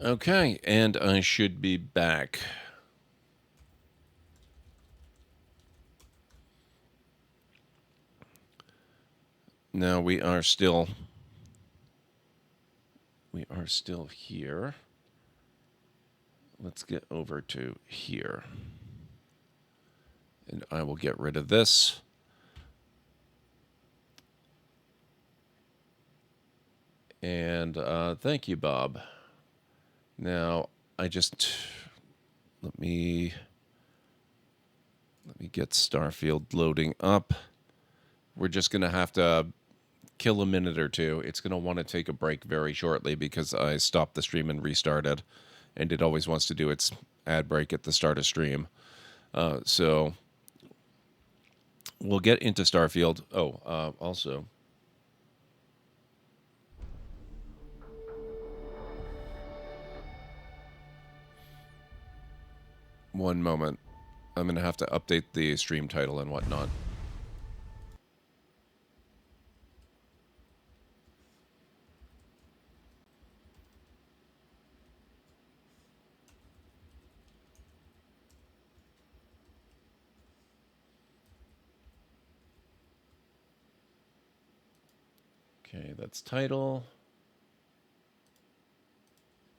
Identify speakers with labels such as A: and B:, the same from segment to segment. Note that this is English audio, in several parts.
A: Okay, and I should be back. Now we are still here. Let's get over to here. And I will get rid of this. And thank you, Bob. Now, let me get Starfield loading up. We're just going to have to kill a minute or two. It's going to want to take a break very shortly because I stopped the stream and restarted. And it always wants to do its ad break at the start of stream. So we'll get into Starfield. Also, one moment. I'm going to have to update the stream title and whatnot. Okay, that's title.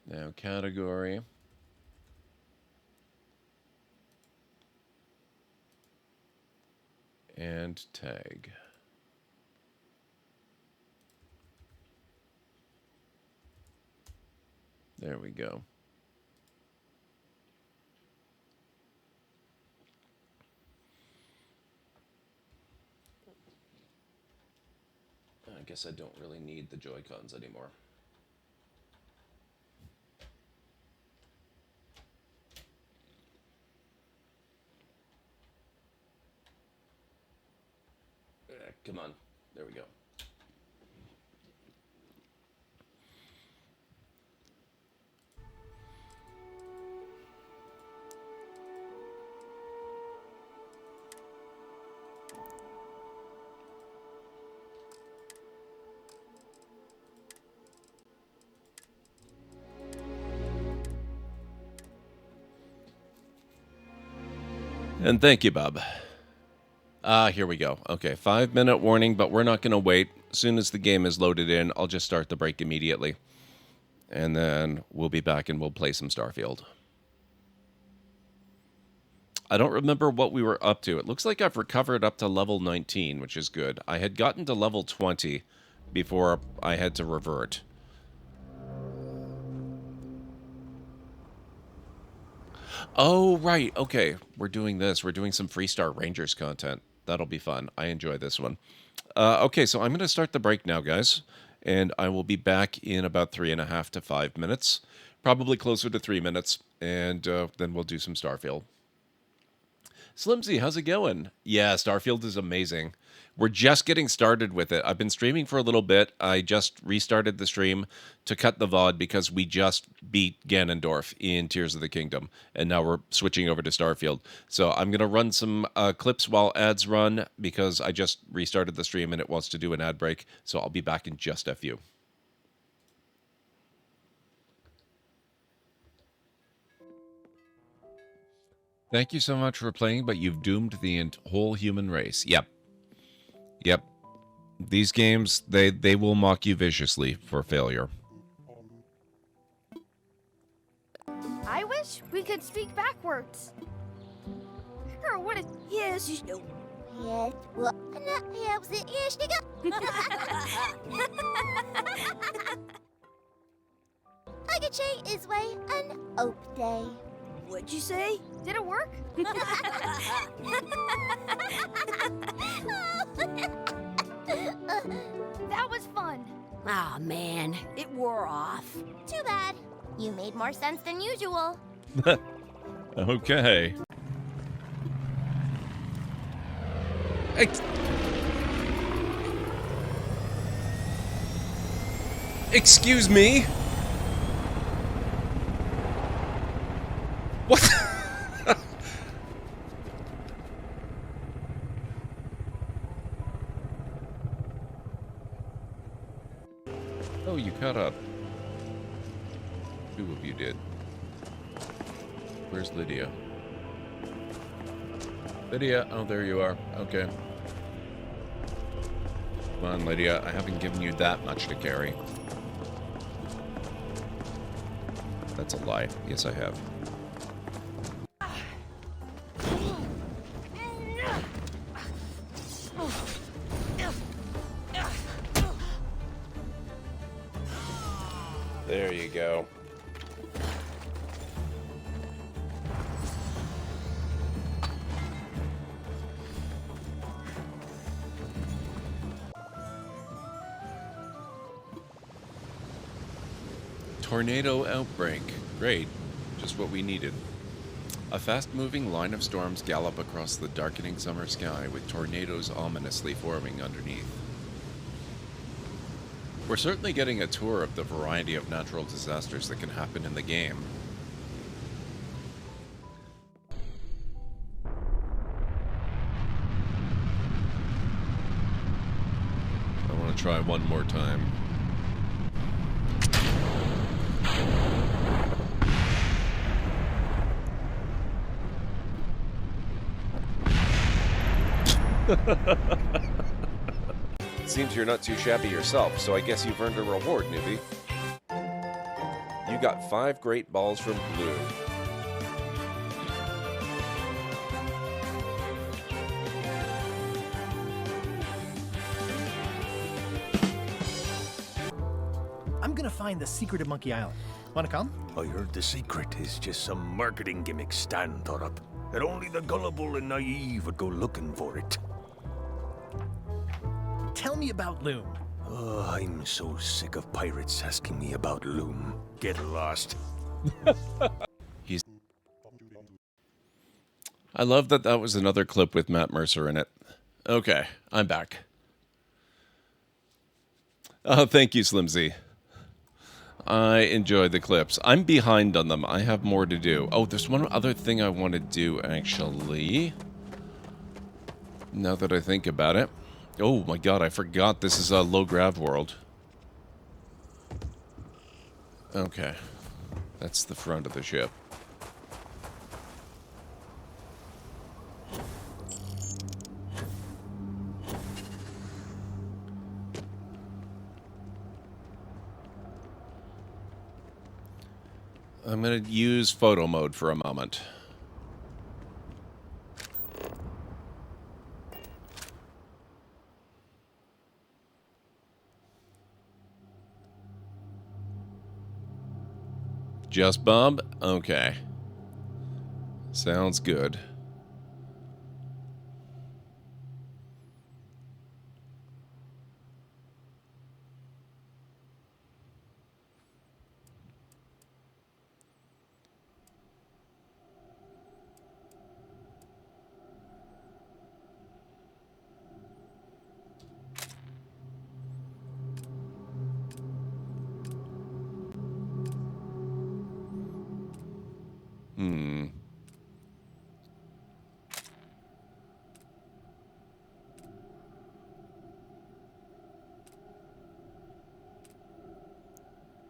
A: Now category. And tag. There we go. I guess I don't really need the Joy-Cons anymore. Come on. There we go. And thank you, Bob. Here we go. Okay, 5-minute warning, but we're not going to wait. As soon as the game is loaded in, I'll just start the break immediately. And then we'll be back and we'll play some Starfield. I don't remember what we were up to. It looks like I've recovered up to level 19, which is good. I had gotten to level 20 before I had to revert. Oh, right. Okay. We're doing this. We're doing some Freestar Rangers content. That'll be fun. I enjoy this one. Okay, so I'm going to start the break now, guys. And I will be back in about 3.5 to 5 minutes. Probably closer to 3 minutes. And then we'll do some Starfield. Slimsy, how's it going? Yeah, Starfield is amazing. We're just getting started with it. I've been streaming for a little bit. I just restarted the stream to cut the VOD because we just beat Ganondorf in Tears of the Kingdom. And now we're switching over to Starfield. So I'm going to run some clips while ads run because I just restarted the stream and it wants to do an ad break. So I'll be back in just a few. Thank you so much for playing, but you've doomed the whole human race. Yep. Yep. These games, they will mock you viciously for failure.
B: I wish we could speak backwards. Or what a yes, you know.
C: Yes, well, that helps it. Yes, you go. Agache is way an ope day.
B: What'd you say? Did it work? That was fun.
D: Aw, man, it wore off.
C: Too bad. You made more sense than usual.
A: Okay. Excuse me? What? Oh, you caught up. Two of you did. Where's Lydia? Lydia, oh, there you are. Okay. Come on, Lydia. I haven't given you that much to carry. That's a lie. Yes, I have. There you go. Tornado outbreak. Great. Just what we needed. A fast-moving line of storms gallop across the darkening summer sky, with tornadoes ominously forming underneath. We're certainly getting a tour of the variety of natural disasters that can happen in the game. I want to try one more time. Seems you're not too shabby yourself, so I guess you've earned a reward, newbie. You got 5 great balls from Blue.
E: I'm gonna find the secret of Monkey Island. Wanna come?
F: I heard the secret is just some marketing gimmick Stan thought up. That only the gullible and naive would go looking for it.
E: Tell me about Loom.
F: Oh, I'm so sick of pirates asking me about Loom. Get lost.
A: I love that that was another clip with Matt Mercer in it. Okay, I'm back. Oh, thank you, Slimzy. I enjoy the clips. I'm behind on them. I have more to do. Oh, there's one other thing I want to do, actually. Now that I think about it. Oh my god, I forgot this is a low-grav world. Okay. That's the front of the ship. I'm going to use photo mode for a moment. Just Bob? Okay. Sounds good.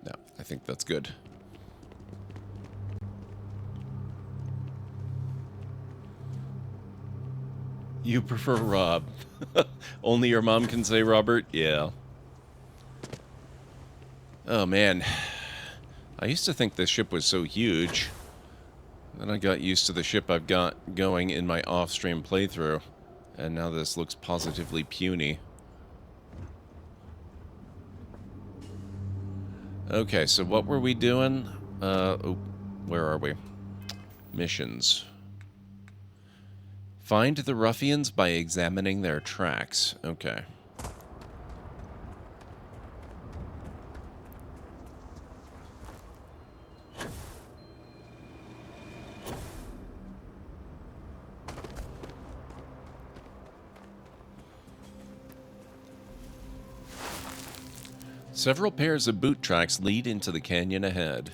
A: No, I think that's good. You prefer Rob. Only your mom can say Robert? Yeah. Oh, man. I used to think this ship was so huge. Then I got used to the ship I've got going in my off-stream playthrough. And now this looks positively puny. Okay, so what were we doing? Oh, where are we? Missions. Find the ruffians by examining their tracks. Okay. Several pairs of boot tracks lead into the canyon ahead.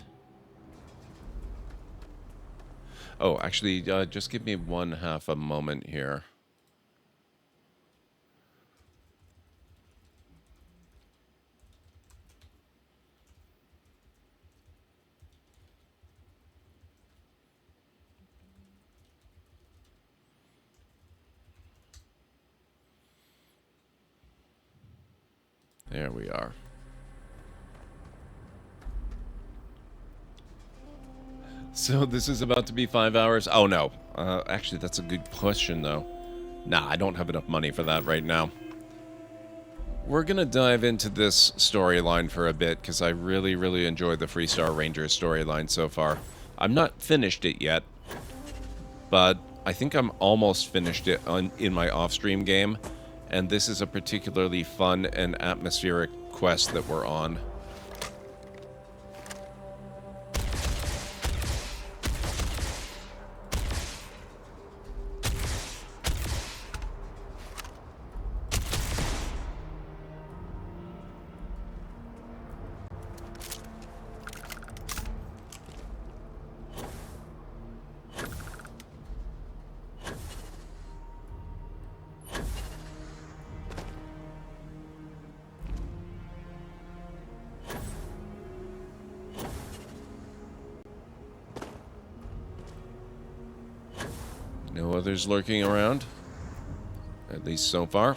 A: Oh, actually, just give me 1/2 a moment here. There we are. So this is about to be 5 hours? Oh, no. Actually, that's a good question, though. Nah, I don't have enough money for that right now. We're going to dive into this storyline for a bit, because I really, really enjoyed the Freestar Rangers storyline so far. I'm not finished it yet, but I think I'm almost finished it in my off-stream game, and this is a particularly fun and atmospheric quest that we're on. No others lurking around, at least so far.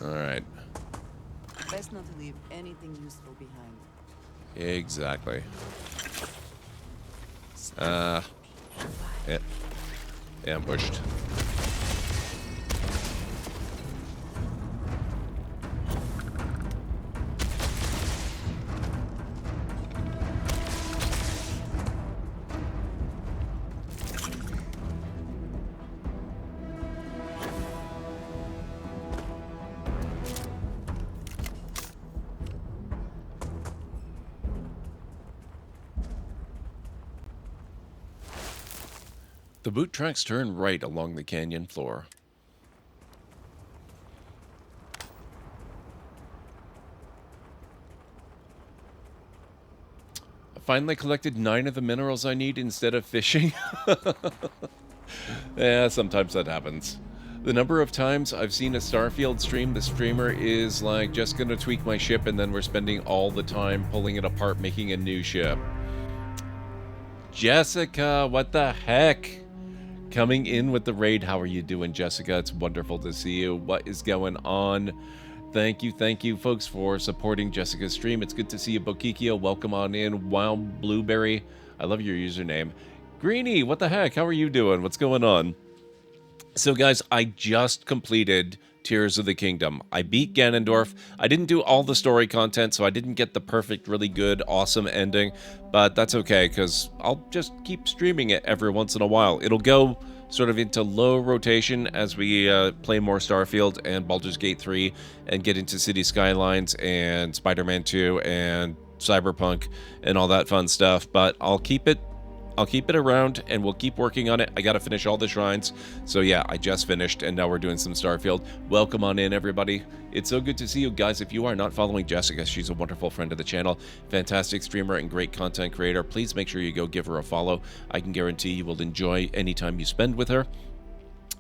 A: Alright.
G: Best not to leave anything useful behind.
A: Exactly. Ambushed. The boot tracks turn right along the canyon floor. I finally collected 9 of the minerals I need instead of fishing. Yeah, sometimes that happens. The number of times I've seen a Starfield stream, the streamer is like, just gonna tweak my ship, and then we're spending all the time pulling it apart, making a new ship. Jessica, what the heck? Coming in with the raid. How are you doing, Jessica? It's wonderful to see you. What is going on? Thank you, folks, for supporting Jessica's stream. It's good to see you, Bokikio. Welcome on in. Wild Blueberry. I love your username. Greenie, what the heck? How are you doing? What's going on? So, guys, I just completed Tears of the Kingdom. I beat Ganondorf. I didn't do all the story content, so I didn't get the perfect, really good, awesome ending, but that's okay, because I'll just keep streaming it every once in a while. It'll go sort of into low rotation as we play more Starfield and Baldur's Gate 3 and get into City Skylines and Spider-Man 2 and Cyberpunk and all that fun stuff, but I'll keep it around, and we'll keep working on it. I gotta finish all the shrines. So yeah, I just finished, and now we're doing some Starfield. Welcome on in, everybody. It's so good to see you guys. If you are not following Jessica, she's a wonderful friend of the channel, fantastic streamer and great content creator. Please make sure you go give her a follow. I can guarantee you will enjoy any time you spend with her.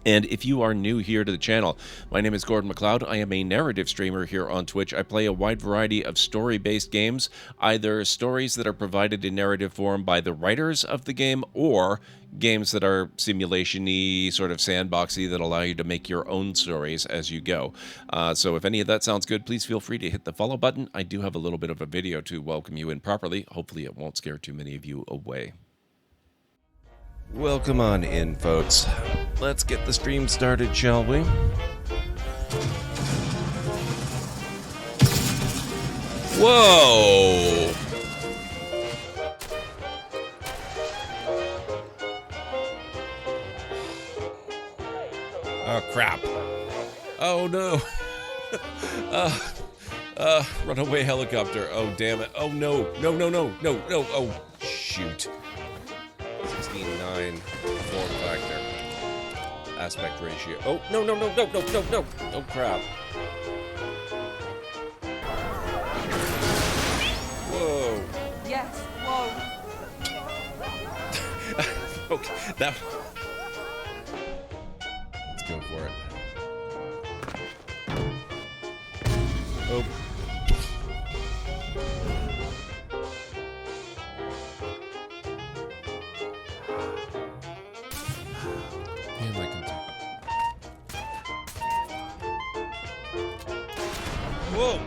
A: And if you are new here to the channel, my name is GordMcLeod. I am a narrative streamer here on Twitch. I play a wide variety of story-based games, either stories that are provided in narrative form by the writers of the game, or games that are simulation-y, sort of sandboxy, that allow you to make your own stories as you go. So if any of that sounds good, please feel free to hit the follow button. I do have a little bit of a video to welcome you in properly. Hopefully it won't scare too many of you away. Welcome on in, folks. Let's get the stream started, shall we? Whoa! Oh, crap. Oh, no. Runaway helicopter. Oh, damn it. Oh, no. No. Oh, shoot. 16:9 form factor. Aspect ratio. Oh, no. Oh, crap. Whoa.
G: Yes, whoa.
A: Okay, that... Let's go for it. Oh. Damn, I can do... Whoa!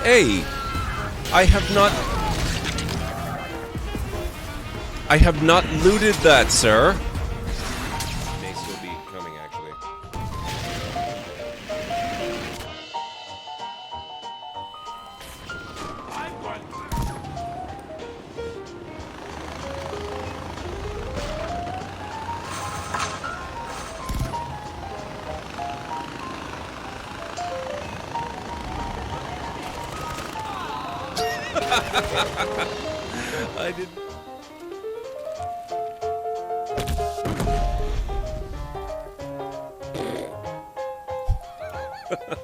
A: Hey! I have not looted that, sir. May still be coming, actually. I didn't. Andy.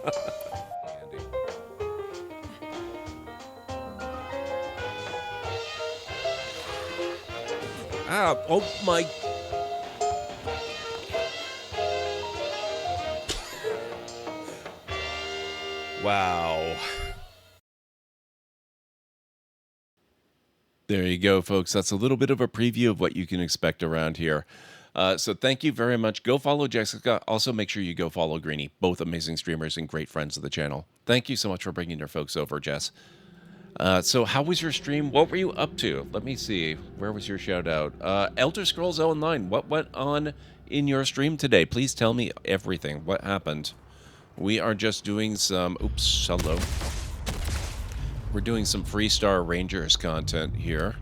A: Ah, oh my. Wow. There you go, folks. That's a little bit of a preview of what you can expect around here. So thank you very much. Go follow Jessica. Also, make sure you go follow Greenie. Both amazing streamers and great friends of the channel. Thank you so much for bringing your folks over, Jess. So how was your stream? What were you up to? Let me see. Where was your shout out? Elder Scrolls Online. What went on in your stream today? Please tell me everything. What happened? We are just doing some... Oops, hello. We're doing some Freestar Rangers content here.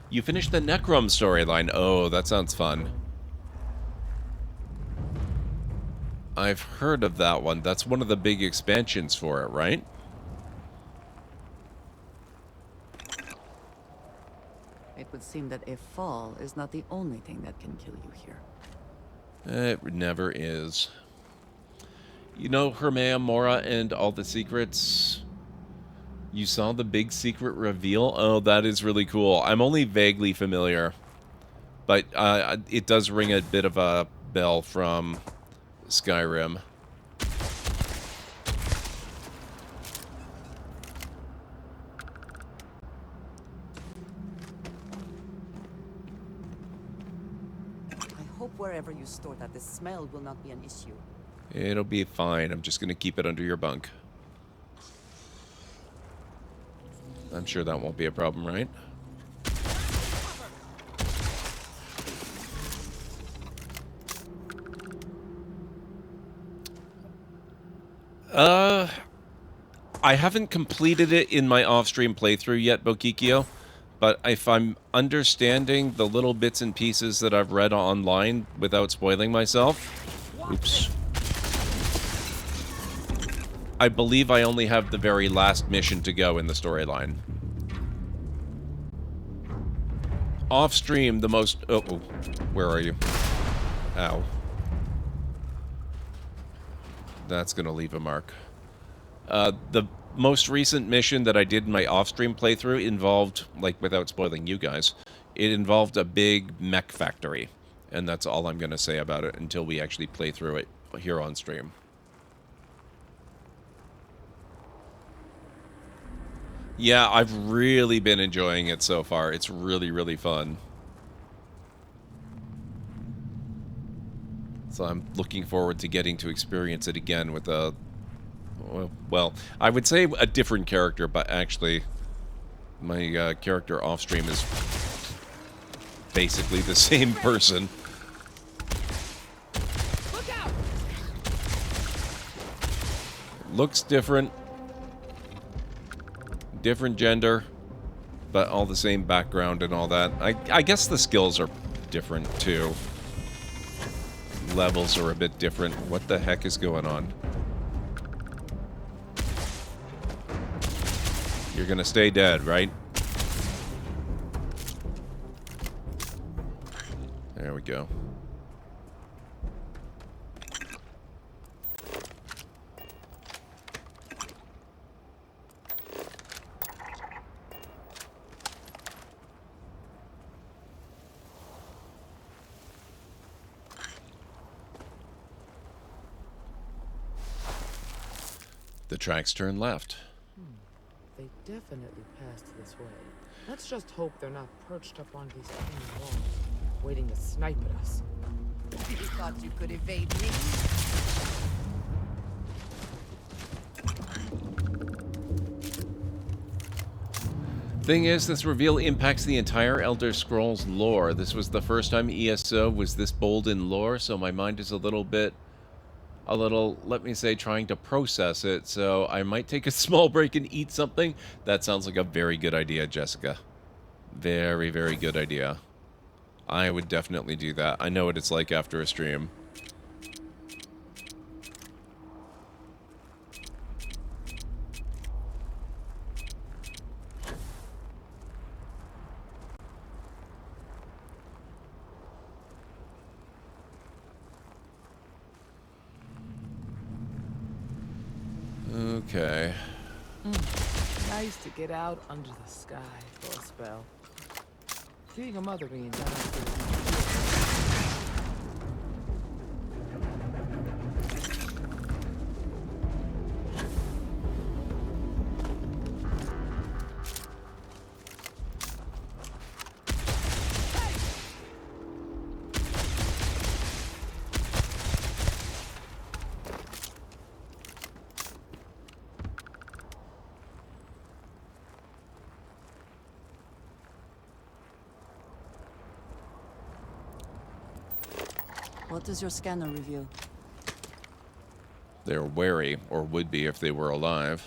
A: You finished the Necrom storyline. Oh, that sounds fun. I've heard of that one. That's one of the big expansions for it, right?
G: It would seem that a fall is not the only thing that can kill you here.
A: It never is. You know Hermea Mora and all the secrets? You saw the big secret reveal? Oh, that is really cool. I'm only vaguely familiar. But it does ring a bit of a bell from Skyrim.
G: I hope wherever you store that, the smell will not be an issue.
A: It'll be fine. I'm just going to keep it under your bunk. I'm sure that won't be a problem, right? I haven't completed it in my off-stream playthrough yet, Bokikio, but if I'm understanding the little bits and pieces that I've read online without spoiling myself... Oops. I believe I only have the very last mission to go in the storyline. Off-stream, the most... Oh, where are you? Ow. That's gonna leave a mark. The most recent mission that I did in my off-stream playthrough involved, like, without spoiling you guys, it involved a big mech factory. And that's all I'm gonna say about it until we actually play through it here on stream. Yeah, I've really been enjoying it so far. It's really, really fun. So I'm looking forward to getting to experience it again with a... Well, I would say a different character, but actually my character off-stream is basically the same person.
B: Look out!
A: Looks different. Different gender, but all the same background and all that. I guess the skills are different, too. Levels are a bit different. What the heck is going on? You're gonna stay dead, right? There we go. The tracks turn left.
G: They
H: definitely passed this way. Let's just hope they're not perched up on these tiny walls, waiting to snipe at us.
D: You thought you could evade me?
A: Thing is, this reveal impacts the entire Elder Scrolls lore. This was the first time ESO was this bold in lore, so my mind is a little, let me say, trying to process it. So I might take a small break and eat something. That sounds like a very good idea, Jessica. Very, very good idea. I would definitely do that. I know what it's like after a stream. Okay.
H: Nice to get out under the sky for a spell. Being a mother means I don't feel
G: What does your scanner reveal?
A: They're wary, or would be if they were alive.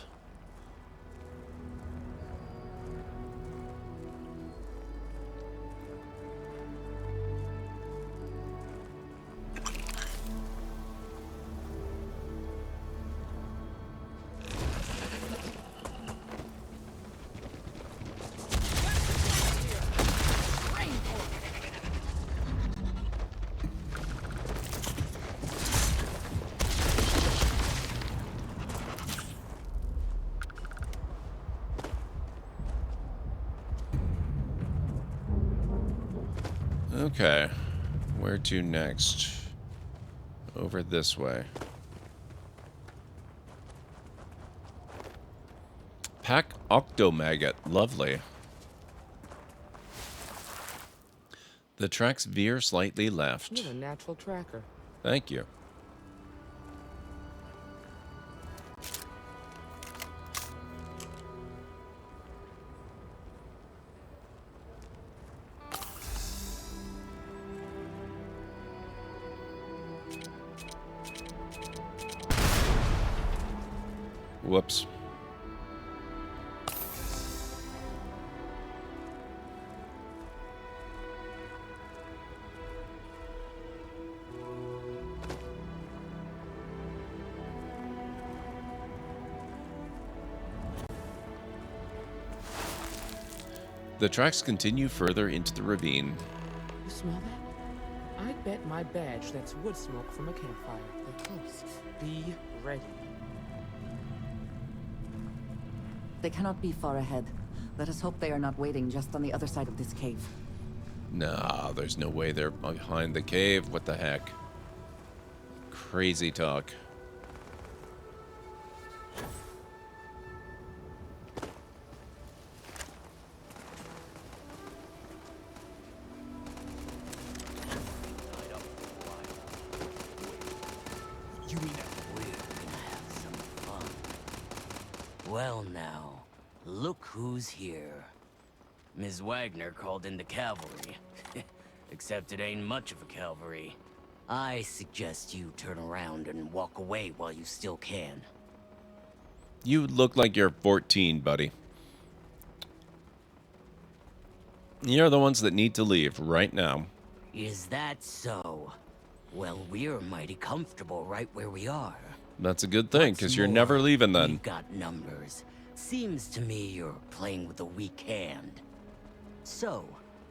A: Okay, where to next? Over this way. Pack Octomaggot, lovely. The tracks veer slightly left.
H: You're a natural tracker.
A: Thank you. Whoops. The tracks continue further into the ravine.
H: You smell that? I bet my badge that's wood smoke from a campfire. They're close. Be ready.
G: They cannot be far ahead. Let us hope they are not waiting just on the other side of this cave.
A: Nah, there's no way they're behind the cave. What the heck? Crazy talk.
I: Well now, look who's here. Ms. Wagner called in the cavalry. Except it ain't much of a cavalry. I suggest you turn around and walk away while you still can.
A: You look like you're 14, buddy. You're the ones that need to leave right now.
I: Is that so? Well, we're mighty comfortable right where we are.
A: That's a good thing, because you're never leaving then.
I: We've got numbers. Seems to me you're playing with a weak hand. So,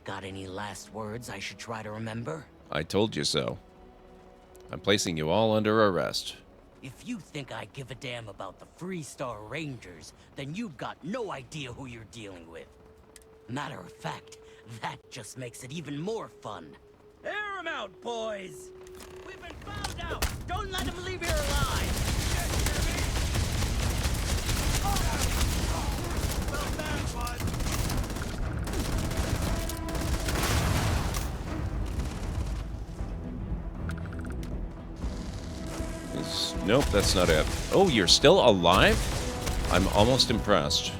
I: got any last words I should try to remember?
A: I told you so. I'm placing you all under arrest.
I: If you think I give a damn about the Freestar Rangers, then you've got no idea who you're dealing with. Matter of fact, that just makes it even more fun. Air 'em out, boys! We've been found out! Don't let them leave here alive!
A: Nope, that's not it. Oh, you're still alive? I'm almost impressed.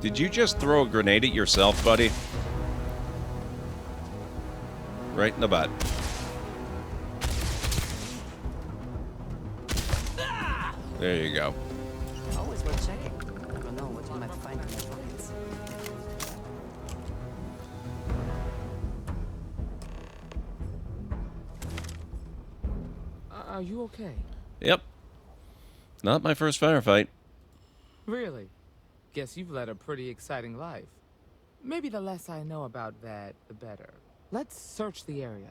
A: Did you just throw a grenade at yourself, buddy? Right in the butt. There you go.
G: Always worth checking. Never know what you might find in your pockets.
H: Are you okay?
A: Yep. Not my first firefight.
H: Really? Guess you've led a pretty exciting life. Maybe the less I know about that, the better. Let's search the area.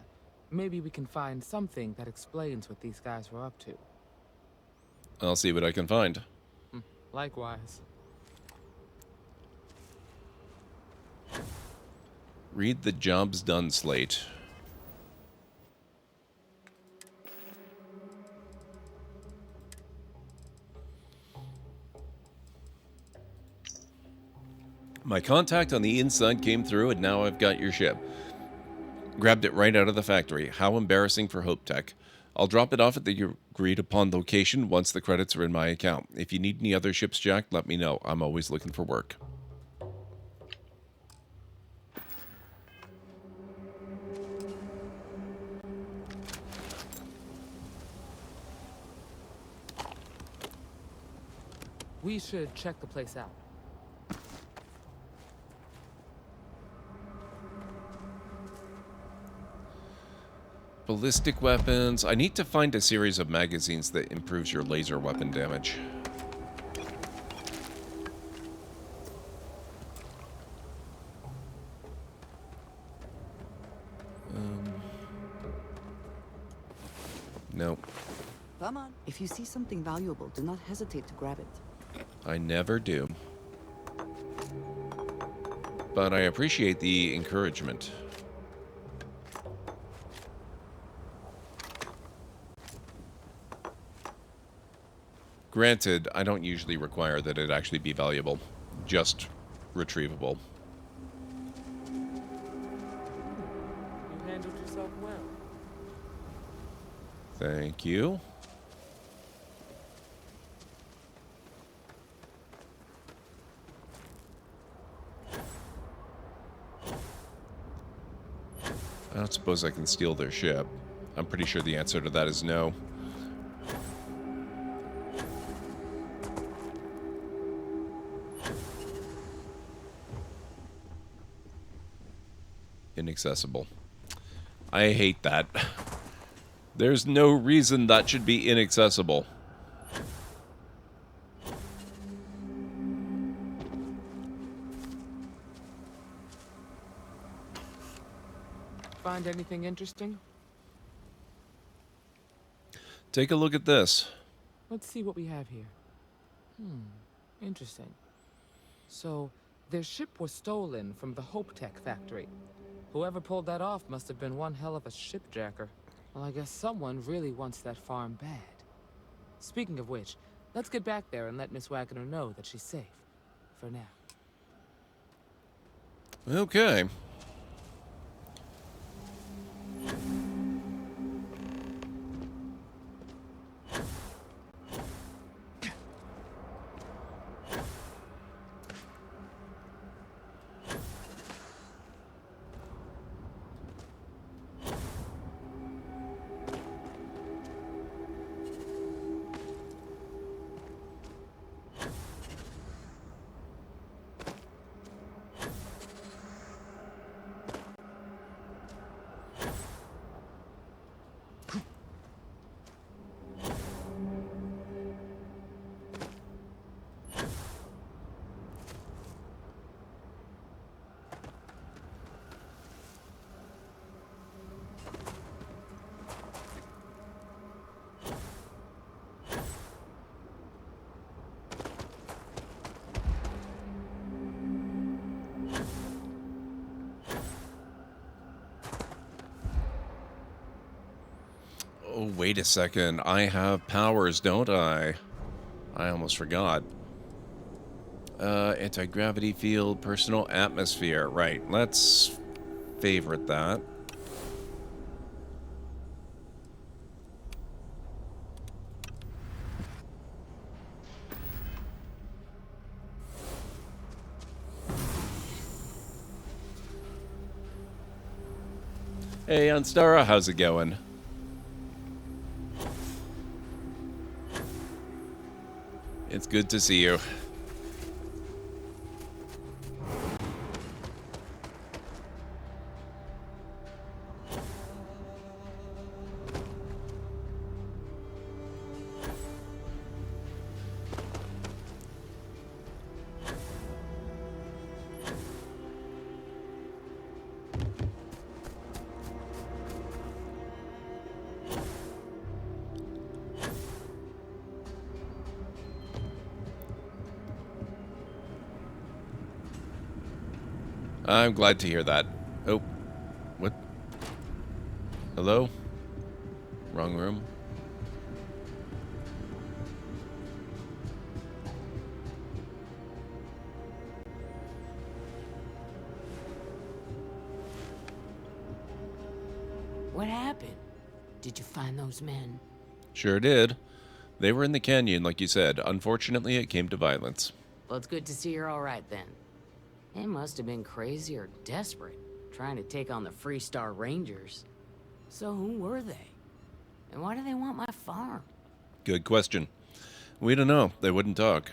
H: Maybe we can find something that explains what these guys were up to.
A: I'll see what I can find.
H: Likewise.
A: Read the job's done slate. My contact on the inside came through, and now I've got your ship. Grabbed it right out of the factory. How embarrassing for Hope Tech. I'll drop it off at the agreed upon location once the credits are in my account. If you need any other ships, Jack, let me know. I'm always looking for work.
H: We should check the place out.
A: Ballistic weapons. I need to find a series of magazines that improves your laser weapon damage. Nope.
G: Come on. If you see something valuable, do not hesitate to grab it.
A: I never do. But I appreciate the encouragement. Granted, I don't usually require that it actually be valuable, just retrievable.
H: You handled yourself well.
A: Thank you. I don't suppose I can steal their ship. I'm pretty sure the answer to that is no. Inaccessible. I hate that. There's no reason that should be inaccessible.
H: Find anything interesting?
A: Take a look at this.
H: Let's see what we have here. Interesting. So, their ship was stolen from the Hope Tech factory. Whoever pulled that off must have been one hell of a shipjacker. Well, I guess someone really wants that farm bad. Speaking of which, let's get back there and let Miss Wagner know that she's safe. For now.
A: Okay. wait a second. I have powers, don't I? I almost forgot. Anti-gravity field, personal atmosphere. Right, let's favorite that. Hey, Anstara, how's it going? It's good to see you. I'm glad to hear that. Oh, what? Hello? Wrong room.
J: What happened? Did you find those men?
A: Sure did. They were in the canyon, like you said. Unfortunately, it came to violence.
J: Well, it's good to see you're all right then. They must have been crazy or desperate, trying to take on the Freestar Rangers. So who were they? And why do they want my farm?
A: Good question. We don't know. They wouldn't talk.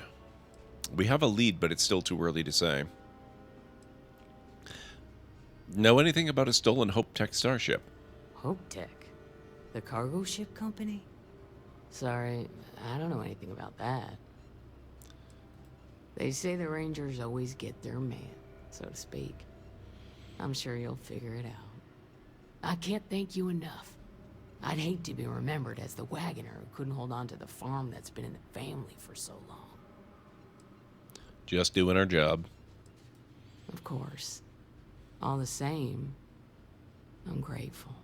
A: We have a lead, but it's still too early to say. Know anything about a stolen Hope Tech starship?
J: Hope Tech? The cargo ship company? Sorry, I don't know anything about that. They say the Rangers always get their man, so to speak. I'm sure you'll figure it out. I can't thank you enough. I'd hate to be remembered as the wagoner who couldn't hold on to the farm that's been in the family for so long.
A: Just doing our job.
J: Of course. All the same, I'm grateful.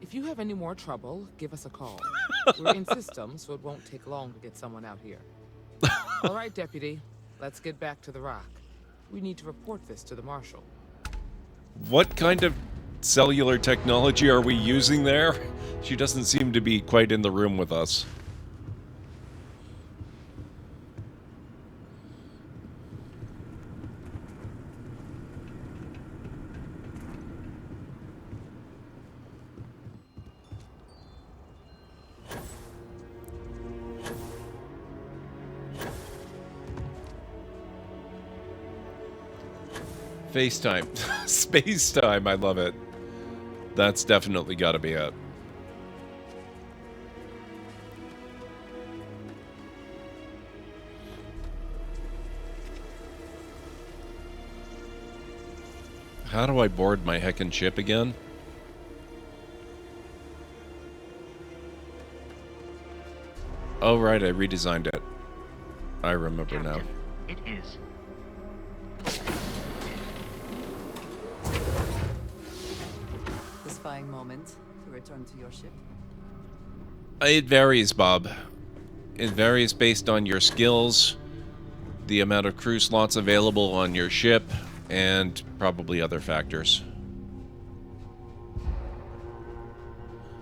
H: If you have any more trouble, give us a call. We're in system, so it won't take long to get someone out here. All right, Deputy. Let's get back to the rock. We need to report this to the Marshal.
A: What kind of cellular technology are we using there? She doesn't seem to be quite in the room with us. FaceTime. Space time, I love it. That's definitely gotta be it. How do I board my heckin' ship again? Oh right, I redesigned it. I remember now.
K: It is.
G: Satisfying moment to return to your ship.
A: It varies, Bob. It varies based on your skills, the amount of crew slots available on your ship, and probably other factors.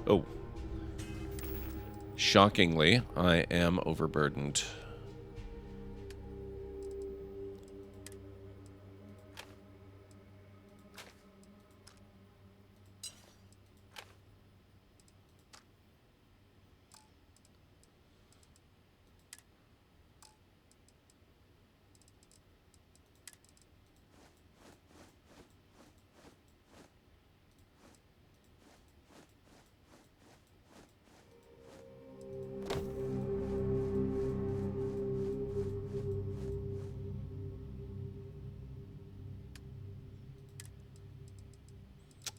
A: Oh. Shockingly, I am overburdened.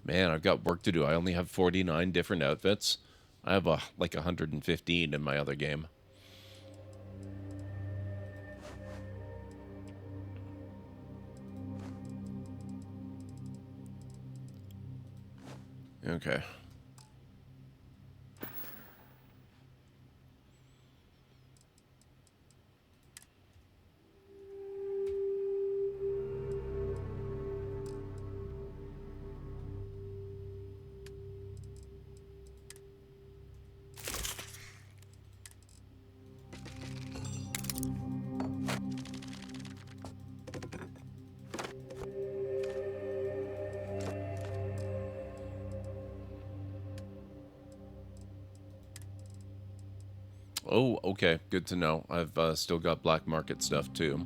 A: Man, I've got work to do. I only have 49 different outfits. I have like 115 in my other game. Okay. Oh, okay. Good to know. I've still got black market stuff, too.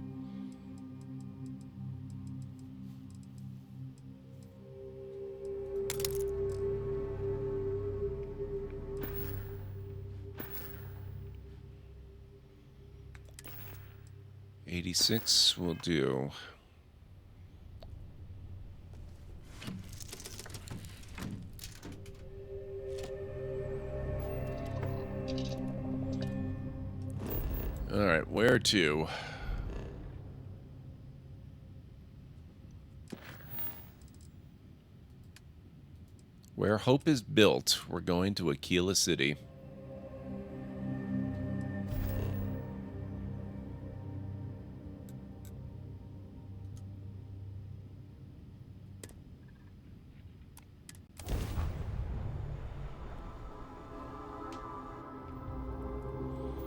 A: $86 will do. All right, where to? Where hope is built, we're going to Akila City.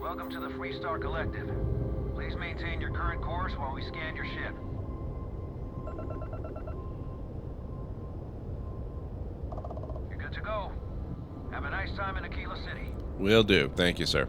K: Welcome to the Freestar Collective. Please maintain your current course while we scan your ship. You're good to go. Have a nice time in Akila City.
A: Will do. Thank you, sir.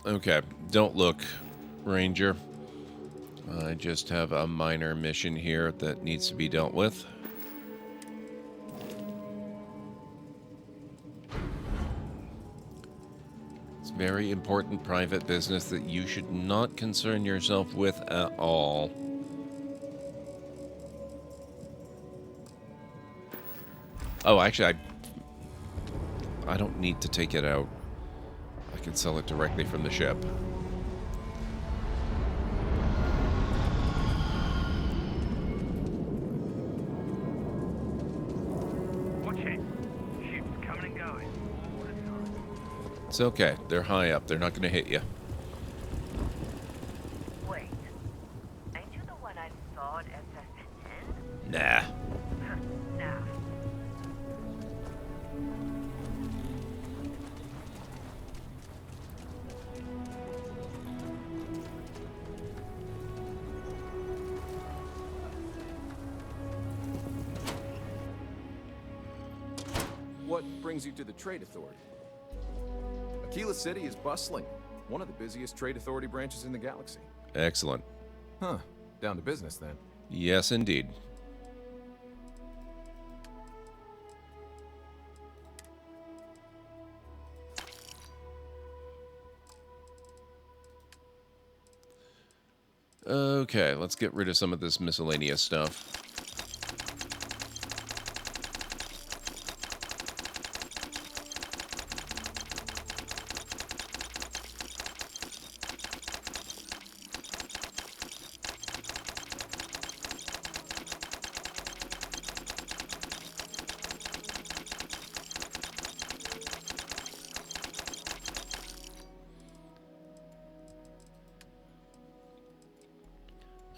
A: Okay, don't look, Ranger. I just have a minor mission here that needs to be dealt with. It's very important private business that you should not concern yourself with at all. Oh, actually, I don't need to take it out. I can sell it directly from the ship.
K: Watch it. Ships coming and going all the time.
A: It's okay. They're high up. They're not going to hit you.
L: Wait, ain't you the one I saw at SS10?
A: Nah.
L: Nah.
M: What brings you to the Trade Authority? Akila City is bustling, one of the busiest Trade Authority branches in the galaxy.
A: Excellent.
M: Huh. Down to business, then.
A: Yes, indeed. Okay, let's get rid of some of this miscellaneous stuff.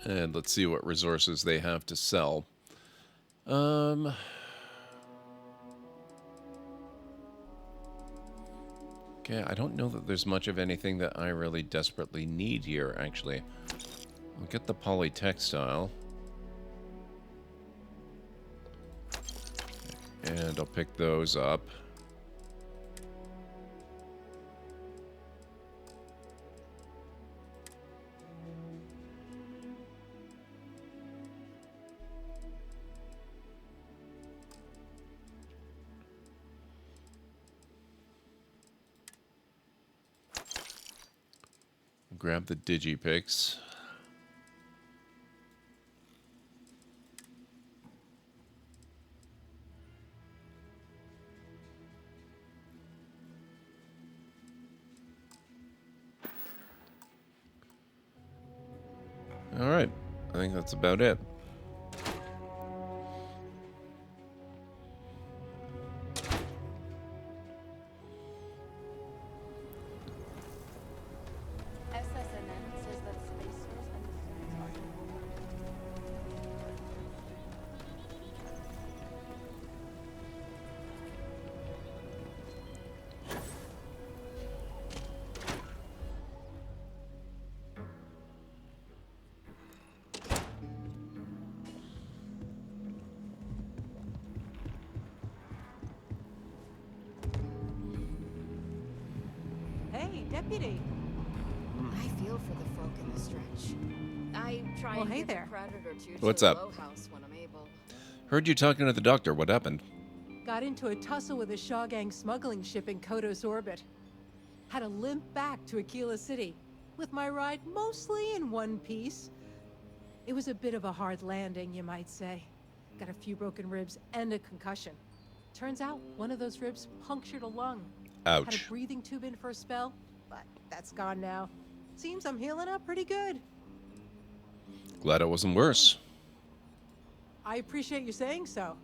A: And let's see what resources they have to sell. Okay, I don't know that there's much of anything that I really desperately need here, actually. I'll get the polytextile. And I'll pick those up. Grab the digipicks. All right, I think that's about it.
B: SSNN says that space
N: deputy.
B: I feel for the folk in the stretch. I try
N: Well,
B: and
N: hey
B: give
N: there.
B: a credit or two
A: What's
B: to
A: up?
B: the Low House when I'm able.
A: Heard you talking to the doctor. What happened?
N: Got into a tussle with a Shaw Gang smuggling ship in Kodos orbit. Had to limp back to Akila City, with my ride mostly in one piece. It was a bit of a hard landing, you might say. Got a few broken ribs and a concussion. Turns out one of those ribs punctured a lung. Had
A: Ouch.
N: a breathing tube in for a spell, but that's gone now. Seems I'm healing up pretty good.
A: Glad it wasn't worse.
N: I appreciate you saying so.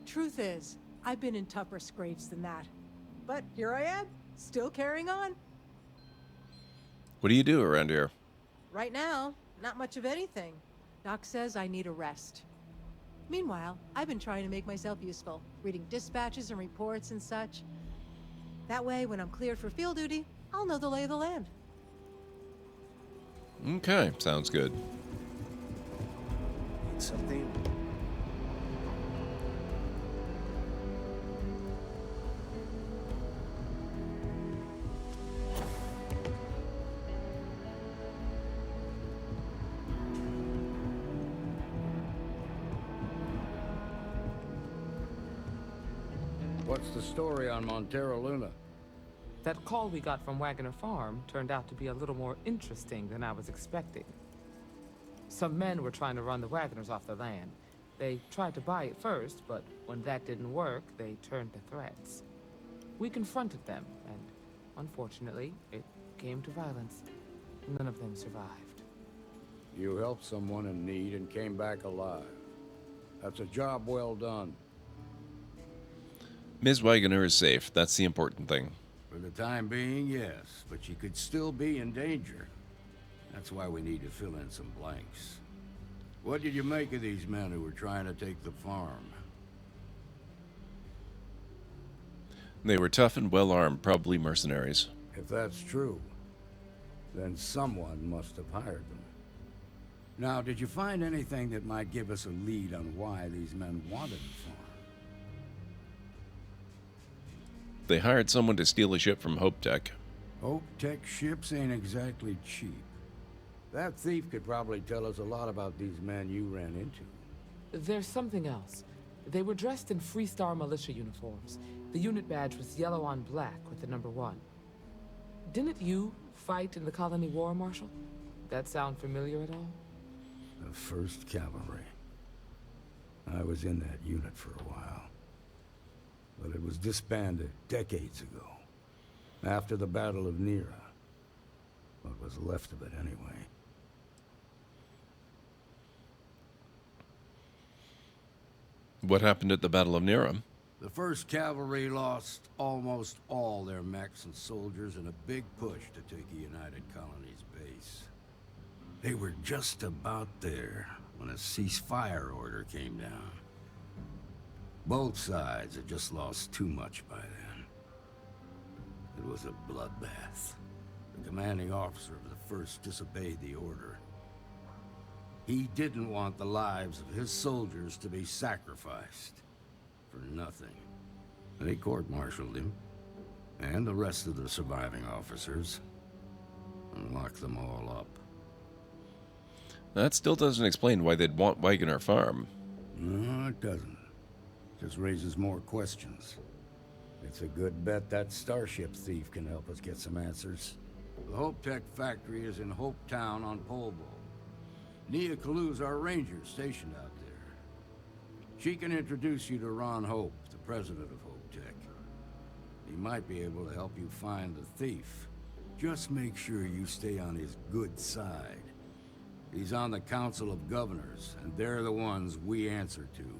N: Truth is, I've been in tougher scrapes than that. But here I am, still carrying on.
A: What do you do around here?
N: Right now, not much of anything. Doc says I need a rest. Meanwhile, I've been trying to make myself useful, reading dispatches and reports and such. That way, when I'm cleared for field duty, I'll know the lay of the land.
A: Okay, sounds good.
E: Need something?
O: What's the story on Montero Luna?
H: That call we got from Wagoner Farm turned out to be a little more interesting than I was expecting. Some men were trying to run the Wagoners off the land. They tried to buy it first, but when that didn't work, they turned to threats. We confronted them, and unfortunately, it came to violence. None of them survived.
O: You helped someone in need and came back alive. That's a job well done.
A: Ms. Wagoner is safe. That's the important thing.
O: For the time being, yes, but she could still be in danger. That's why we need to fill in some blanks. What did you make of these men who were trying to take the farm?
A: They were tough and well armed, probably mercenaries.
O: If that's true, then someone must have hired them. Now, did you find anything that might give us a lead on why these men wanted the farm?
A: They hired someone to steal a ship from Hope Tech.
O: Hope Tech ships ain't exactly cheap. That thief could probably tell us a lot about these men you ran into.
H: There's something else. They were dressed in Freestar militia uniforms. The unit badge was yellow on black with the number 1. Didn't you fight in the Colony War, Marshal? That sound familiar at all?
O: The 1st Cavalry. I was in that unit for a while. But it was disbanded decades ago. After the Battle of Nera. What was left of it, anyway.
A: What happened at the Battle of Nera?
O: The 1st Cavalry lost almost all their mechs and soldiers in a big push to take the United Colony's base. They were just about there when a ceasefire order came down. Both sides had just lost too much by then. It was a bloodbath. The commanding officer of the 1st disobeyed the order. He didn't want the lives of his soldiers to be sacrificed for nothing. They court-martialed him, and the rest of the surviving officers, and locked them all up.
A: That still doesn't explain why they'd want Wagoner Farm.
O: No, it doesn't. Just raises more questions. It's a good bet that starship thief can help us get some answers. The Hope Tech factory is in Hope Town on Polvo. Nia Kalu's our ranger stationed out there. She can introduce you to Ron Hope, the president of Hope Tech. He might be able to help you find the thief. Just make sure you stay on his good side. He's on the Council of Governors, and they're the ones we answer to.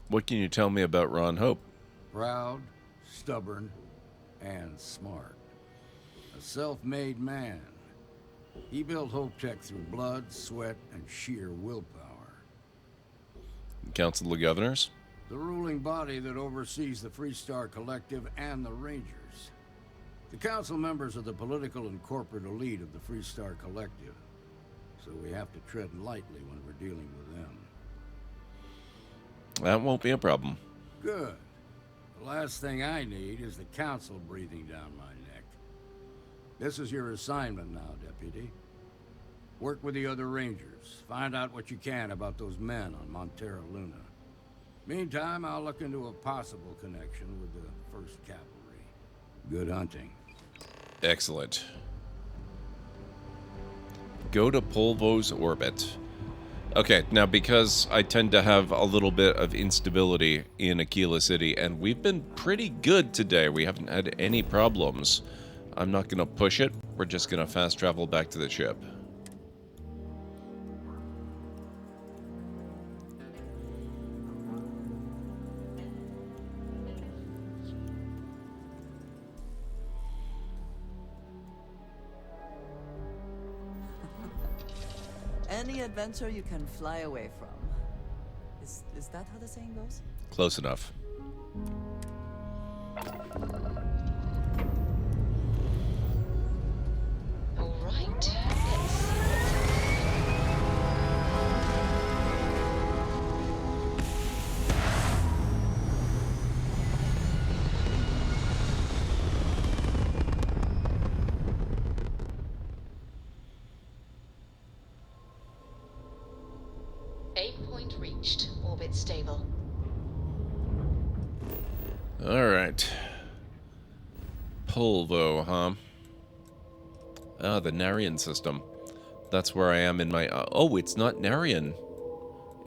A: What can you tell me about Ron Hope?
O: Proud, stubborn, and smart. A self-made man. He built Hope Tech through blood, sweat, and sheer willpower.
A: Council of Governors?
O: The ruling body that oversees the Freestar Collective and the Rangers. The council members are the political and corporate elite of the Freestar Collective, so we have to tread lightly when we're dealing with them.
A: That won't be a problem.
O: Good. The last thing I need is the Council breathing down my neck. This is your assignment now, Deputy. Work with the other Rangers. Find out what you can about those men on Montera Luna. Meantime, I'll look into a possible connection with the 1st Cavalry. Good hunting.
A: Excellent. Go to Polvo's orbit. Okay, now because I tend to have a little bit of instability in Akila City, and we've been pretty good today. We haven't had any problems. I'm not going to push it. We're just going to fast travel back to the ship.
P: Any adventure you can fly away from. Is that how the saying goes?
A: Close enough.
Q: All right. Aim point reached. Orbit stable.
A: All right. Polvo, huh? Ah, the Narian system. That's where I am in my... oh, it's not Narian.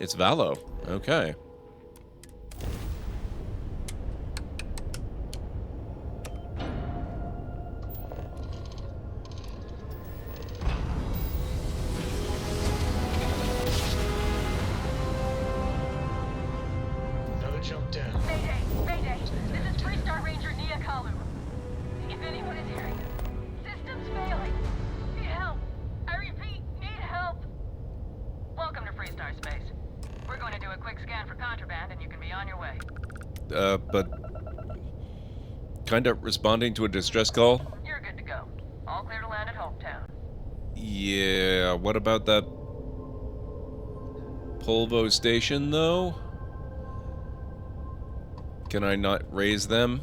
A: It's Valo. Okay.
K: Another jump down.
L: Mayday! Mayday! This is Freestar Ranger Akila. If anyone is hearing this, system's failing. Need help. I repeat, need help. Welcome to Freestar Space. We're going to do a quick scan for contraband and you can be on your way.
A: But... kind of responding to a distress call?
L: You're good to go. All clear to land at Hopetown.
A: Yeah, what about that... Polvo station, though? Can I not raise them?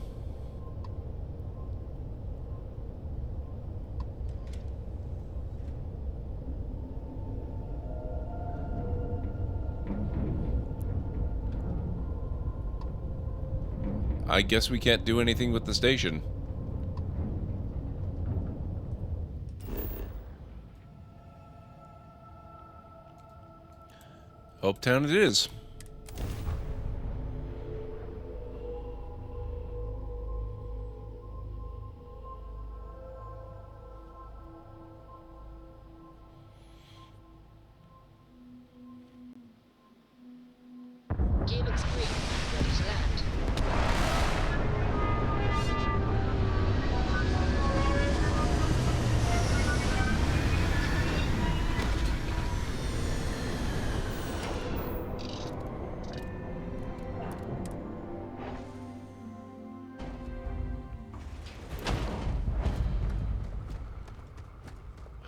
A: I guess we can't do anything with the station. Hopetown it is.
Q: Gearbox green. Ready to land.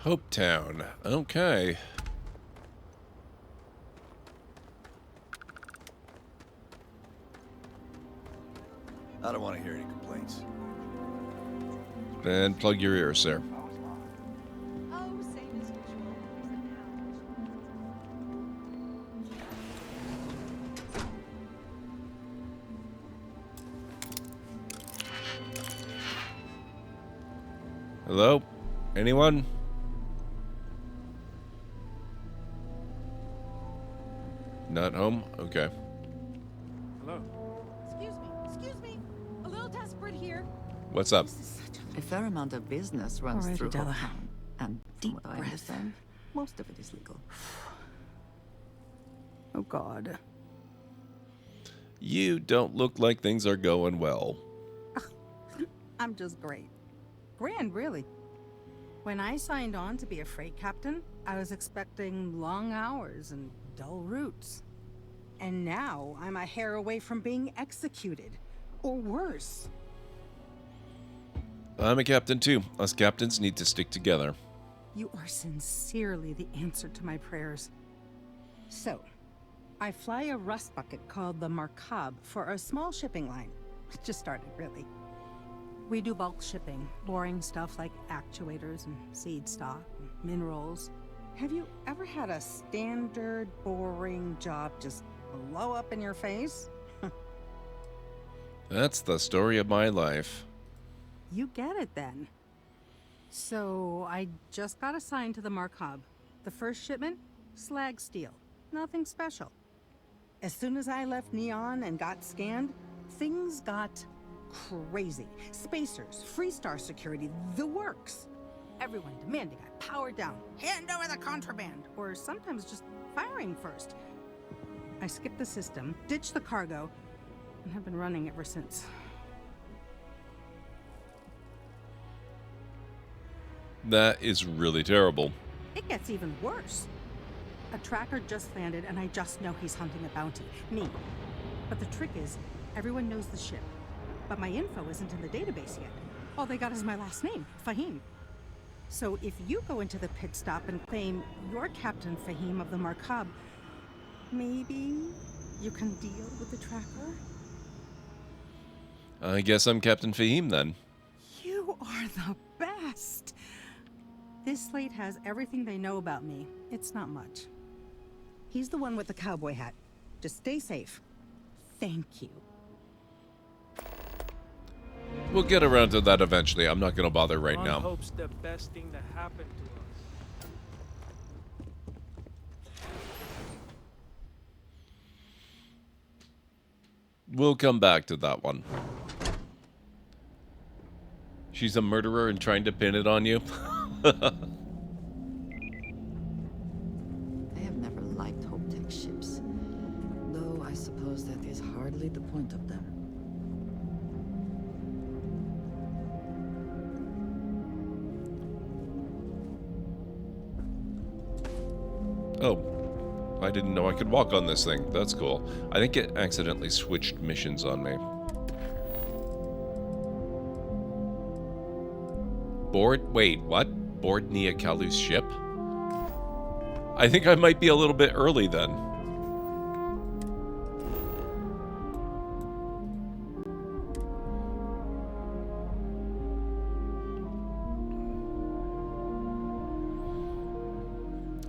A: Hopetown. Okay.
M: I don't want to hear any complaints.
A: Then plug your ears, sir.
N: Oh, same as usual.
A: Hello? Anyone? Not home? Okay.
E: Hello.
N: Excuse me. A little desperate here.
A: What's up?
G: A fair amount of business runs
P: Alrighty,
G: through
P: Della.
G: Hopetown, and
P: Deep
G: from what I
P: breath.
G: understand, most of it is legal.
P: Oh God.
A: You don't look like things are going well.
R: I'm just great. Grand, really. When I signed on to be a freight captain, I was expecting long hours and dull routes. And now I'm a hair away from being executed. Or worse.
A: I'm a captain too. Us captains need to stick together.
R: You are sincerely the answer to my prayers. So, I fly a rust bucket called the Markab for a small shipping line. It just started, really. We do bulk shipping, boring stuff like actuators and seed stock, and minerals. Have you ever had a standard, boring job just blow up in your face?
A: That's the story of my life.
R: You get it then. So, I just got assigned to the Markov. The first shipment? Slag steel. Nothing special. As soon as I left Neon and got scanned, things got crazy. Spacers, Freestar security, the works. Everyone demanding I power down, hand over the contraband, or sometimes just firing first. I skipped the system, ditched the cargo, and have been running ever since.
A: That is really terrible.
R: It gets even worse. A tracker just landed, and I just know he's hunting a bounty. Me. But the trick is, everyone knows the ship. But my info isn't in the database yet. All they got is my last name, Fahim. So if you go into the pit stop and claim you're Captain Fahim of the Markab, maybe you can deal with the tracker?
A: I guess I'm Captain Fahim then.
R: You are the best! This slate has everything they know about me. It's not much. He's the one with the cowboy hat. Just stay safe. Thank you.
A: We'll get around to that eventually. I'm not going to bother right
S: One
A: now.
S: hope's the best thing that happened to us.
A: We'll come back to that one. She's a murderer and trying to pin it on you?
G: I have never liked Hope-Tech ships, though I suppose that is hardly the point of them.
A: Oh, I didn't know I could walk on this thing. That's cool. I think it accidentally switched missions on me. Wait, what? Board Nia Kalu's ship? I think I might be a little bit early then.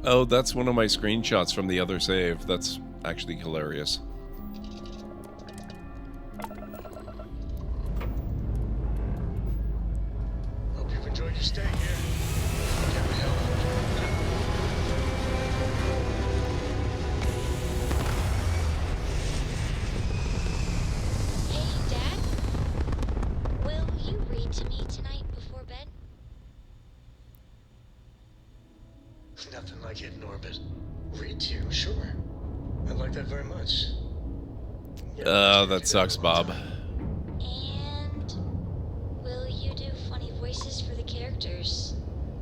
A: Oh, that's one of my screenshots from the other save. That's actually hilarious.
F: Hope you've enjoyed your stay here.
C: Hey, Dad. Will you read to me tonight before bed?
F: Nothing like hitting orbit. Read to you, sure. I like that very much.
A: That sucks, Bob.
C: And will you do funny voices for the characters?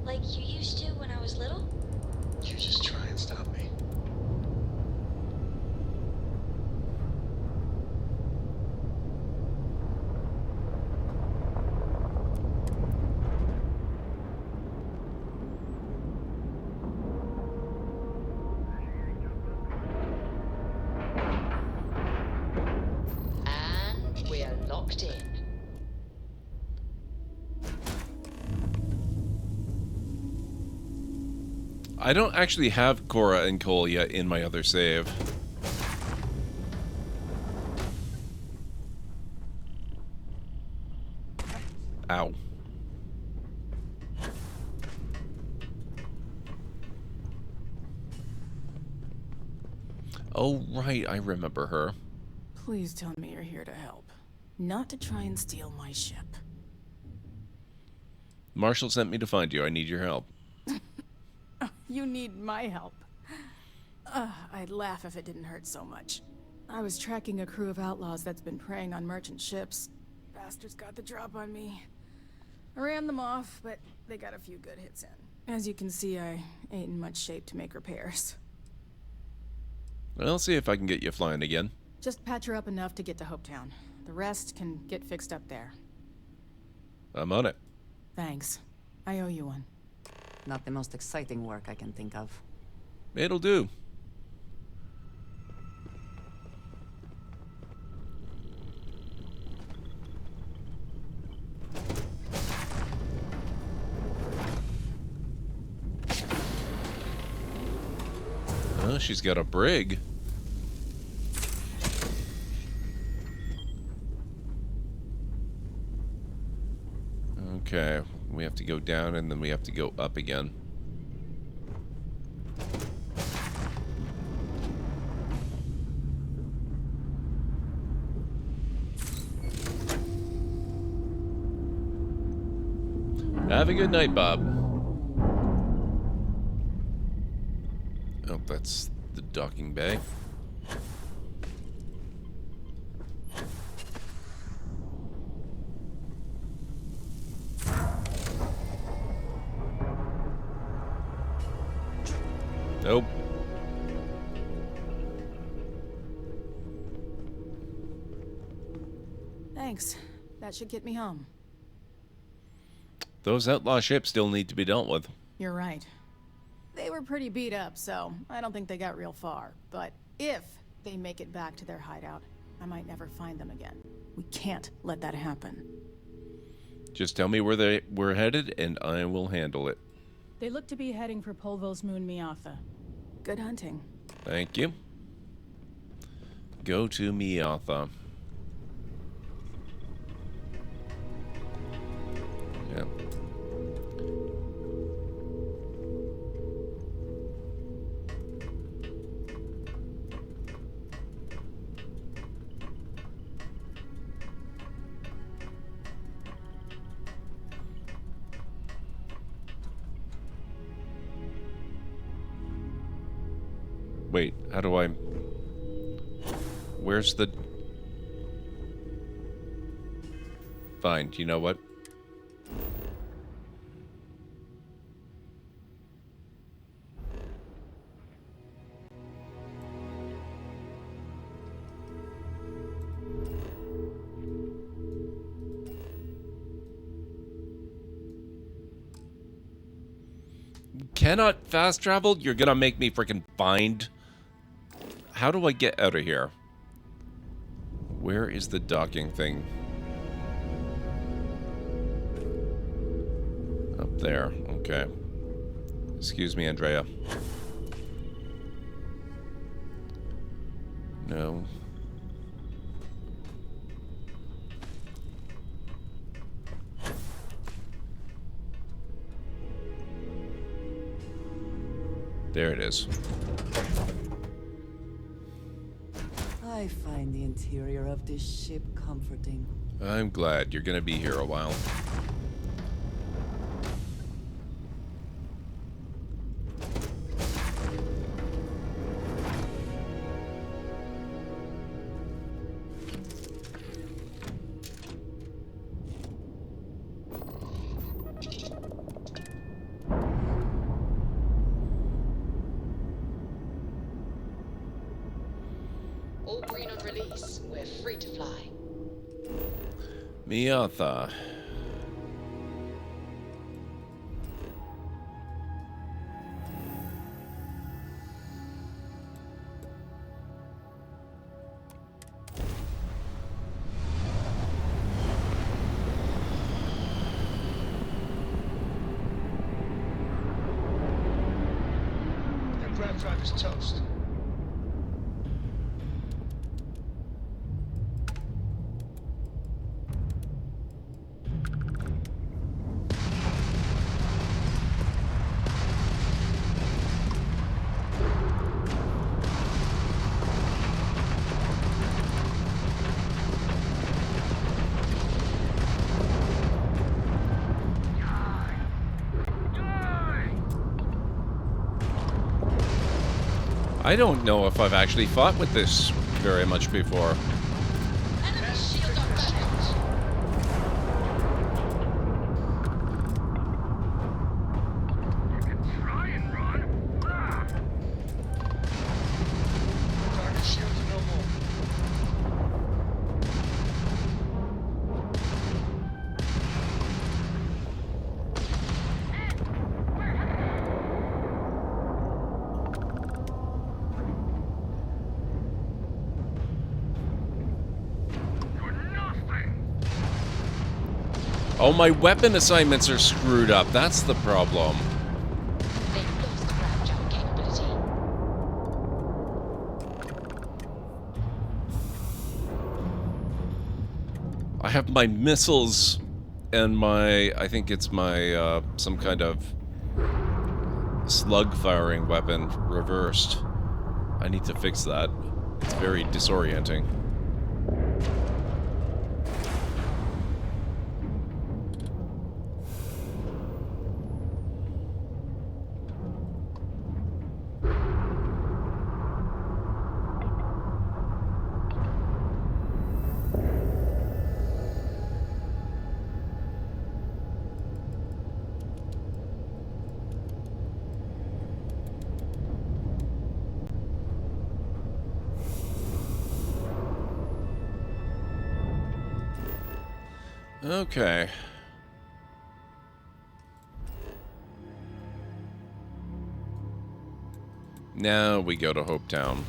C: Like you used to when I was little?
F: You just try and stop me.
Q: And we're locked in.
A: I don't actually have Cora and Cole yet in my other save. Ow. Oh, right, I remember her.
J: Please tell me you're here to help, not to try and steal my ship.
A: Marshall sent me to find you. I need your help.
J: You need my help. I'd laugh if it didn't hurt so much. I was tracking a crew of outlaws that's been preying on merchant ships. Bastards got the drop on me. I ran them off, but they got a few good hits in. As you can see, I ain't in much shape to make repairs.
A: I'll see if I can get you flying again.
J: Just patch her up enough to get to Hopetown. The rest can get fixed up there.
A: I'm on it.
J: Thanks. I owe you one.
G: Not the most exciting work I can think of.
A: It'll do. Oh, she's got a brig. Okay, we have to go down and then we have to go up again. Have a good night, Bob. Oh, that's the docking bay. Nope.
T: Thanks. That should get me home.
A: Those outlaw ships still need to be dealt with.
T: You're right. They were pretty beat up, so I don't think they got real far. But if they make it back to their hideout, I might never find them again. We can't let that happen.
A: Just tell me where we're headed, and I will handle it.
T: They look to be heading for Polvo's moon Miatha. Good hunting.
A: Thank you. Go to Miatha. Yeah. Wait, how do I... Where's the... Fine, you know what? Cannot fast travel? You're gonna make me freaking find... How do I get out of here? Where is the docking thing? Up there. Okay. Excuse me, Andrea. No. There it is.
P: I find the interior of this ship comforting.
A: I'm glad. You're gonna be here a while.
Q: All green on release. We're free to fly.
A: Miatha.
U: That grab drive is toast.
A: I don't know if I've actually fought with this very much before. Oh, my weapon assignments are screwed up. That's the problem.
Q: They've lost ground jump capability.
A: I have my missiles and my, I think it's my, some kind of slug firing weapon reversed. I need to fix that. It's very disorienting. Okay. Now we go to Hope Town.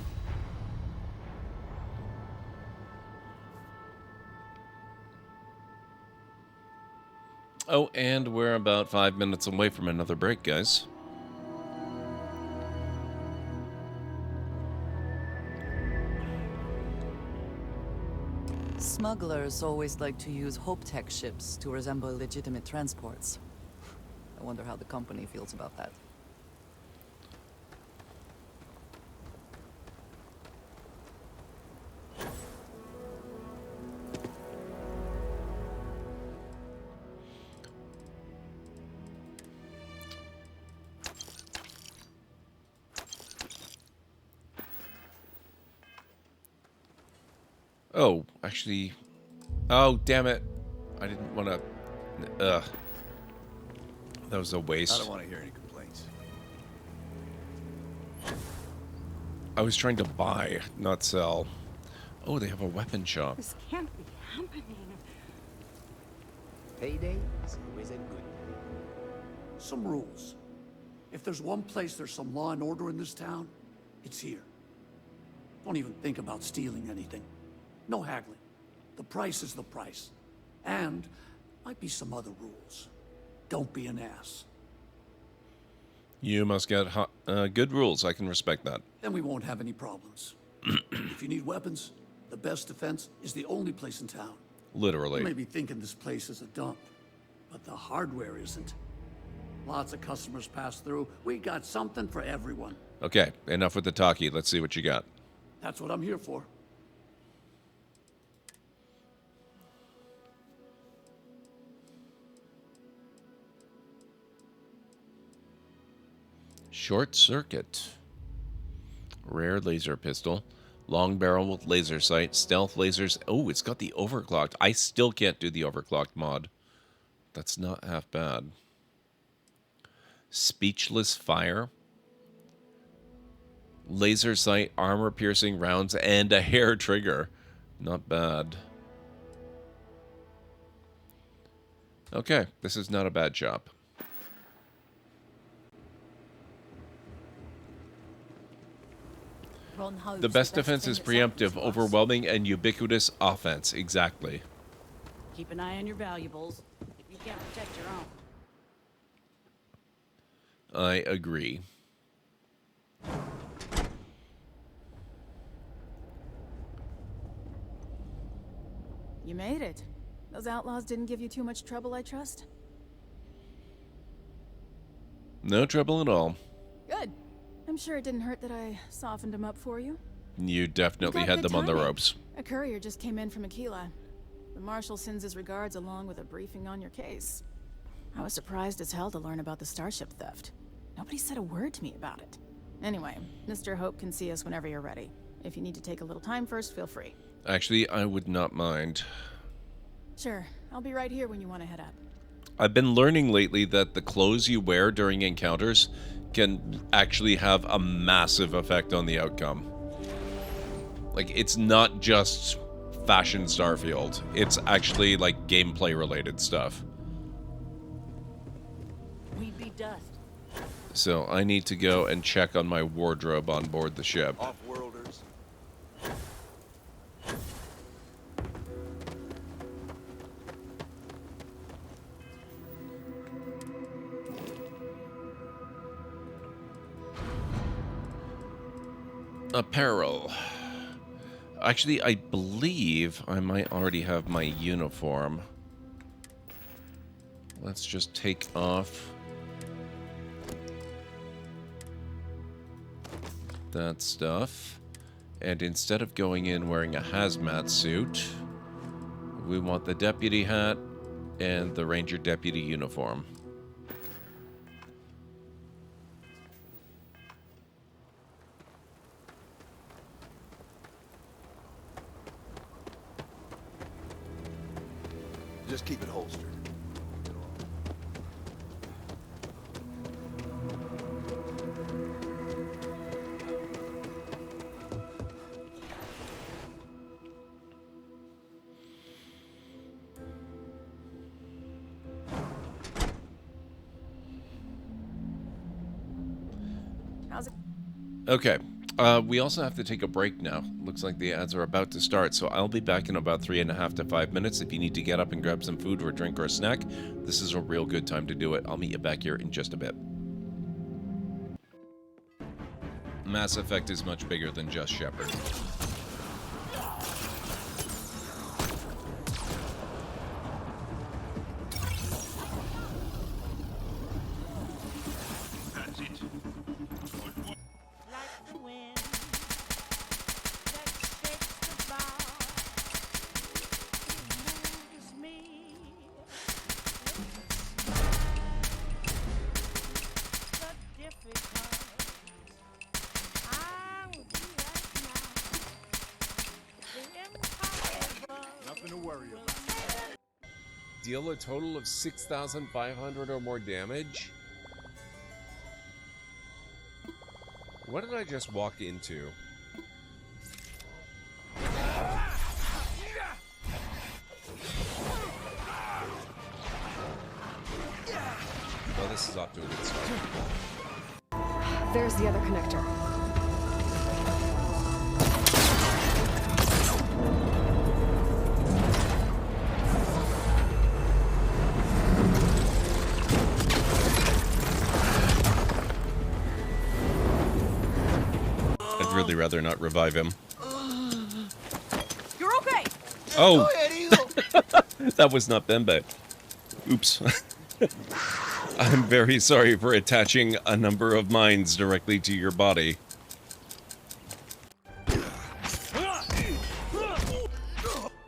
A: Oh, and we're about 5 minutes away from another break, guys.
P: Smugglers always like to use HopeTech ships to resemble legitimate transports. I wonder how the company feels about that.
A: Oh, actually... Oh, damn it. I didn't want to... Ugh. That was a waste.
F: I don't want to hear any complaints.
A: I was trying to buy, not sell. Oh, they have a weapon shop.
R: This can't be happening.
D: Payday is always a good. Some rules. If there's one place there's some law and order in this town, it's here. Don't even think about stealing anything. No haggling. The price is the price. And might be some other rules. Don't be an ass.
A: You must get good rules. I can respect that.
D: Then we won't have any problems. If you need weapons, the best defense is the only place in town.
A: Literally.
D: You may be thinking this place is a dump, but the hardware isn't. Lots of customers pass through. We got something for everyone.
A: Okay, enough with the talkie. Let's see what you got.
D: That's what I'm here for.
A: Short circuit. Rare laser pistol. Long barrel with laser sight. Stealth lasers. Oh, it's got the overclocked. I still can't do the overclocked mod. That's not half bad. Speechless fire. Laser sight, armor piercing rounds, and a hair trigger. Not bad. Okay, this is not a bad job. The best defense is preemptive, overwhelming, and ubiquitous offense. Exactly.
V: Keep an eye on your valuables. If you can't protect your own.
A: I agree.
T: You made it. Those outlaws didn't give you too much trouble, I trust?
A: No trouble at all.
T: Good. I'm sure it didn't hurt that I softened them up for you.
A: You definitely
T: Got
A: had
T: good
A: them on the
T: timing.
A: ropes.
T: A courier just came in from Akila. The marshal sends his regards along with a briefing on your case. I was surprised as hell to learn about the starship theft. Nobody said a word to me about it. Anyway, Mr. Hope can see us whenever you're ready. If you need to take a little time first, feel free.
A: Actually, I would not mind.
T: Sure, I'll be right here when you want to head up.
A: I've been learning lately that the clothes you wear during encounters can actually have a massive effect on the outcome. Like, it's not just fashion Starfield. It's actually, like, gameplay related stuff.
V: We'd be dust.
A: So I need to go and check on my wardrobe on board the ship.
F: Off-worlders.
A: Apparel. Actually, I believe I might already have my uniform. Let's just take off that stuff. And instead of going in wearing a hazmat suit, we want the deputy hat and the ranger deputy uniform.
B: Just keep it holstered.
T: How's it?
A: Okay. We also have to take a break now. Looks like the ads are about to start, so I'll be back in about 3.5 to 5 minutes. If you need to get up and grab some food or a drink or a snack, this is a real good time to do it. I'll meet you back here in just a bit. Mass Effect is much bigger than just Shepard.
U: That's it. Nothing to worry about.
A: Deal a total of 6,500 or more damage? What did I just walk into? Well, this is off to a good start.
I: There's the other connector.
A: I'd really rather not revive him.
L: You're okay.
A: Oh! That was not Bembe. Oops. I'm very sorry for attaching a number of mines directly to your body.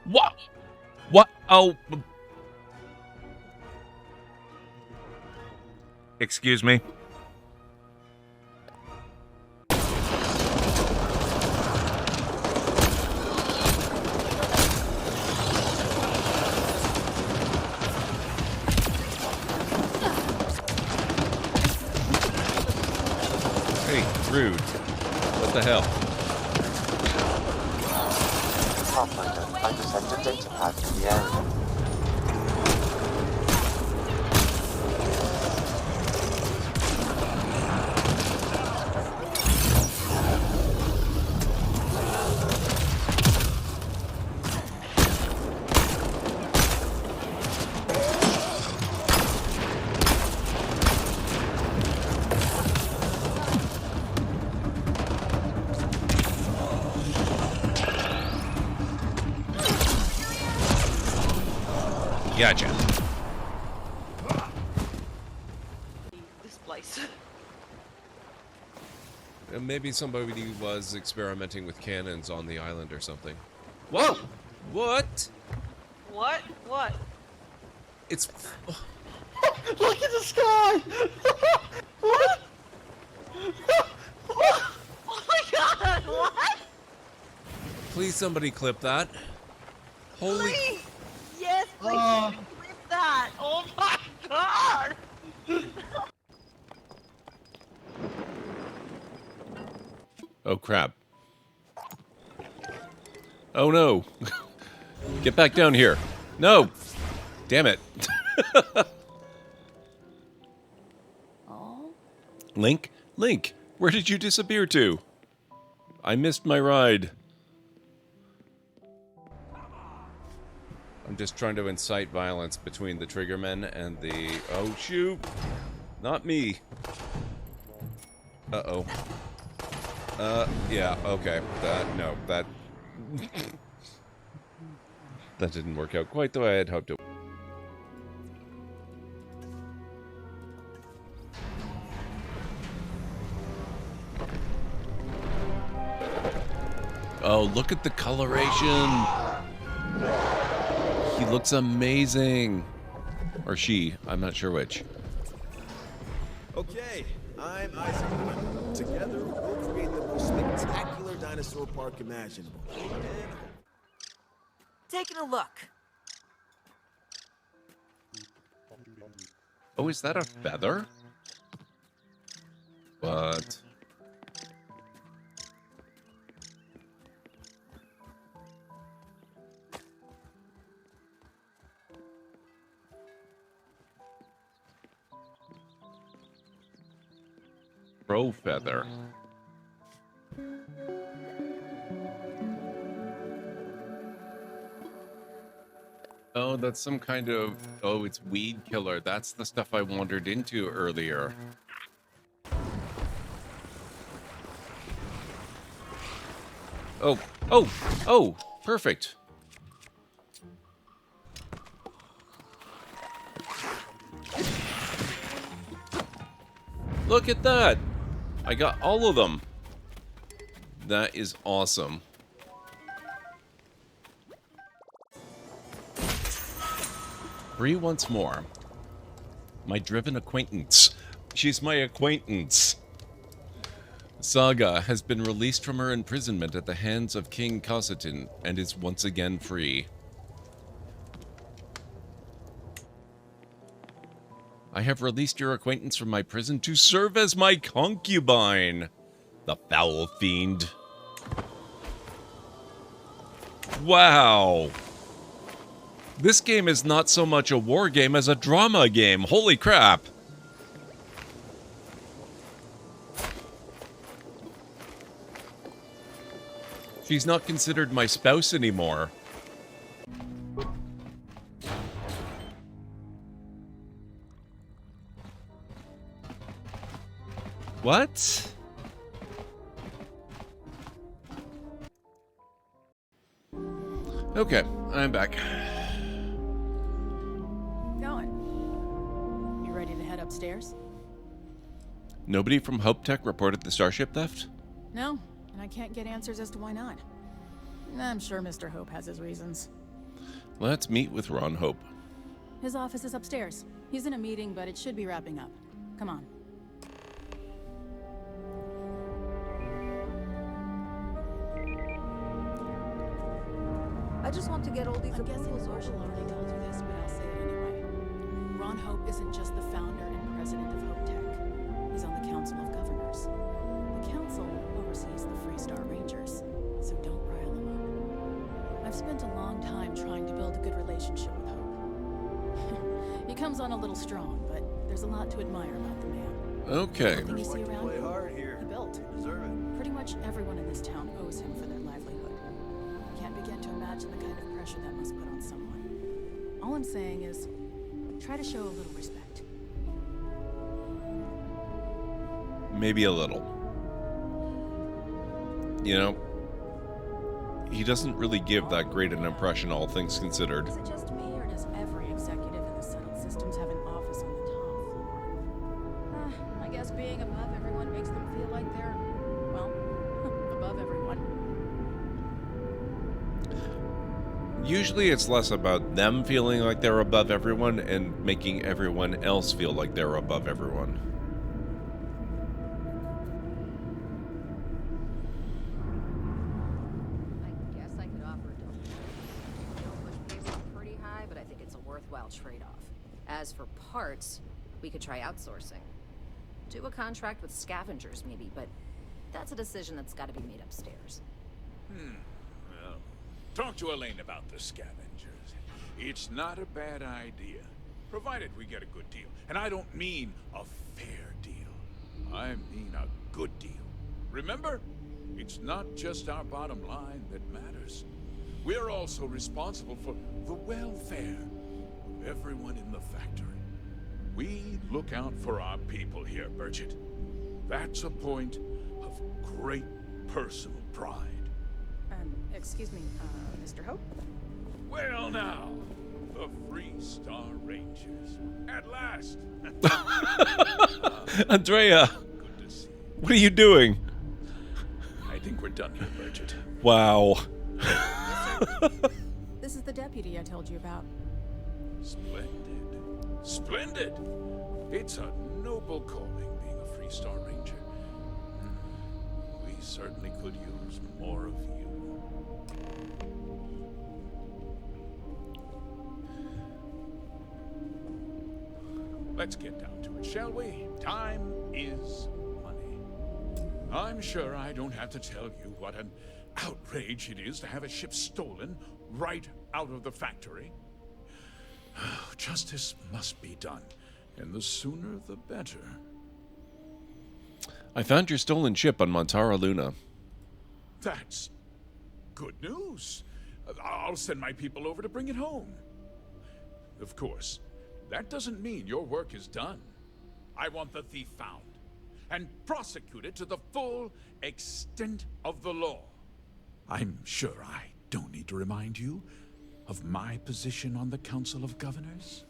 A: What? What? Oh. Excuse me. Rude. What the hell?
W: Pathfinder, I detect a data pad in the area.
A: Gotcha.
L: This place.
A: Maybe somebody was experimenting with cannons on the island or something. Whoa! What?
L: What? What?
A: It's...
U: Look at the sky! What?
L: Oh my god, what?
A: Please somebody clip that. Holy...
L: Please! Yes, please clip that! Oh my god!
A: Oh crap. Oh no. Get back down here. No! Damn it.
L: Oh?
A: Link? Link, where did you disappear to? I missed my ride. I'm just trying to incite violence between the triggermen and the... Oh, shoot! Not me. Uh-oh. Yeah, okay. No, That didn't work out quite the way I had hoped it. Oh, look at the coloration. He looks amazing. Or she, I'm not sure which.
B: Okay, I'm Isaac. Together, we'll create the most spectacular dinosaur park imaginable.
P: Taking a look.
A: Oh, is that a feather? What? Crow feather. Oh, that's some kind of... Oh, it's weed killer. That's the stuff I wandered into earlier. Oh, oh, oh, perfect. Look at that. I got all of them. That is awesome. Bree once more. My driven acquaintance. She's my acquaintance. Saga has been released from her imprisonment at the hands of King Cossetin and is once again free. I have released your acquaintance from my prison to serve as my concubine. The foul fiend. Wow. This game is not so much a war game as a drama game. Holy crap. She's not considered my spouse anymore. What? Okay, I'm back.
T: Going. You ready to head upstairs?
A: Nobody from Hope Tech reported the Starship theft?
T: No, and I can't get answers as to why not. I'm sure Mr. Hope has his reasons.
A: Let's meet with Ron Hope.
T: His office is upstairs. He's in a meeting, but it should be wrapping up. Come on.
G: I just want to get all these approvals
T: Marshall already told you this, but I'll say it anyway. Ron Hope isn't just the founder and president of Hope Tech. He's on the Council of Governors. The council oversees the Freestar Rangers, so don't rile him up. I've spent a long time trying to build a good relationship with Hope. He comes on a little strong, but there's a lot to admire about the man.
A: Okay.
T: Everything you see around
B: Play
T: you,
B: hard here.
T: he built.
B: Deserve it.
T: Pretty much everyone in this town owes him for their livelihood. Can't begin to imagine the kind of pressure that must put on someone. All I'm saying is, try to show a little respect.
A: Maybe a little. You know, he doesn't really give that great an impression, all things considered.
T: Is it just me, or does every executive in the settled systems have an office on the top floor? I guess being above everyone makes them feel like they're, well, above everyone.
A: Usually it's less about them feeling like they're above everyone and making everyone else feel like they're above everyone.
H: I guess I could offer a donation. Which pays out pretty high, but I think it's a worthwhile trade-off. As for parts, we could try outsourcing. Do a contract with scavengers, maybe, but that's a decision that's got to be made upstairs.
O: Well, talk to Elaine about the scavengers. It's not a bad idea, provided we get a good deal. And I don't mean a fair deal. I mean a good deal. Remember, it's not just our bottom line that matters. We're also responsible for the welfare of everyone in the factory. We look out for our people here, Bridget. That's a point of great personal pride.
T: Excuse me, Mr. Hope?
O: Well now, the Freestar Rangers. At last.
A: Andrea, what are you doing?
O: I think we're done here, Bridget.
A: Wow.
T: This is the deputy I told you about.
O: Splendid. Splendid! It's a noble calling being a Freestar Ranger. We certainly could use more of you. Let's get down to it, shall we? Time is money. I'm sure I don't have to tell you what an outrage it is to have a ship stolen right out of the factory. Justice must be done, and the sooner the better.
A: I found your stolen ship on Montara Luna.
O: That's good news. I'll send my people over to bring it home. Of course, that doesn't mean your work is done. I want the thief found and prosecuted to the full extent of the law. I'm sure I don't need to remind you of my position on the Council of Governors.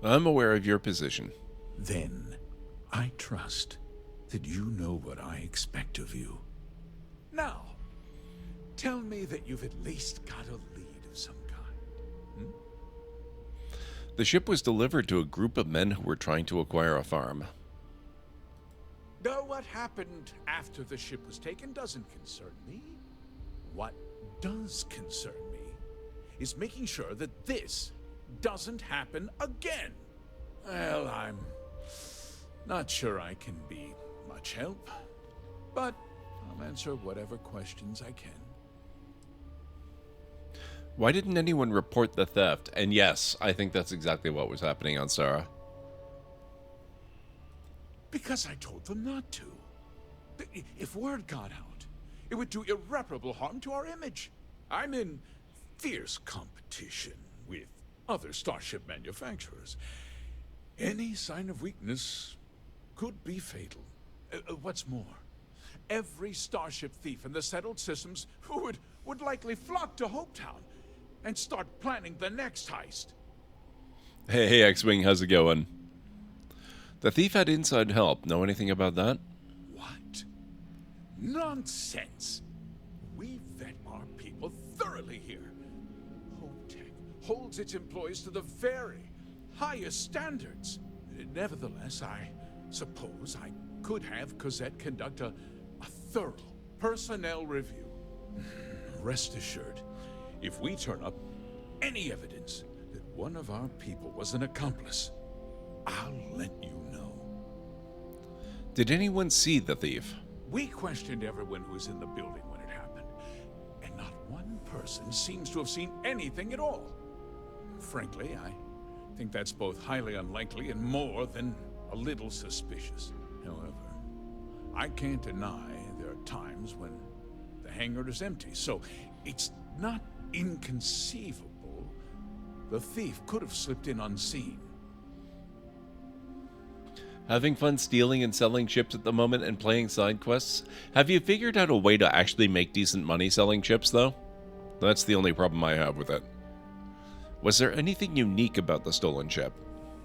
A: I'm aware of your position.
O: Then, I trust that you know what I expect of you. Now, tell me that you've at least got a lead of some kind.
A: The ship was delivered to a group of men who were trying to acquire a farm.
O: Though what happened after the ship was taken doesn't concern me. What does concern me is making sure that this doesn't happen again. Well, I'm not sure I can be much help, but I'll answer whatever questions I can.
A: Why didn't anyone report the theft? And yes, I think that's exactly what was happening on Sarah.
O: Because I told them not to. If word got out, it would do irreparable harm to our image. I'm in fierce competition with other starship manufacturers. Any sign of weakness could be fatal. What's more, every starship thief in the settled systems would likely flock to Hopetown and start planning the next heist.
A: Hey, X-Wing, how's it going? The thief had inside help. Know anything about that?
O: What? Nonsense! We vet our people thoroughly here. Hopetech holds its employees to the very highest standards. Nevertheless, I suppose I could have Cosette conduct a thorough personnel review. Rest assured, if we turn up any evidence that one of our people was an accomplice, I'll let you know.
A: Did anyone see the thief?
O: We questioned everyone who was in the building when it happened, and not one person seems to have seen anything at all. Frankly, I think that's both highly unlikely and more than a little suspicious. However, I can't deny there are times when the hangar is empty, so it's not inconceivable the thief could have slipped in unseen.
A: Having fun stealing and selling ships at the moment and playing side quests? Have you figured out a way to actually make decent money selling ships, though? That's the only problem I have with it. Was there anything unique about the stolen ship?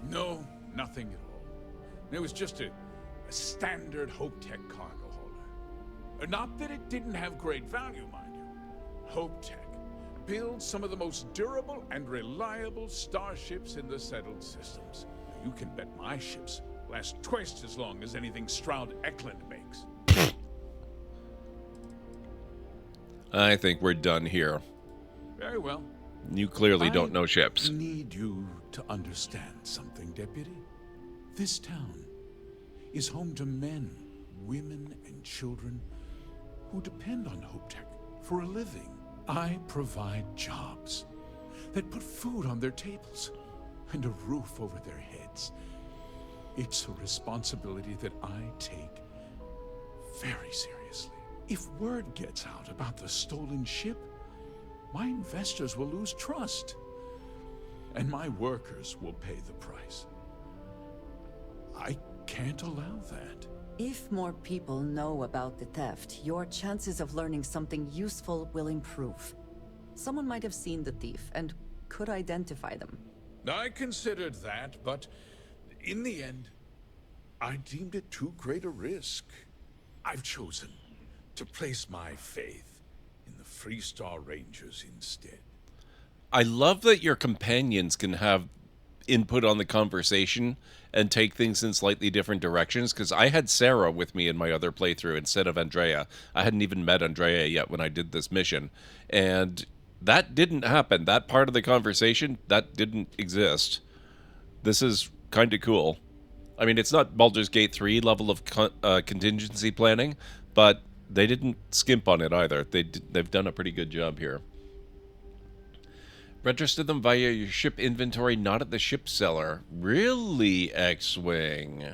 O: No, nothing at all. It was just a standard Hopetech cargo hauler. Not that it didn't have great value, mind you. Hopetech builds some of the most durable and reliable starships in the settled systems. You can bet my ships last twice as long as anything Stroud Eklund makes.
A: I think we're done here.
O: Very well.
A: You clearly don't know ships.
O: I need you to understand something, Deputy. This town is home to men, women, and children who depend on Hopetech for a living. I provide jobs that put food on their tables and a roof over their heads. It's a responsibility that I take very seriously. If word gets out about the stolen ship, my investors will lose trust, and my workers will pay the price. I can't allow that.
P: If more people know about the theft, your chances of learning something useful will improve. Someone might have seen the thief and could identify them.
O: I considered that, but in the end, I deemed it too great a risk. I've chosen to place my faith in the Freestar Rangers instead.
A: I love that your companions can have input on the conversation and take things in slightly different directions, because I had Sarah with me in my other playthrough instead of Andrea. I hadn't even met Andrea yet when I did this mission, and that didn't happen. That part of the conversation, that didn't exist. This is kind of cool. I mean, it's not Baldur's Gate 3 level of contingency planning, but they didn't skimp on it either. They've done a pretty good job here. Register them via your ship inventory, not at the ship seller. Really, X-Wing?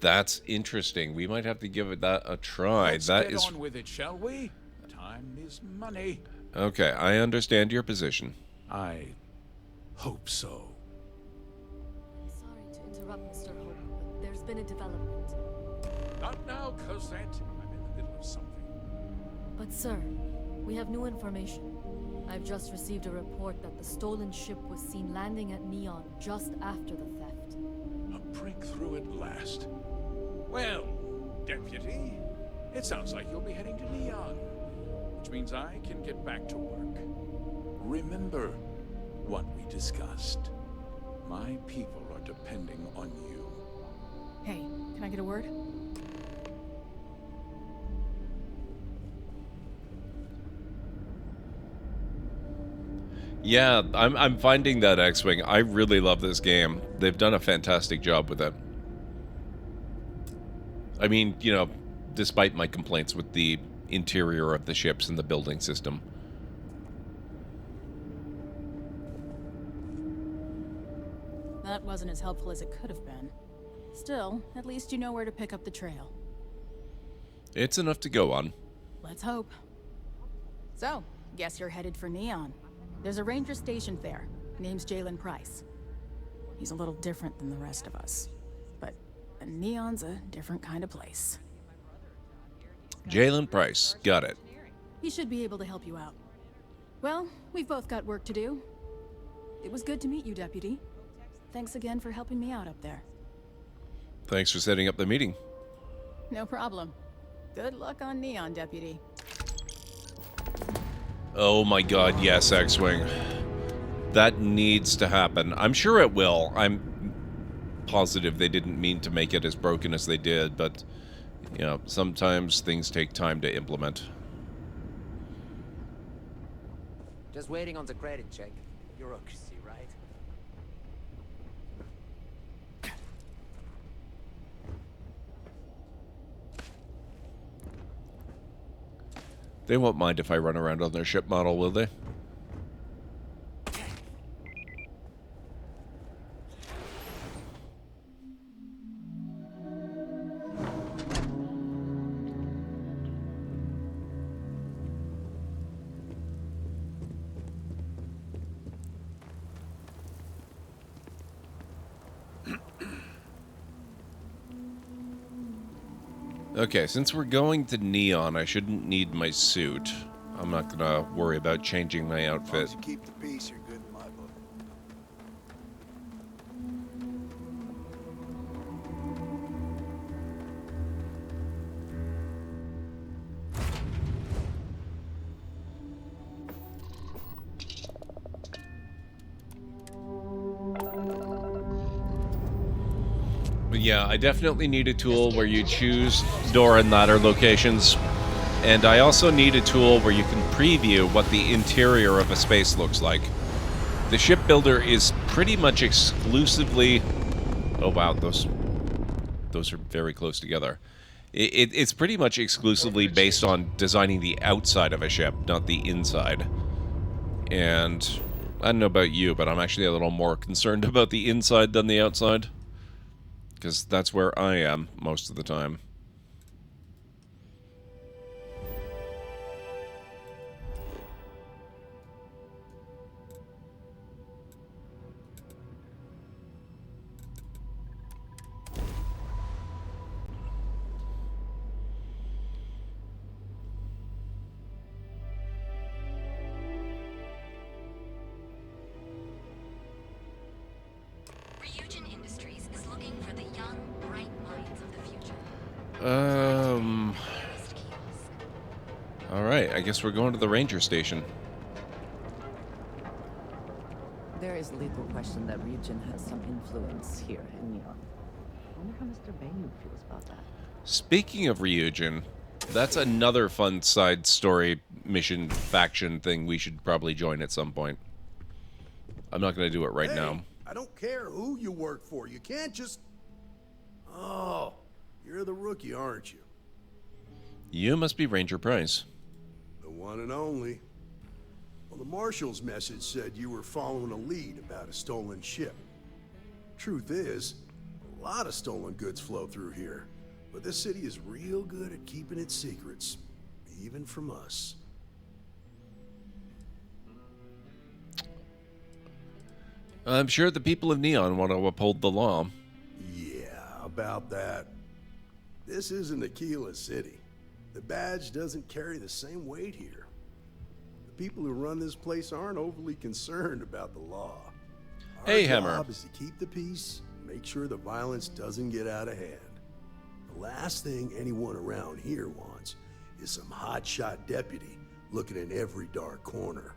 A: That's interesting. We might have to give that a try.
O: Let's get on with it, shall we? Time is money.
A: Okay, I understand your position.
O: I hope so.
E: Sorry to interrupt, Mr. Hope, but there's been a development.
O: Not now, Cosette. I'm in the middle of something.
E: But sir, we have new information. I've just received a report that the stolen ship was seen landing at Neon just after the theft.
O: A breakthrough at last. Well, Deputy, it sounds like you'll be heading to Neon, which means I can get back to work. Remember what we discussed. My people are depending on you.
T: Hey, can I get a word?
A: Yeah, I'm finding that, X-Wing. I really love this game. They've done a fantastic job with it. I mean, you know, despite my complaints with the interior of the ships and the building system.
T: That wasn't as helpful as it could have been. Still, at least you know where to pick up the trail.
A: It's enough to go on.
T: Let's hope. So, guess you're headed for Neon. There's a ranger stationed there. Name's Jalen Price. He's a little different than the rest of us. But Neon's a different kind of place.
A: Jalen Price. Got it.
T: He should be able to help you out. Well, we've both got work to do. It was good to meet you, Deputy. Thanks again for helping me out up there.
A: Thanks for setting up the meeting.
T: No problem. Good luck on Neon, Deputy.
A: Oh my god, yes, X-Wing. That needs to happen. I'm sure it will. I'm positive they didn't mean to make it as broken as they did, but, you know, sometimes things take time to implement.
K: Just waiting on the credit check. Bureaucracy, right?
A: They won't mind if I run around on their ship model, will they? Okay, since we're going to Neon, I shouldn't need my suit. I'm not gonna worry about changing my outfit.
B: As long as you keep the peace, you're good in my book.
A: But yeah, I definitely need a tool where you choose door and ladder locations. And I also need a tool where you can preview what the interior of a space looks like. The shipbuilder is pretty much exclusively... Oh wow, those are very close together. It's pretty much exclusively based on designing the outside of a ship, not the inside. And I don't know about you, but I'm actually a little more concerned about the inside than the outside. Because that's where I am most of the time. All right, I guess we're going to the ranger station.
P: There is little question that Ryujin has some influence here in Neon. I wonder how Mr. Bayou feels about that.
A: Speaking of Ryujin, that's another fun side story mission faction thing we should probably join at some point. I'm not going to do it right now.
B: I don't care who you work for. You can't just... Oh, you're the rookie, aren't you?
A: You must be Ranger Price.
B: The one and only. Well, the Marshal's message said you were following a lead about a stolen ship. Truth is, a lot of stolen goods flow through here. But this city is real good at keeping its secrets, even from us.
A: I'm sure the people of Neon want to uphold the law.
B: Yeah, about that. This isn't Akila City. The badge doesn't carry the same weight here. The people who run this place aren't overly concerned about the law.
A: Hey,
B: Our
A: Hammer.
B: job is to keep the peace, make sure the violence doesn't get out of hand. The last thing anyone around here wants is some hotshot deputy looking in every dark corner.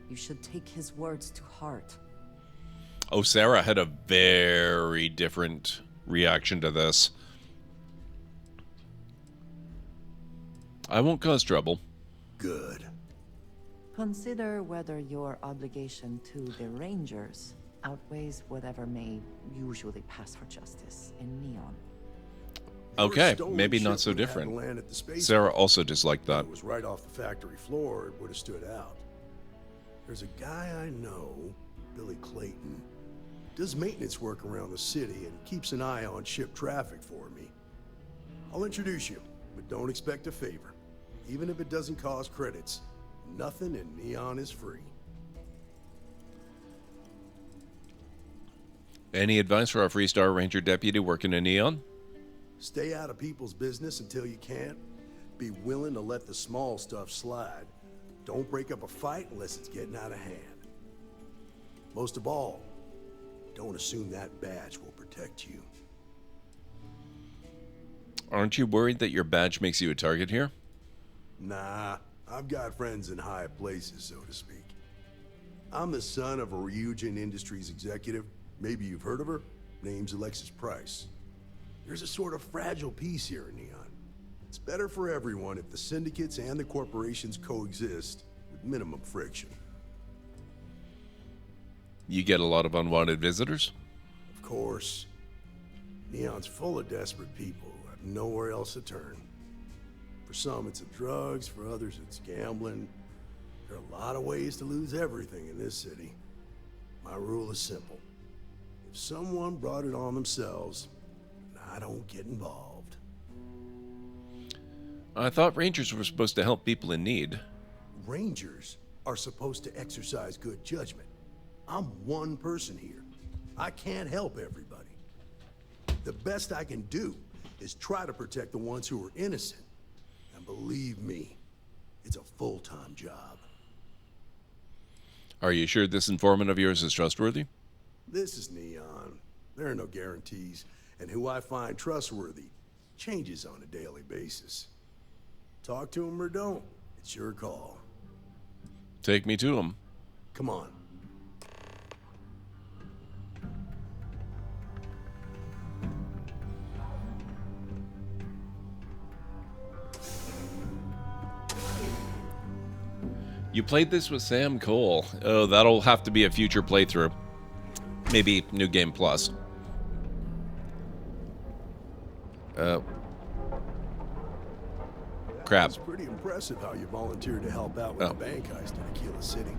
P: You should take his words to heart.
A: Oh, Sarah had a very different reaction to this. I won't cause trouble.
B: Good.
P: Consider whether your obligation to the Rangers outweighs whatever may usually pass for justice in Neon.
A: Okay,
B: Your
A: maybe
B: stolen
A: not so
B: ship would have
A: different.
B: to land at the space
A: Sarah
B: port.
A: also disliked that.
B: If it was right off the factory floor, it would have stood out. There's a guy I know, Billy Clayton, does maintenance work around the city and keeps an eye on ship traffic for me. I'll introduce you, but don't expect a favor. Even if it doesn't cost credits, nothing in Neon is free.
A: Any advice for our Freestar Ranger deputy working in Neon?
B: Stay out of people's business until you can. Be willing to let the small stuff slide. Don't break up a fight unless it's getting out of hand. Most of all, don't assume that badge will protect you.
A: Aren't you worried that your badge makes you a target here?
B: Nah, I've got friends in high places, so to speak. I'm the son of a Ryujin Industries executive. Maybe you've heard of her. Name's Alexis Price. There's a sort of fragile peace here in Neon. It's better for everyone if the syndicates and the corporations coexist with minimum friction.
A: You get a lot of unwanted visitors?
B: Of course. Neon's full of desperate people who have nowhere else to turn. For some, it's the drugs. For others, it's gambling. There are a lot of ways to lose everything in this city. My rule is simple. If someone brought it on themselves, I don't get involved.
A: I thought Rangers were supposed to help people in need.
B: Rangers are supposed to exercise good judgment. I'm one person here. I can't help everybody. The best I can do is try to protect the ones who are innocent. And believe me, it's a full-time job.
A: Are you sure this informant of yours is trustworthy?
B: This is Neon. There are no guarantees, and who I find trustworthy changes on a daily basis. Talk to him or don't. It's your call.
A: Take me to him.
B: Come on.
A: You played this with Sam Cole. Oh, that'll have to be a future playthrough. Maybe New Game Plus. Crap.
B: It's pretty impressive how you volunteered to help out with the bank heist in Akila City.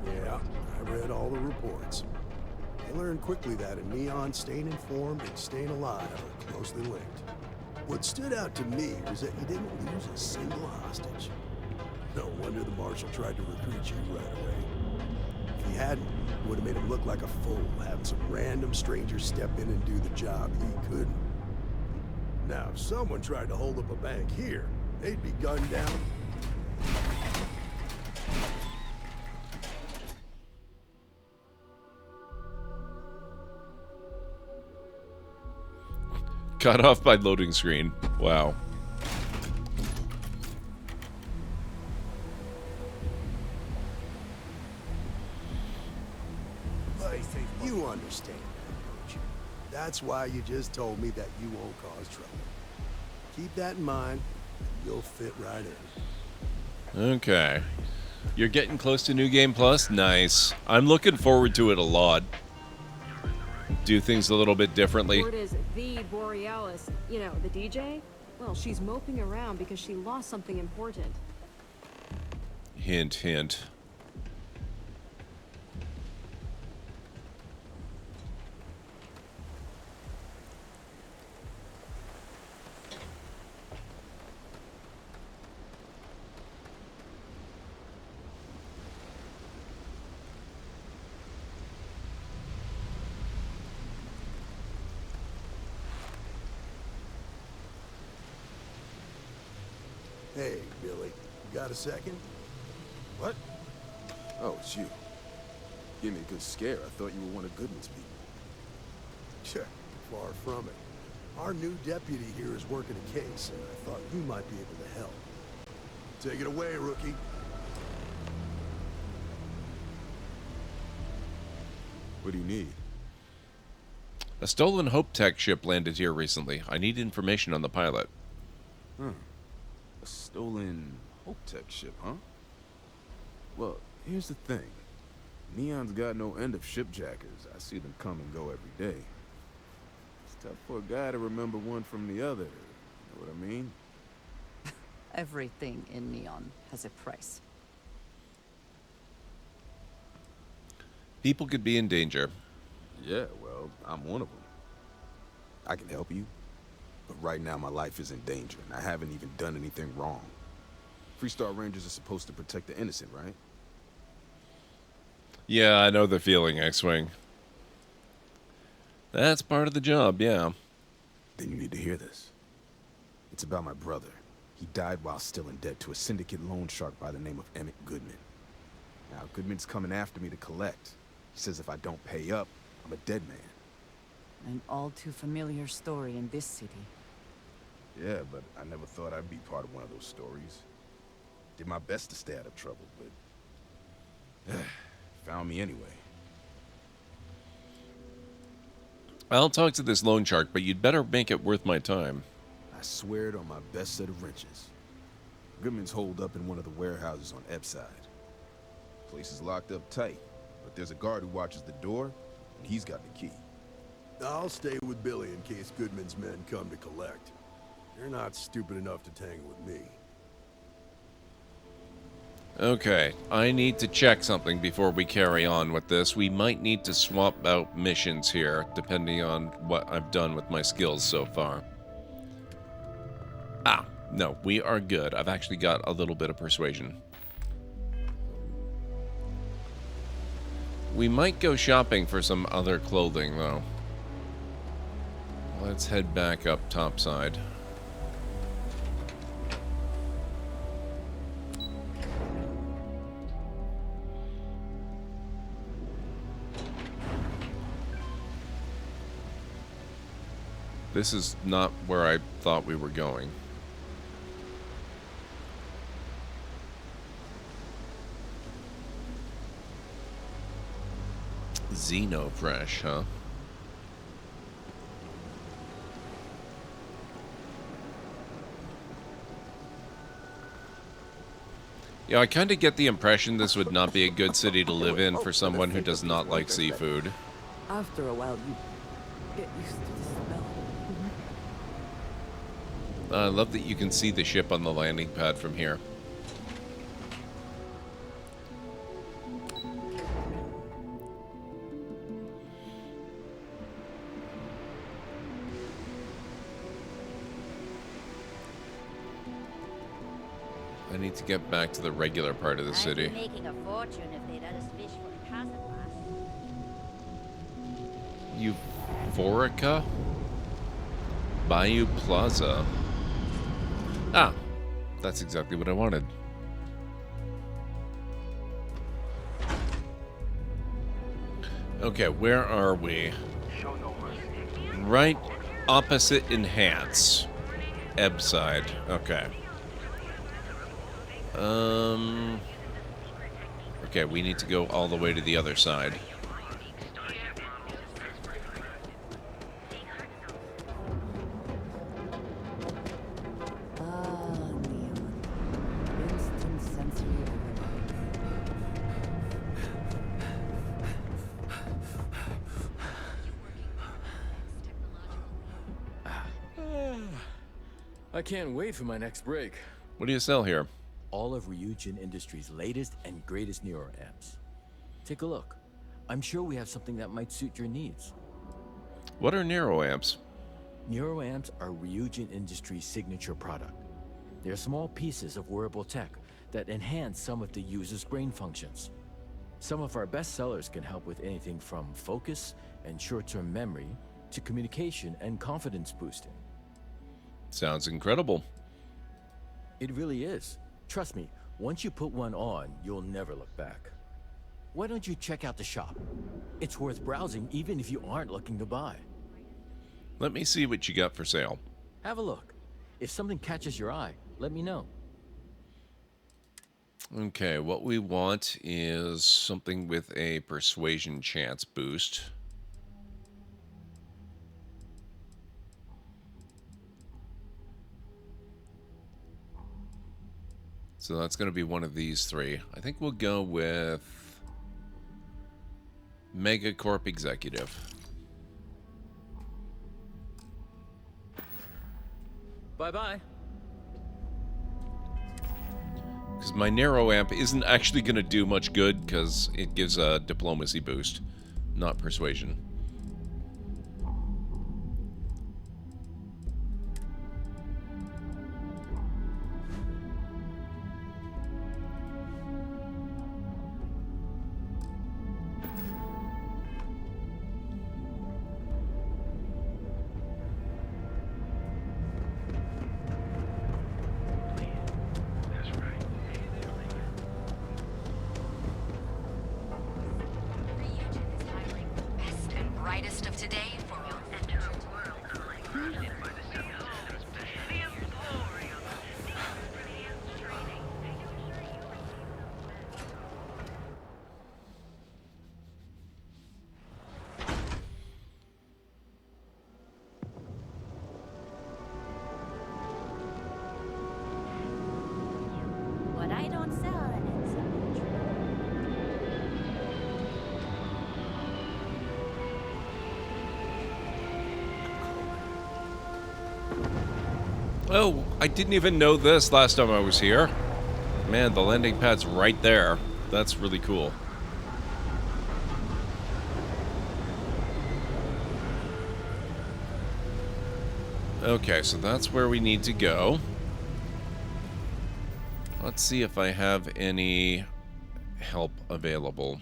B: Yeah, I read all the reports. I learned quickly that in Neon, staying informed and staying alive are closely linked. What stood out to me was that you didn't lose a single hostage. No wonder the Marshal tried to recruit you right away. If he hadn't, it would have made him look like a fool, having some random stranger step in and do the job he couldn't. Now, if someone tried to hold up a bank here, they'd be gunned down.
A: Cut off by loading screen. Wow.
B: But you understand, don't you? That's why you just told me that you won't cause trouble. Keep that in mind, and you'll fit right in.
A: Okay. You're getting close to New Game Plus? Nice. I'm looking forward to it a lot. Do things a little bit differently.
I: Word is the Borealis, you know, the DJ? Well, she's moping around because she lost something important.
A: Hint, hint.
B: Hey, Billy, you got a second?
M: What? Oh, it's you. Gave me a good scare. I thought you were one of Goodman's people.
B: Sure, far from it. Our new deputy here is working a case, and I thought you might be able to help. Take it away, rookie.
M: What do you need?
A: A stolen Hope Tech ship landed here recently. I need information on the pilot.
M: Huh. A stolen Hope Tech ship, huh? Well, here's the thing. Neon's got no end of shipjackers. I see them come and go every day. It's tough for a guy to remember one from the other. You know what I mean?
P: Everything in Neon has a price.
A: People could be in danger.
M: Yeah, well, I'm one of them. I can help you, but right now my life is in danger, and I haven't even done anything wrong. Freestar Rangers are supposed to protect the innocent, right?
A: Yeah, I know the feeling, X-Wing. That's part of the job, yeah.
M: Then you need to hear this. It's about my brother. He died while still in debt to a syndicate loan shark by the name of Emmett Goodman. Now, Goodman's coming after me to collect. He says if I don't pay up, I'm a dead man.
P: An all too familiar story in this city.
M: Yeah, but I never thought I'd be part of one of those stories. Did my best to stay out of trouble, but found me anyway.
A: I'll talk to this loan shark, but you'd better make it worth my time.
M: I swear it on my best set of wrenches. Goodman's holed up in one of the warehouses on Epside. Place is locked up tight, but there's a guard who watches the door, and he's got the key.
B: I'll stay with Billy in case Goodman's men come to collect. You're not stupid enough to tangle with me.
A: Okay, I need to check something before we carry on with this. We might need to swap out missions here, depending on what I've done with my skills so far. Ah, no, we are good. I've actually got a little bit of persuasion. We might go shopping for some other clothing, though. Let's head back up topside. This is not where I thought we were going. Xenofresh, huh? Yeah, I kind of get the impression this would not be a good city to live in for someone who does not like seafood.
P: After a while, you get used to the smell.
A: I love that you can see the ship on the landing pad from here. I need to get back to the regular part of the city.
C: I'd be making a fortune if they let us fish for the casa
A: Euphorica? Bayou Plaza. Ah, that's exactly what I wanted. Okay, where are we? Right Opposite enhance. Ebb side. Okay. Okay, we need to go all the way to the other side.
G: Instant sensory
J: I can't wait for my next break.
A: What do you sell here?
J: All of Ryujin Industries' latest and greatest neuroamps. Take a look. I'm sure we have something that might suit your needs.
A: What are neuroamps?
J: Neuroamps are Ryujin Industries' signature product. They're small pieces of wearable tech that enhance some of the user's brain functions. Some of our best sellers can help with anything from focus and short-term memory to communication and confidence boosting.
A: Sounds incredible.
J: It really is. Trust me, once you put one on, you'll never look back. Why don't you check out the shop? It's worth browsing even if you aren't looking to buy.
A: Let me see what you got for sale.
J: Have a look. If something catches your eye, let me know.
A: Okay, what we want is something with a persuasion chance boost. So that's going to be one of these three. I think we'll go with Megacorp Executive.
J: Bye-bye.
A: Because my narrow amp isn't actually going to do much good because it gives a diplomacy boost, not persuasion.
N: Brightest of today for your entered world.
S: What I don't sell ends up in
A: Oh, I didn't even know this last time I was here. Man, the landing pad's right there. That's really cool. Okay, so that's where we need to go. Let's see if I have any help available.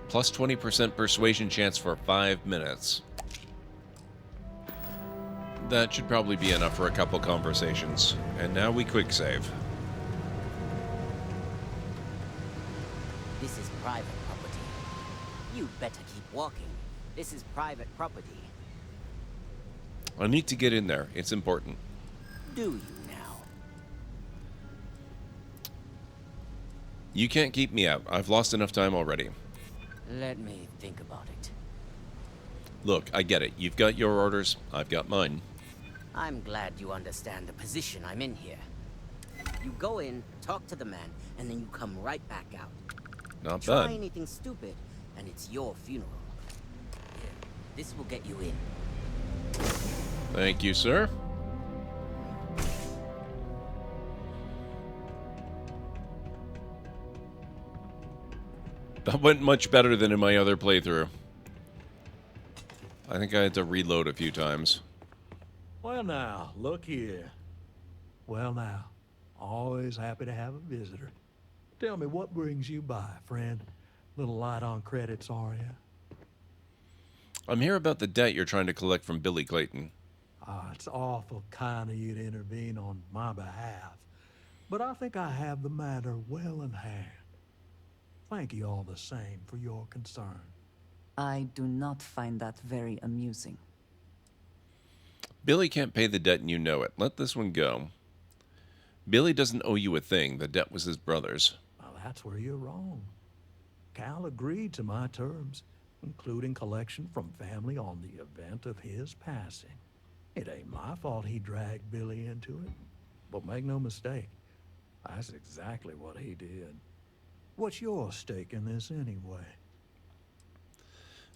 A: Plus 20% persuasion chance for 5 minutes. That should probably be enough for a couple conversations. And now we quick save.
X: This is private property. You better keep walking. This is private property.
A: I need to get in there. It's important.
X: Do you now?
A: You can't keep me out. I've lost enough time already.
X: Let me think about it.
A: Look, I get it. You've got your orders. I've got mine.
X: I'm glad you understand the position I'm in here. You go in, talk to the man, and then you come right back out.
A: Not
X: Try
A: bad.
X: anything stupid, and it's your funeral. Here, this will get you in.
A: Thank you, sir. That went much better than in my other playthrough. I think I had to reload a few times.
Y: Well now, look here. Well now, always happy to have a visitor. Tell me, what brings you by, friend? Little light on credits, are you?
A: I'm here about the debt you're trying to collect from Billy Clayton.
Y: Ah, it's awful kind of you to intervene on my behalf. But I think I have the matter well in hand. Thank you all the same for your concern.
P: I do not find that very amusing.
A: Billy can't pay the debt and you know it. Let this one go. Billy doesn't owe you a thing. The debt was his brother's.
Y: Well, that's where you're wrong. Cal agreed to my terms, including collection from family on the event of his passing. It ain't my fault he dragged Billy into it. But make no mistake, that's exactly what he did. What's your stake in this anyway?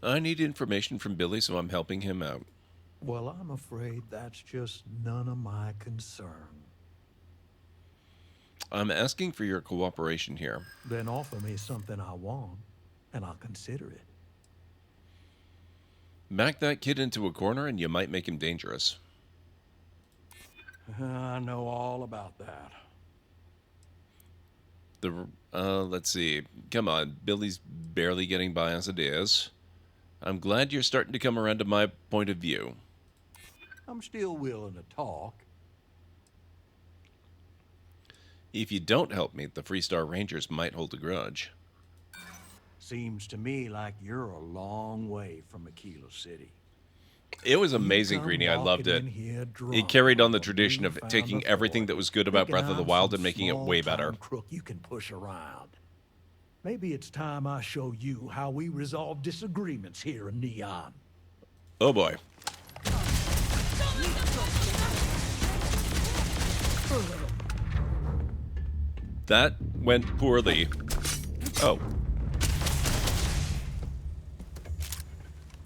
A: I need information from Billy, so I'm helping him out.
Y: Well, I'm afraid that's just none of my concern.
A: I'm asking for your cooperation here.
Y: Then offer me something I want, and I'll consider it.
A: Back that kid into a corner and you might make him dangerous.
Y: I know all about that.
A: Let's see. Come on, Billy's barely getting by as it is. I'm glad you're starting to come around to my point of view.
Y: I'm still willing to talk.
A: If you don't help me, the Freestar Rangers might hold a grudge.
Y: Seems to me like you're a long way from Akila City.
A: It was amazing, Greenie. I loved it. It carried on the tradition of taking everything that was good about Breath of the Wild and making it way better.
Y: Crook you can push around. Maybe it's time I show you how we resolve disagreements here in Neon.
A: Oh boy. That went poorly. Oh.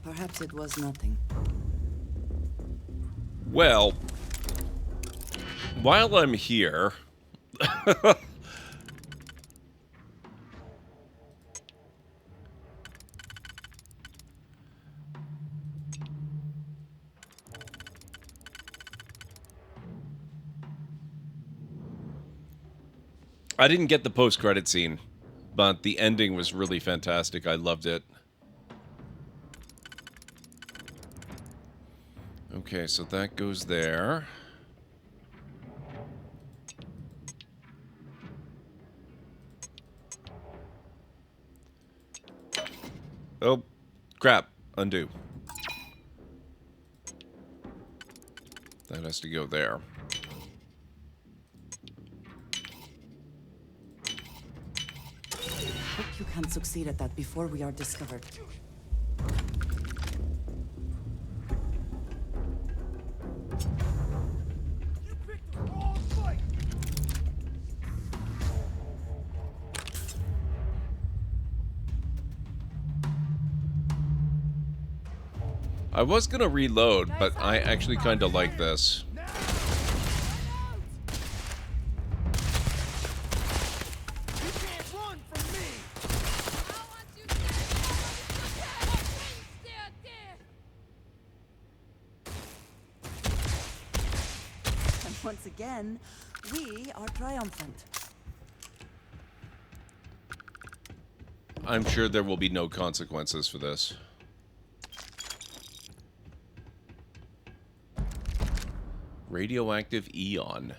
P: Perhaps it was nothing.
A: Well, while I'm here... I didn't get the post-credit scene, but the ending was really fantastic. I loved it. Okay, so that goes there. Oh, crap. Undo. That has to go there.
P: Hope you can succeed at that before we are discovered.
A: I was gonna reload, but I actually kind of like this.
P: And once again, we are triumphant.
A: I'm sure there will be no consequences for this. Radioactive Eon.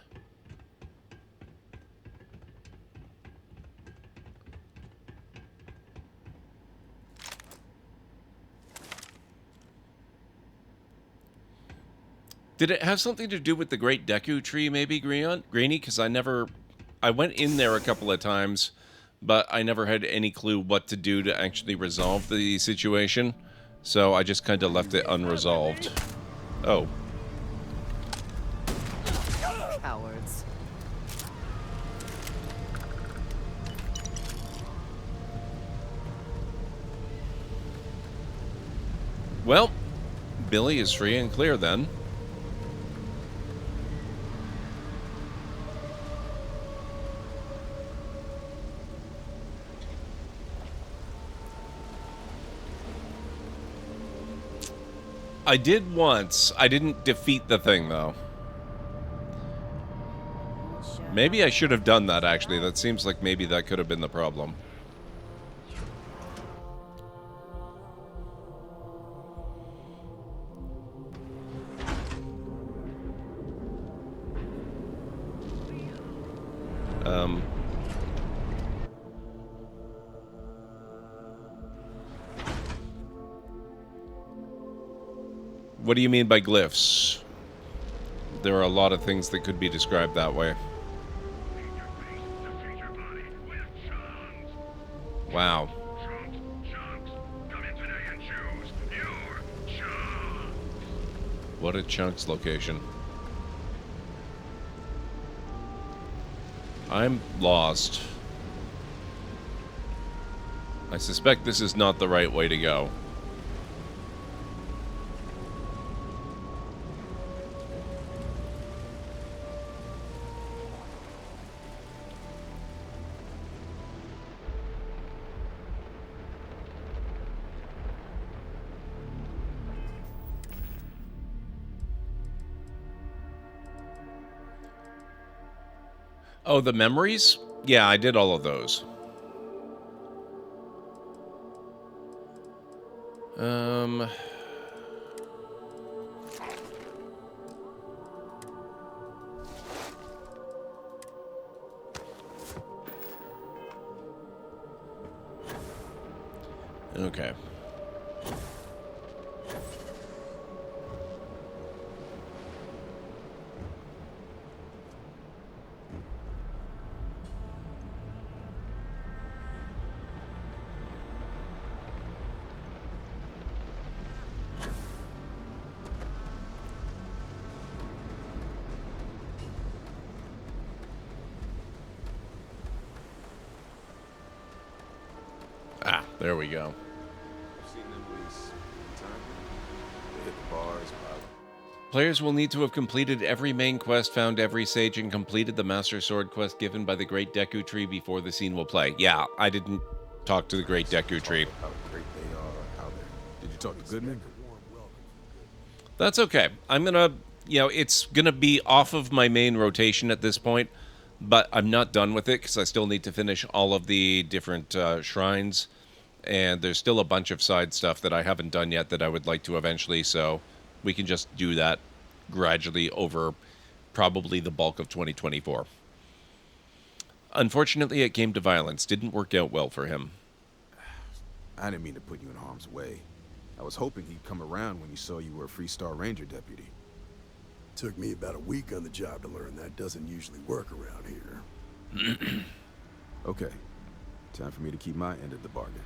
A: Did it have something to do with the Great Deku Tree, maybe, Greenie? Because I went in there a couple of times, but I never had any clue what to do to actually resolve the situation. So I just kind of left it unresolved. Oh.
P: Cowards.
A: Well, Billy is free and clear then. I did once. I didn't defeat the thing, though. Maybe I should have done that, actually. That seems like maybe that could have been the problem. What do you mean by glyphs? There are a lot of things that could be described that way. Wow. What a chunks location. I'm lost. I suspect this is not the right way to go. Oh, the memories? Yeah, I did all of those. Okay. Ah, there we go. Players will need to have completed every main quest, found every sage, and completed the Master Sword quest given by the Great Deku Tree before the scene will play. Yeah, I didn't talk to the Great Deku Tree.
M: How great they are out there. Did you talk to Goodman?
A: That's okay. I'm gonna, it's gonna be off of my main rotation at this point, but I'm not done with it because I still need to finish all of the different shrines, and there's still a bunch of side stuff that I haven't done yet that I would like to eventually, so we can just do that gradually over probably the bulk of 2024. Unfortunately, it came to violence. Didn't work out well for him.
M: I didn't mean to put you in harm's way. I was hoping he'd come around when he saw you were a Freestar Ranger deputy.
B: Took me about a week on the job to learn that doesn't usually work around here.
M: Okay, time for me to keep my end of the bargain.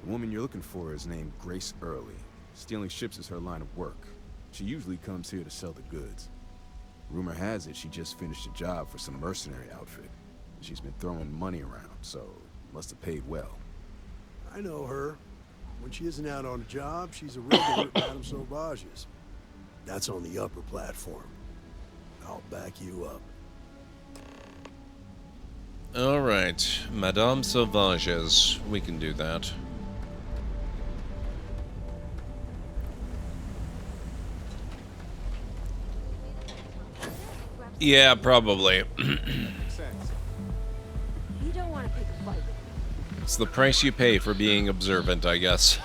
M: The woman you're looking for is named Grace Early. Stealing ships is her line of work. She usually comes here to sell the goods. Rumor has it she just finished a job for some mercenary outfit. She's been throwing money around, so must have paid well.
B: I know her. When she isn't out on a job, she's a regular at Madame Sauvage's. That's on the upper platform. I'll back you up.
A: All right, Madame Sauvage's. We can do that. Yeah, probably.
I: You don't want to pick a fight.
A: It's the price you pay for being observant, I guess.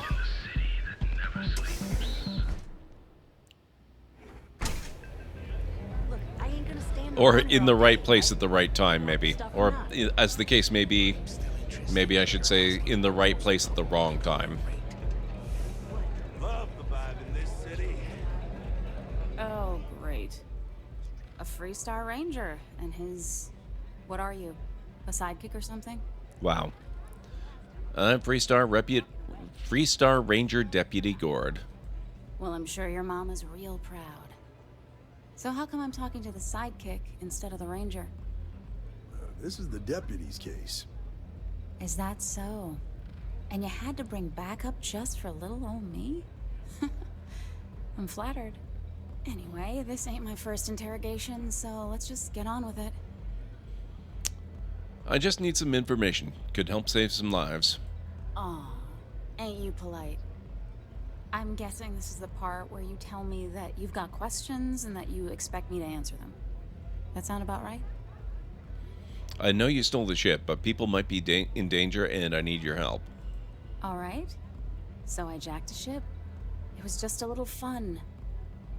I: Look, I ain't gonna stand
A: Or in the right place at the right time, maybe. Or, as the case may be, maybe I should say, in the right place at the wrong time.
U: Love the vibe in this city.
H: Oh, great. A Freestar Ranger and his... What are you? A sidekick or something?
A: Wow. I'm Freestar Ranger Deputy Gord.
H: Well, I'm sure your mom is real proud. So how come I'm talking to the sidekick instead of the ranger?
B: This is the deputy's case.
H: Is that so? And you had to bring backup just for little old me? I'm flattered. Anyway, this ain't my first interrogation, so let's just get on with it.
A: I just need some information. Could help save some lives.
H: Aw, ain't you polite? I'm guessing this is the part where you tell me that you've got questions and that you expect me to answer them. That sound about right?
A: I know you stole the ship, but people might be in danger and I need your help.
H: All right. So I jacked a ship. It was just a little fun.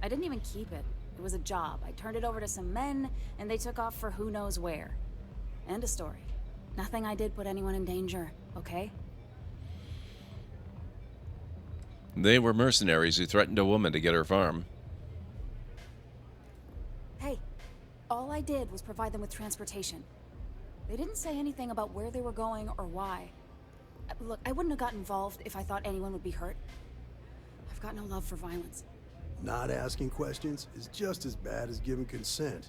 H: I didn't even keep it. It was a job. I turned it over to some men, and they took off for who knows where. End of story. Nothing I did put anyone in danger, okay?
A: They were mercenaries who threatened a woman to get her farm.
D: Hey, all I did was provide them with transportation. They didn't say anything about where they were going or why. Look, I wouldn't have got involved if I thought anyone would be hurt. I've got no love for violence.
B: Not asking questions is just as bad as giving consent.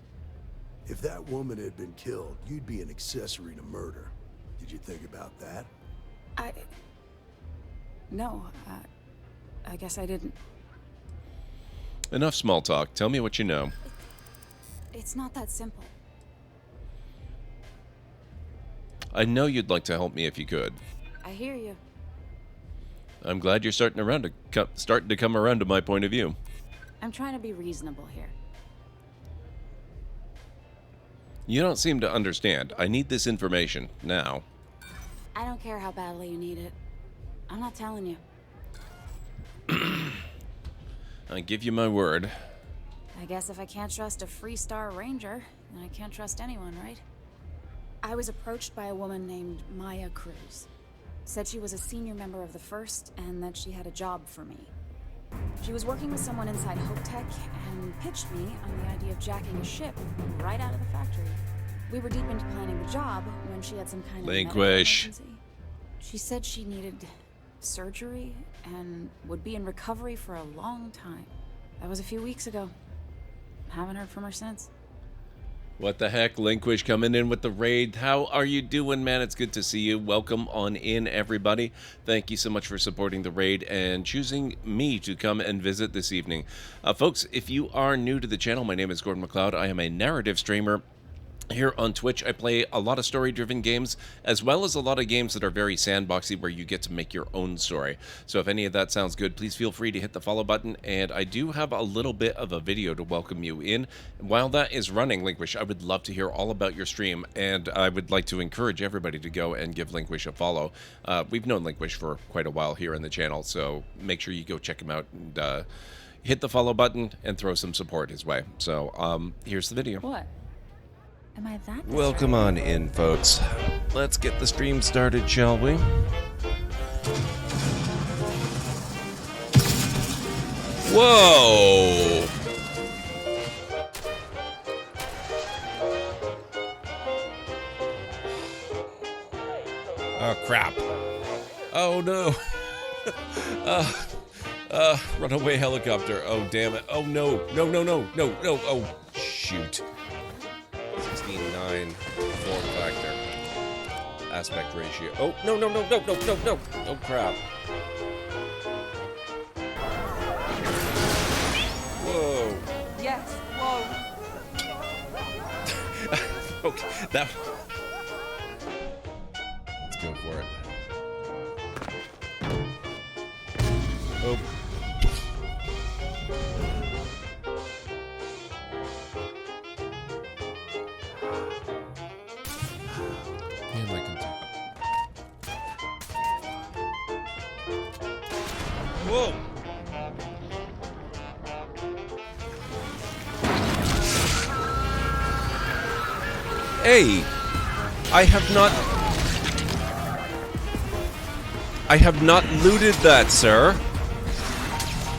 B: If that woman had been killed, you'd be an accessory to murder. Did you think about that?
D: No, I guess I didn't.
A: Enough small talk. Tell me what you know.
D: It's not that simple.
A: I know you'd like to help me if you could.
D: I hear you.
A: I'm glad you're starting to come around to my point of view.
D: I'm trying to be reasonable here.
A: You don't seem to understand. I need this information now.
D: I don't care how badly you need it. I'm not telling you.
A: I give you my word.
D: I guess if I can't trust a Freestar Ranger, then I can't trust anyone, right? I was approached by a woman named Maya Cruz. Said she was a senior member of the First and that she had a job for me. She was working with someone inside Hope Tech and pitched me on the idea of jacking a ship right out of the factory. We were deep into planning the job when she had some kind of medical emergency. She said she needed surgery and would be in recovery for a long time. That was a few weeks ago. Haven't heard from her since.
A: What the heck, Linquish coming in with the raid. How are you doing, man? It's good to see you. Welcome on in, everybody. Thank you so much for supporting the raid and choosing me to come and visit this evening. Folks, if you are new to the channel, my name is GordMcLeod. I am a narrative streamer. Here on Twitch, I play a lot of story-driven games, as well as a lot of games that are very sandboxy, where you get to make your own story. So if any of that sounds good, please feel free to hit the follow button, and I do have a little bit of a video to welcome you in. While that is running, Linquish, I would love to hear all about your stream, and I would like to encourage everybody to go and give Linquish a follow. We've known Linquish for quite a while here on the channel, so make sure you go check him out and hit the follow button and throw some support his way. So here's the video.
D: What? Am I that
A: Welcome on in, folks. Let's get the stream started, shall we? Whoa! Oh, crap. Oh, no. Runaway helicopter. Oh, damn it. Oh, no. No, no, no, no, no. Oh, shoot. 16:9 form factor. Aspect ratio. Oh, no, no, no, no, no, no, no. Oh, crap. Whoa.
D: Yes, whoa.
A: Okay, that... Let's go for it. Oh. Whoa! Hey! I have not looted that, sir.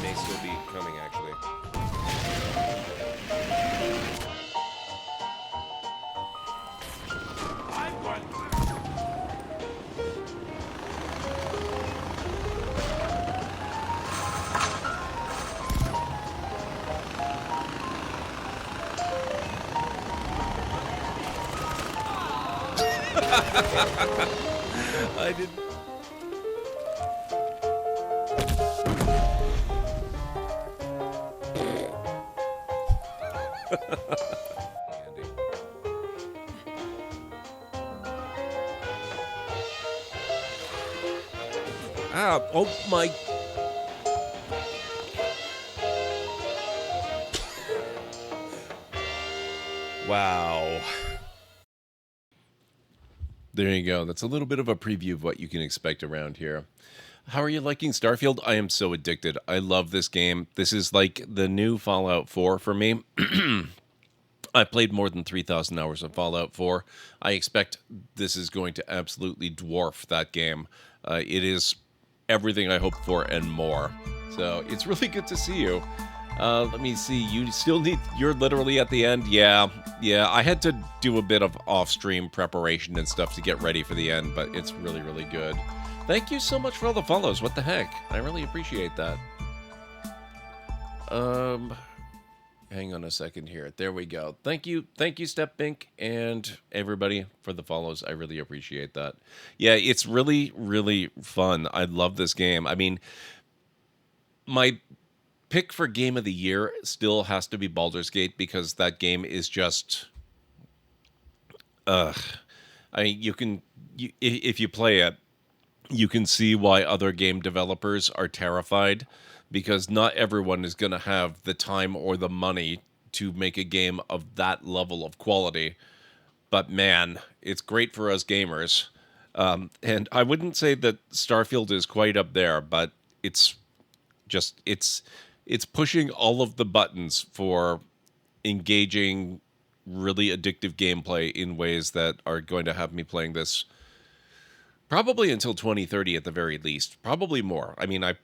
A: May still be coming, actually. I didn't. Ah, oh my. Wow. There you go. That's a little bit of a preview of what you can expect around here. How are you liking Starfield? I am so addicted. I love this game. This is like the new Fallout 4 for me. I played more than 3,000 hours of Fallout 4. I expect this is going to absolutely dwarf that game. It is everything I hoped for and more. So it's really good to see you. Let me see. You still need... You're literally at the end? Yeah. I had to do a bit of off-stream preparation and stuff to get ready for the end, but it's really, really good. Thank you so much for all the follows. What the heck? I really appreciate that. Hang on a second here. There we go. Thank you, Step Bink, and everybody for the follows. I really appreciate that. Yeah, it's really, really fun. I love this game. I mean, my pick for game of the year still has to be Baldur's Gate because that game is just... I mean, if you play it, you can see why other game developers are terrified, because not everyone is going to have the time or the money to make a game of that level of quality. But man, it's great for us gamers. And I wouldn't say that Starfield is quite up there, but it's pushing all of the buttons for engaging, really addictive gameplay in ways that are going to have me playing this probably until 2030 at the very least. Probably more. I mean, I've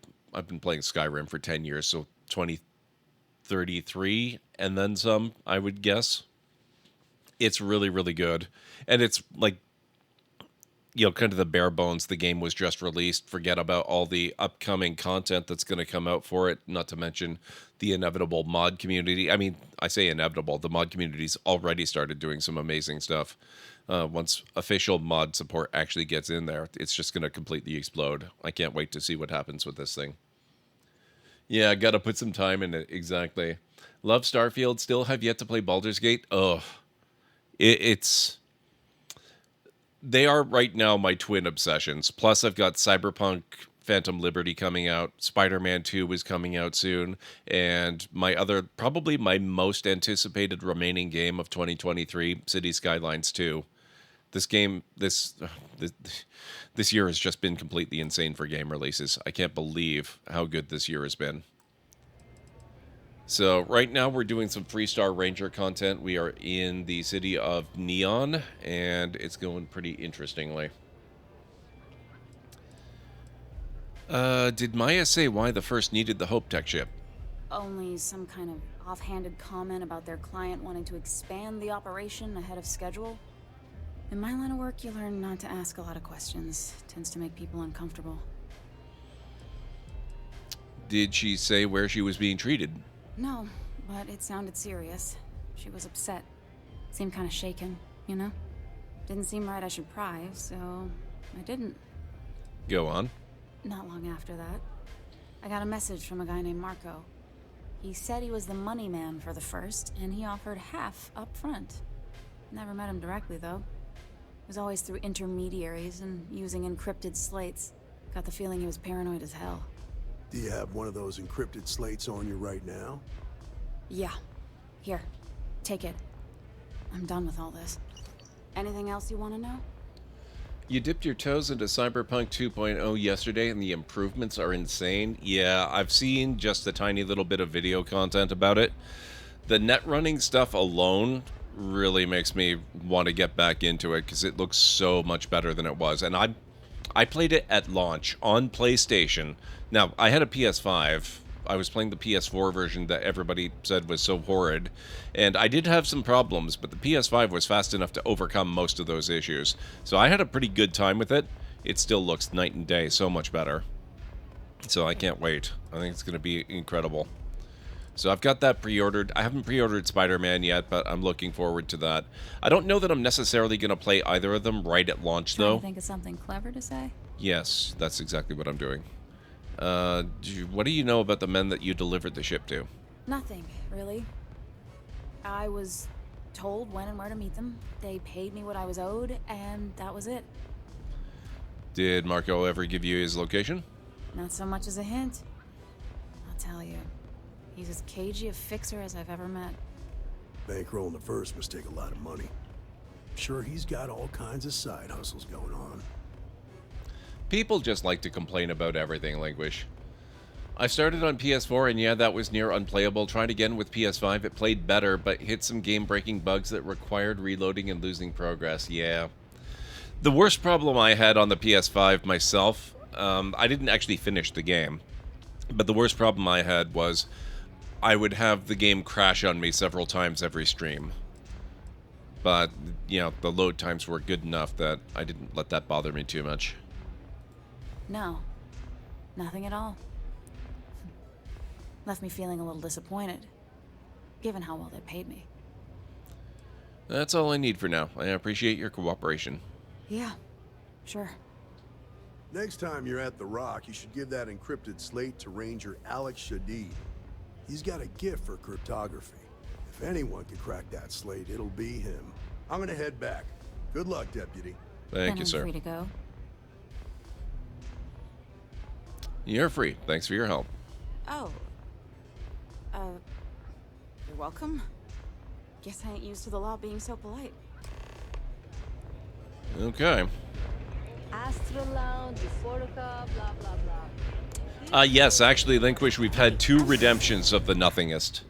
A: been playing Skyrim for 10 years, so 2033 and then some, I would guess. It's really, really good. And it's like, you know, kind of the bare bones. The game was just released. Forget about all the upcoming content that's going to come out for it, not to mention the inevitable mod community. I mean, I say inevitable. The mod community's already started doing some amazing stuff. Once official mod support actually gets in there, it's just going to completely explode. I can't wait to see what happens with this thing. Yeah, got to put some time in it. Exactly. Love Starfield. Still have yet to play Baldur's Gate. Oh, it's... They are right now my twin obsessions. Plus, I've got Cyberpunk Phantom Liberty coming out. Spider-Man 2 is coming out soon. And my other, probably my most anticipated remaining game of 2023, City Skylines 2. This game, this year has just been completely insane for game releases. I can't believe how good this year has been. So right now we're doing some Freestar Ranger content. We are in the city of Neon, and it's going pretty interestingly. Did Maya say why the First needed the Hope Tech ship?
D: Only some kind of offhanded comment about their client wanting to expand the operation ahead of schedule. In my line of work, you learn not to ask a lot of questions. It tends to make people uncomfortable.
A: Did she say where she was being treated?
D: No, but it sounded serious. She was upset. Seemed kind of shaken, you know? Didn't seem right I should pry, so I didn't.
A: Go on.
D: Not long after that, I got a message from a guy named Marco. He said he was the money man for the First, and he offered half up front. Never met him directly, though. It was always through intermediaries and using encrypted slates. Got the feeling he was paranoid as hell.
B: Do you have one of those encrypted slates on you right now?
D: Yeah. Here. Take it. I'm done with all this. Anything else you want to know?
A: You dipped your toes into Cyberpunk 2.0 yesterday, and the improvements are insane. Yeah, I've seen just a tiny little bit of video content about it. The net running stuff alone really makes me want to get back into it, because it looks so much better than it was. And I played it at launch on PlayStation. Now, I had a PS5. I was playing the PS4 version that everybody said was so horrid, and I did have some problems, but the PS5 was fast enough to overcome most of those issues. So I had a pretty good time with it. It still looks night and day, so much better. So I can't wait. I think it's going to be incredible. So I've got that pre-ordered. I haven't pre-ordered Spider-Man yet, but I'm looking forward to that. I don't know that I'm necessarily going to play either of them right at launch, though.
D: Trying to think of something clever to say?
A: Yes, that's exactly what I'm doing. What do you know about the men that you delivered the ship to?
D: Nothing, really. I was told when and where to meet them. They paid me what I was owed, and that was it.
A: Did Marco ever give you his location?
D: Not so much as a hint. I'll tell you. He's as cagey a fixer as I've ever met.
B: Bankrolling the First must take a lot of money. Sure, he's got all kinds of side hustles going on.
A: People just like to complain about everything, Languish. I started on PS4, and yeah, that was near unplayable. Tried again with PS5. It played better, but hit some game-breaking bugs that required reloading and losing progress. Yeah. The worst problem I had on the PS5 myself, I didn't actually finish the game. But the worst problem I had was I would have the game crash on me several times every stream. But, you know, the load times were good enough that I didn't let that bother me too much.
D: No. Nothing at all. Left me feeling a little disappointed, given how well they paid me.
A: That's all I need for now. I appreciate your cooperation.
D: Yeah, sure.
B: Next time you're at the Rock, you should give that encrypted slate to Ranger Alex Shadid. He's got a gift for cryptography. If anyone can crack that slate, it'll be him. I'm gonna head back. Good luck, Deputy.
A: Thank you, sir.
D: Free to go.
A: You're free. Thanks for your help.
D: Oh. You're welcome. Guess I ain't used to the law being so polite.
A: Okay.
E: Astro Lounge, Euphorica, blah blah blah.
A: Yes, actually, Linkwish, we've had 2 redemptions of the Nothingest.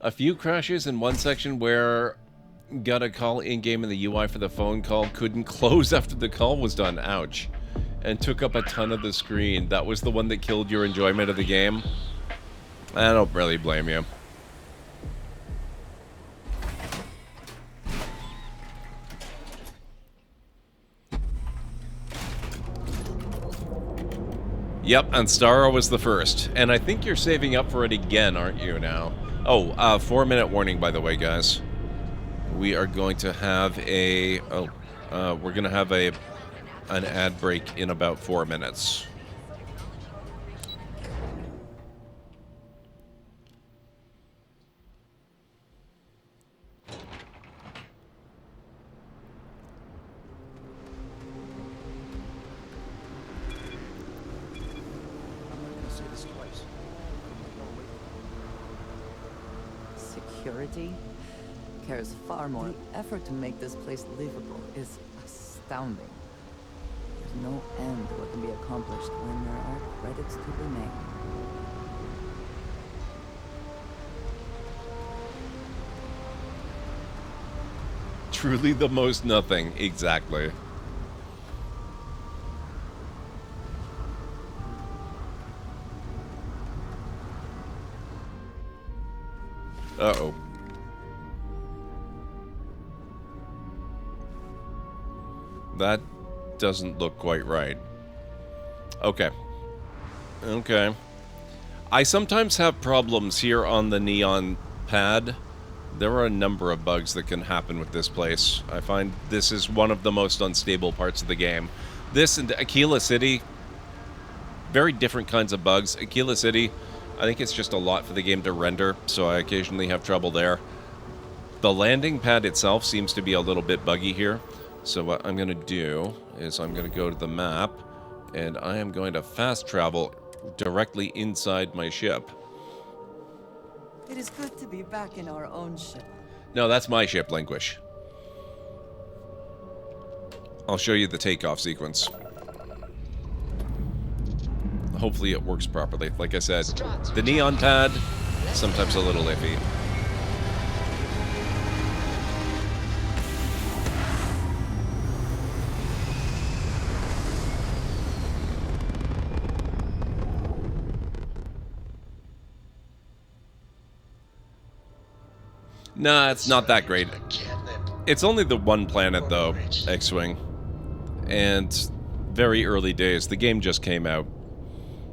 A: A few crashes in one section where got a call in-game and the UI for the phone call couldn't close after the call was done. Ouch. And took up a ton of the screen. That was the one that killed your enjoyment of the game. I don't really blame you. Yep, and Starro was the first. And I think you're saving up for it again, aren't you now? Oh, 4-minute warning, by the way, guys. We are going to have a... we're going to have an ad break in about 4 minutes.
P: Security cares far more. The effort to make this place livable is astounding. There's no end to what can be accomplished when there are credits to be made.
A: Truly the most nothing, exactly. Uh-oh. That doesn't look quite right. Okay. Okay. I sometimes have problems here on the Neon pad. There are a number of bugs that can happen with this place. I find this is one of the most unstable parts of the game. This and Akila City, very different kinds of bugs. Akila City, I think it's just a lot for the game to render, so I occasionally have trouble there. The landing pad itself seems to be a little bit buggy here. So what I'm going to do is I'm going to go to the map, and I am going to fast travel directly inside my ship.
P: It is good to be back in our own ship.
A: No, that's my ship, Linkwish. I'll show you the takeoff sequence. Hopefully it works properly. Like I said, the Neon pad, sometimes a little iffy. Nah, it's not that great. It's only the one planet, though, X-Wing. And very early days. The game just came out.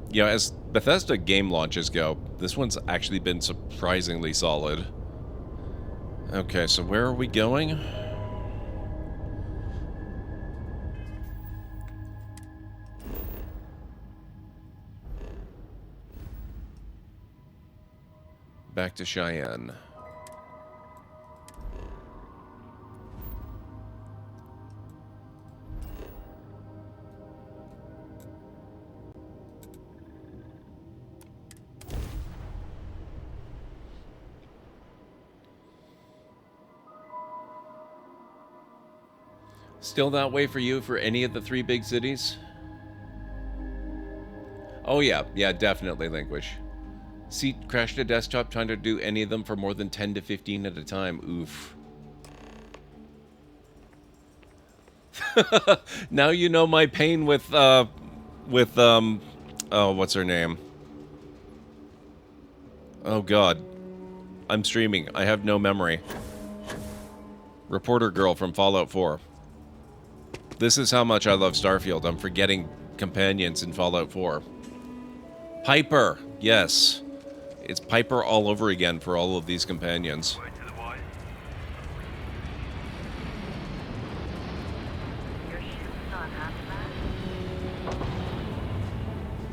A: You know, as Bethesda game launches go, this one's actually been surprisingly solid. Okay, so where are we going? Back to Cheyenne. Still that way for you for any of the 3 big cities? Oh yeah, definitely, Linkwish. Seat crashed a desktop trying to do any of them for more than 10 to 15 at a time. Oof. Now you know my pain with Oh, what's her name? Oh god. I'm streaming. I have no memory. Reporter girl from Fallout 4. This is how much I love Starfield. I'm forgetting companions in Fallout 4. Piper! Yes. It's Piper all over again for all of these companions.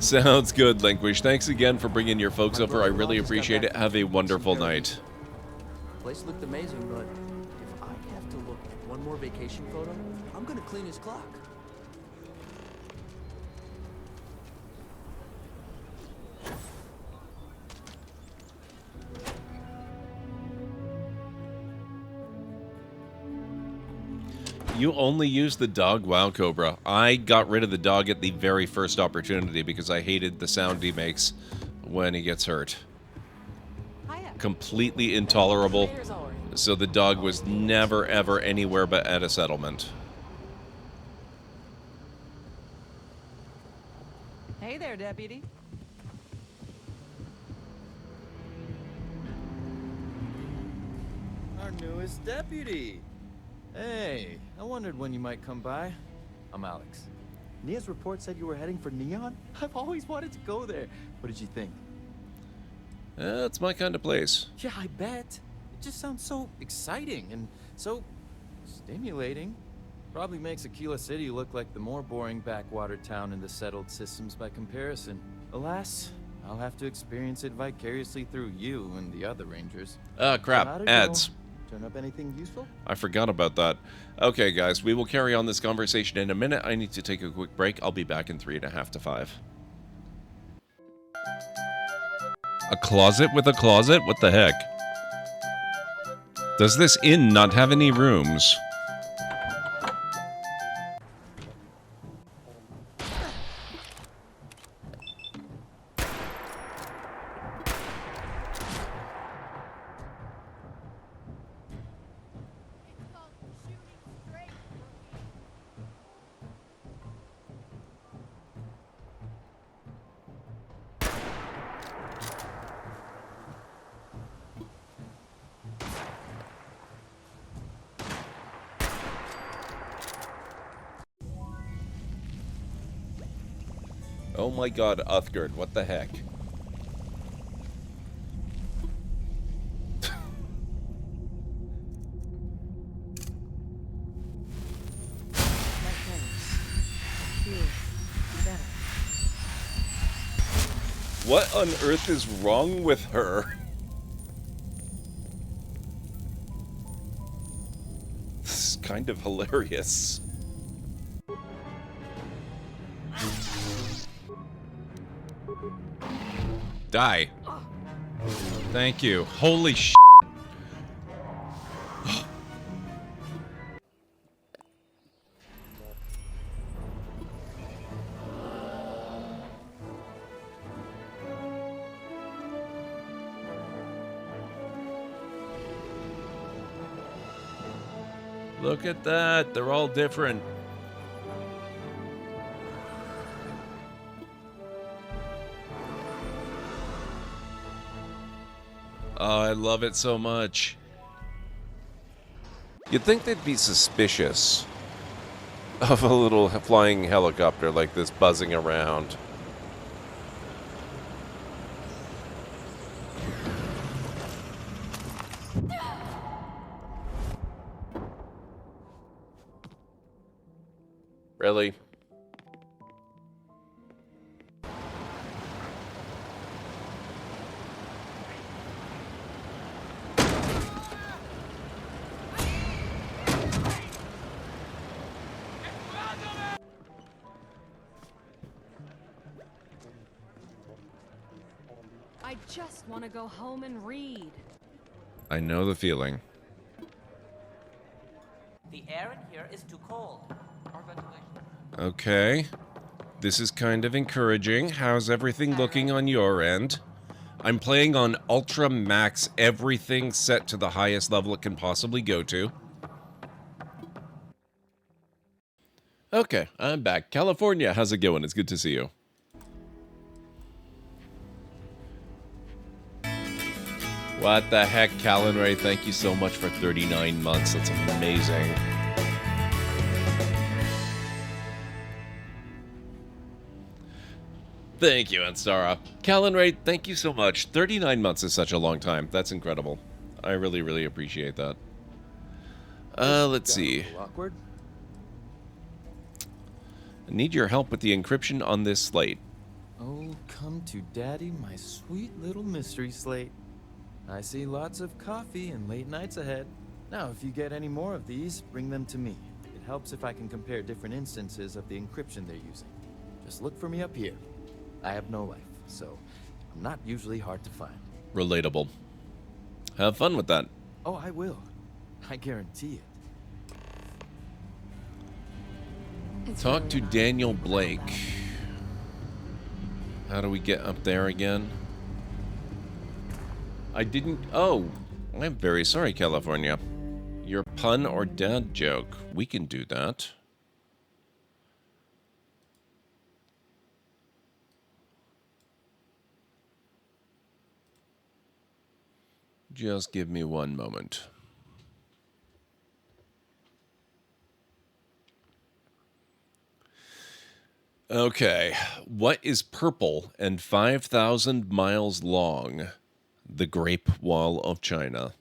A: Sounds good, Linkwish. Thanks again for bringing your folks over. I really appreciate it. Have a wonderful night.
J: Place looked amazing, but if I have to look at one more vacation photo, I'm gonna clean his clock.
A: You only use the dog? Wow, Cobra. I got rid of the dog at the very first opportunity because I hated the sound he makes when he gets hurt. Completely intolerable. So the dog was never, ever anywhere but at a settlement.
G: Hey there, deputy.
F: Our newest deputy. Hey, I wondered when you might come by. I'm Alex. Nia's report said you were heading for Neon? I've always wanted to go there. What did you think?
A: It's my kind of place.
F: Yeah, I bet. It just sounds so exciting and so stimulating. Probably makes Akila City look like the more boring backwater town in the settled systems by comparison. Alas, I'll have to experience it vicariously through you and the other Rangers.
A: Crap.
F: So how'd it go?
A: Ads.
F: Turn up anything useful?
A: I forgot about that. Okay, guys, we will carry on this conversation in a minute. I need to take a quick break. I'll be back in 3.5 to 5. A closet with a closet? What the heck? Does this inn not have any rooms? Oh my god, Uthgard, what the heck? What on earth is wrong with her? This is kind of hilarious. Die. Thank you. Holy sh**. Look at that. They're all different. Oh, I love it so much. You'd think they'd be suspicious of a little flying helicopter like this buzzing around. Really?
I: I just want to go home and read.
A: I know the feeling.
X: The air in here is too cold. Our ventilation.
A: Okay. This is kind of encouraging. How's everything looking on your end? I'm playing on Ultra Max, everything set to the highest level it can possibly go to. Okay, I'm back. California, how's it going? It's good to see you. What the heck, Callan Ray? Thank you so much for 39 months. That's amazing. Thank you, Anstara. Callan Ray, thank you so much. 39 months is such a long time. That's incredible. I really, really appreciate that. Let's see.
F: Awkward.
A: I need your help with the encryption on this slate.
F: Oh, come to daddy, my sweet little mystery slate. I see lots of coffee and late nights ahead. Now, if you get any more of these, bring them to me. It helps if I can compare different instances of the encryption they're using. Just look for me up here. I have no life, so I'm not usually hard to find.
A: Relatable. Have fun with that.
F: Oh, I will. I guarantee it.
A: Talk to Daniel Blake. How do we get up there again? I didn't... Oh, I'm very sorry, California. Your pun or dad joke. We can do that. Just give me one moment. Okay, what is purple and 5,000 miles long? The Great Wall of China.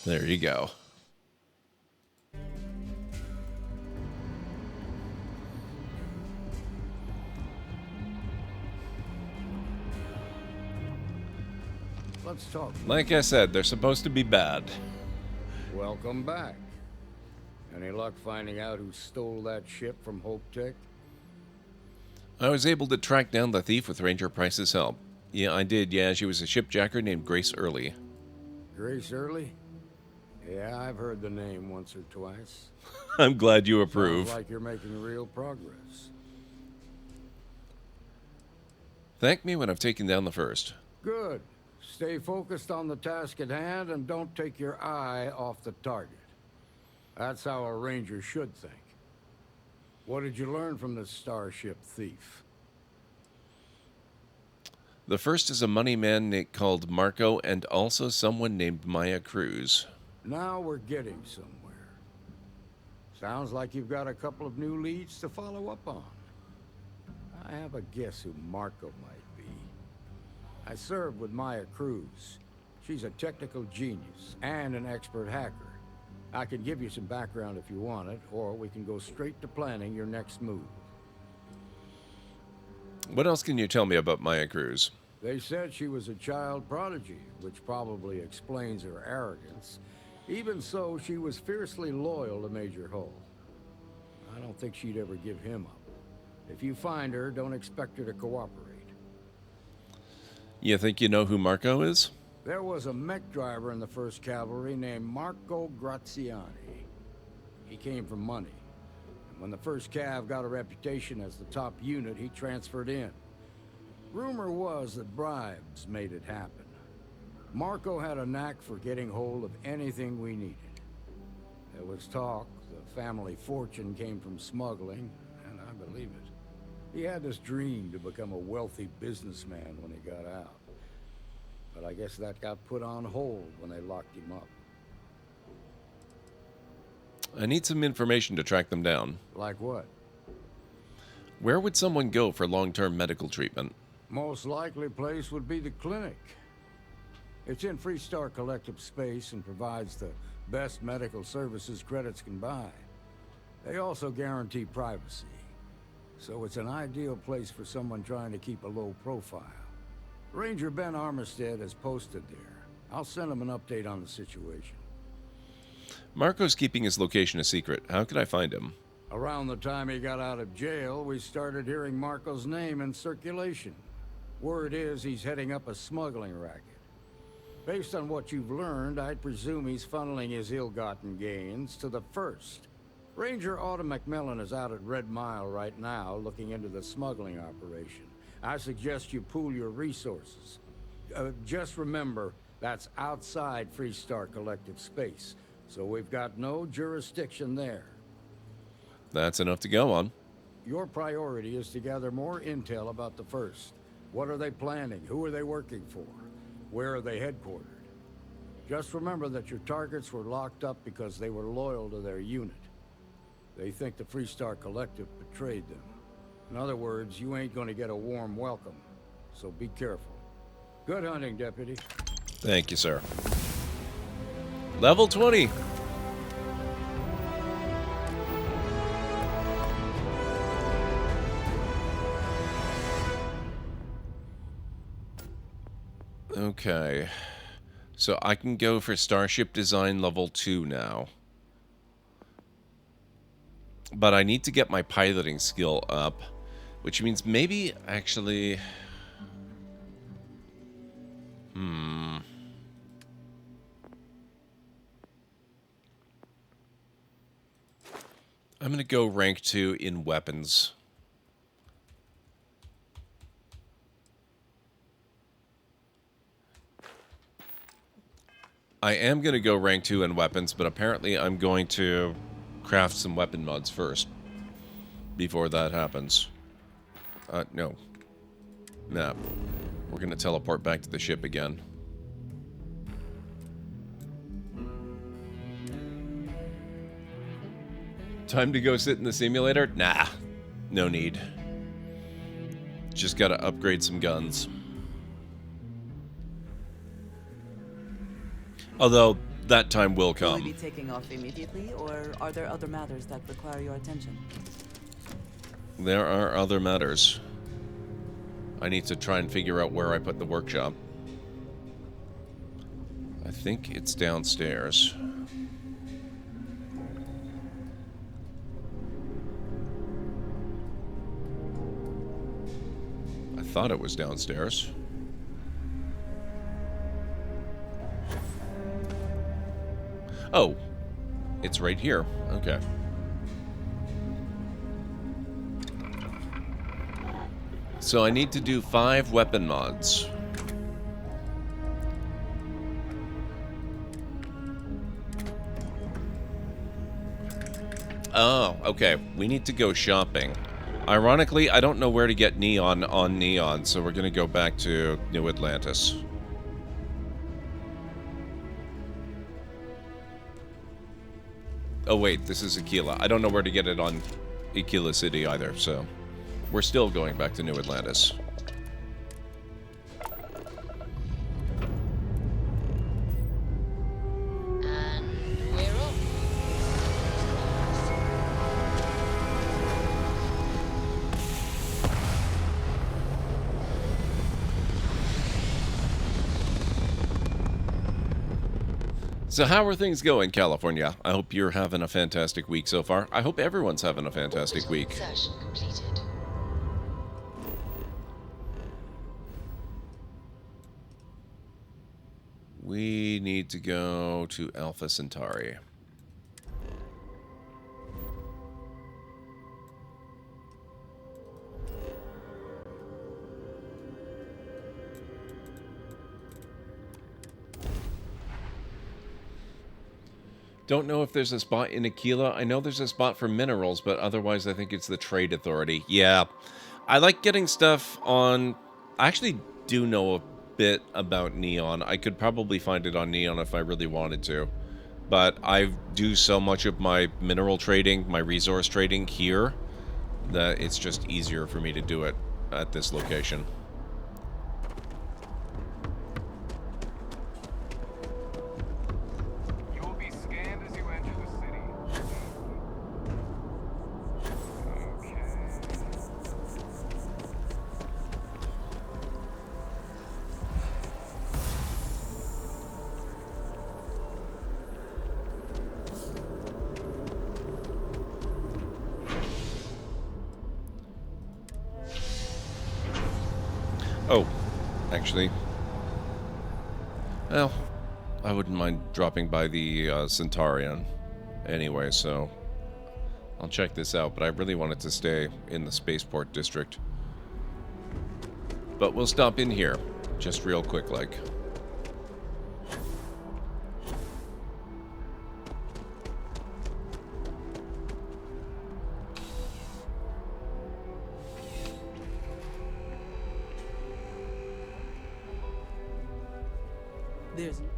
A: There you go.
L: Let's talk.
A: Like I said, they're supposed to be bad.
L: Welcome back. Any luck finding out who stole that ship from Hope Tech?
A: I was able to track down the thief with Ranger Price's help. Yeah, I did. Yeah, she was a shipjacker named Grace Early.
L: Grace Early? Yeah, I've heard the name once or twice.
A: I'm glad you approve.
L: Sounds like you're making real progress.
A: Thank me when I've taken down the first.
L: Good. Stay focused on the task at hand and don't take your eye off the target. That's how a ranger should think. What did you learn from the starship thief?
A: The first is a money man called Marco and also someone named Maya Cruz.
L: Now we're getting somewhere. Sounds like you've got a couple of new leads to follow up on. I have a guess who Marco might be. I served with Maya Cruz. She's a technical genius and an expert hacker. I can give you some background if you want it, or we can go straight to planning your next move.
A: What else can you tell me about Maya Cruz?
L: They said she was a child prodigy, which probably explains her arrogance. Even so, she was fiercely loyal to Major Hull. I don't think she'd ever give him up. If you find her, don't expect her to cooperate.
A: You think you know who Marco is?
L: There was a mech driver in the 1st Cavalry named Marco Graziani. He came from money. And when the 1st Cav got a reputation as the top unit, he transferred in. Rumor was that bribes made it happen. Marco had a knack for getting hold of anything we needed. There was talk the family fortune came from smuggling, and I believe it. He had this dream to become a wealthy businessman when he got out. But I guess that got put on hold when they locked him up.
A: I need some information to track them down.
L: Like what?
A: Where would someone go for long-term medical treatment?
L: Most likely place would be the clinic. It's in Freestar Collective space and provides the best medical services credits can buy. They also guarantee privacy. So it's an ideal place for someone trying to keep a low profile. Ranger Ben Armistead is posted there. I'll send him an update on the situation.
A: Marco's keeping his location a secret. How could I find him?
L: Around the time he got out of jail, we started hearing Marco's name in circulation. Word is he's heading up a smuggling racket. Based on what you've learned, I'd presume he's funneling his ill-gotten gains to the 1st. Ranger GordMcLeod is out at Red Mile right now looking into the smuggling operation. I suggest you pool your resources. Just remember, that's outside Freestar Collective space, so we've got no jurisdiction there.
A: That's enough to go on.
L: Your priority is to gather more intel about the 1st. What are they planning? Who are they working for? Where are they headquartered? Just remember that your targets were locked up because they were loyal to their unit. They think the Freestar Collective betrayed them. In other words, you ain't gonna get a warm welcome, so be careful. Good hunting, Deputy.
A: Thank you, sir. Level 20. Okay. So I can go for Starship Design level 2 now. But I need to get my piloting skill up, which means maybe actually... I'm going to go rank 2 in weapons. I am going to go rank 2 in weapons, but apparently I'm going to craft some weapon mods first before that happens. No. Nah. We're going to teleport back to the ship again. Time to go sit in the simulator? Nah. No need. Just got to upgrade some guns. Although, that time will come.
P: Will we be taking off immediately, or are there other matters that require your attention?
A: There are other matters. I need to try and figure out where I put the workshop. I think it's downstairs. I thought it was downstairs. Oh, it's right here. Okay. So I need to do 5 weapon mods. Oh, okay. We need to go shopping. Ironically, I don't know where to get neon on neon, so we're going to go back to New Atlantis. Oh wait, this is Akila. I don't know where to get it on Akila City either, so we're still going back to New Atlantis.
C: And we're off.
A: So how are things going, California? I hope you're having a fantastic week so far. I hope everyone's having a fantastic week.
C: Insertion completed.
A: We need to go to Alpha Centauri. Don't know if there's a spot in Akila. I know there's a spot for minerals, but otherwise I think it's the Trade Authority. Yeah, I like getting stuff on... I actually do know a bit about Neon. I could probably find it on Neon if I really wanted to. But I do so much of my mineral trading, my resource trading here, that it's just easier for me to do it at this location. Oh, actually, well, I wouldn't mind dropping by the Centaurian anyway, so I'll check this out, but I really wanted to stay in the Spaceport District. But we'll stop in here, just real quick like.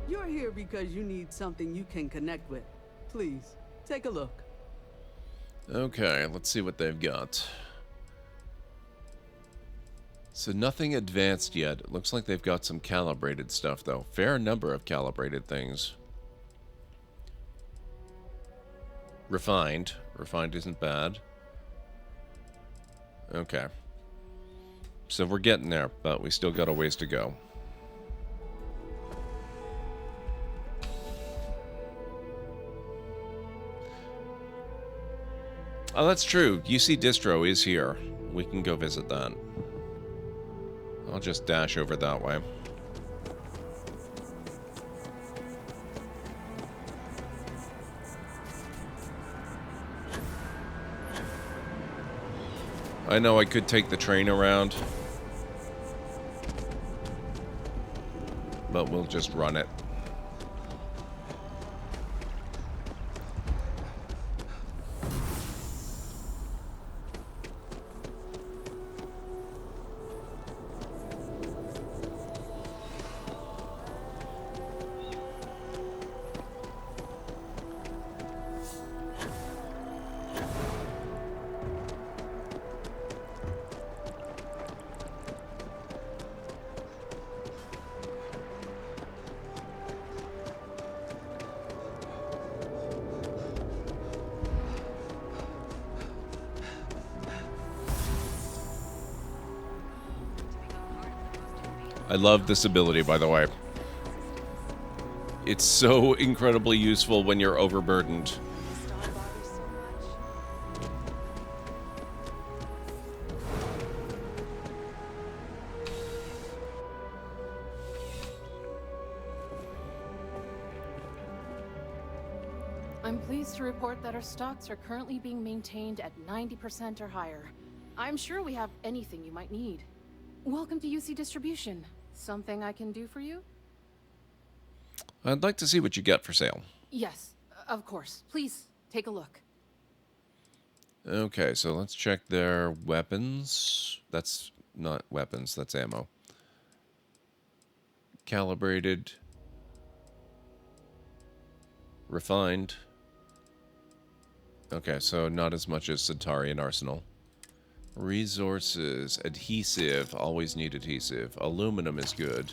O: You're here because you need something you can connect with. Please, take a look.
A: Okay, let's see what they've got. So nothing advanced yet. It looks like they've got some calibrated stuff, though. Fair number of calibrated things. Refined. Refined isn't bad. Okay. So we're getting there, but we still got a ways to go. Oh, that's true. UC Distro is here. We can go visit that. I'll just dash over that way. I know I could take the train around, but we'll just run it. I love this ability, by the way. It's so incredibly useful when you're overburdened.
I: I'm pleased to report that our stocks are currently being maintained at 90% or higher. I'm sure we have anything you might need. Welcome to UC Distribution. Something I can do for you?
A: I'd like to see what you got for sale.
I: Yes, of course. Please, take a look.
A: Okay, so let's check their weapons. That's not weapons, that's ammo. Calibrated. Refined. Okay, so not as much as Centaurian Arsenal. Resources. Adhesive. Always need adhesive. Aluminum is good.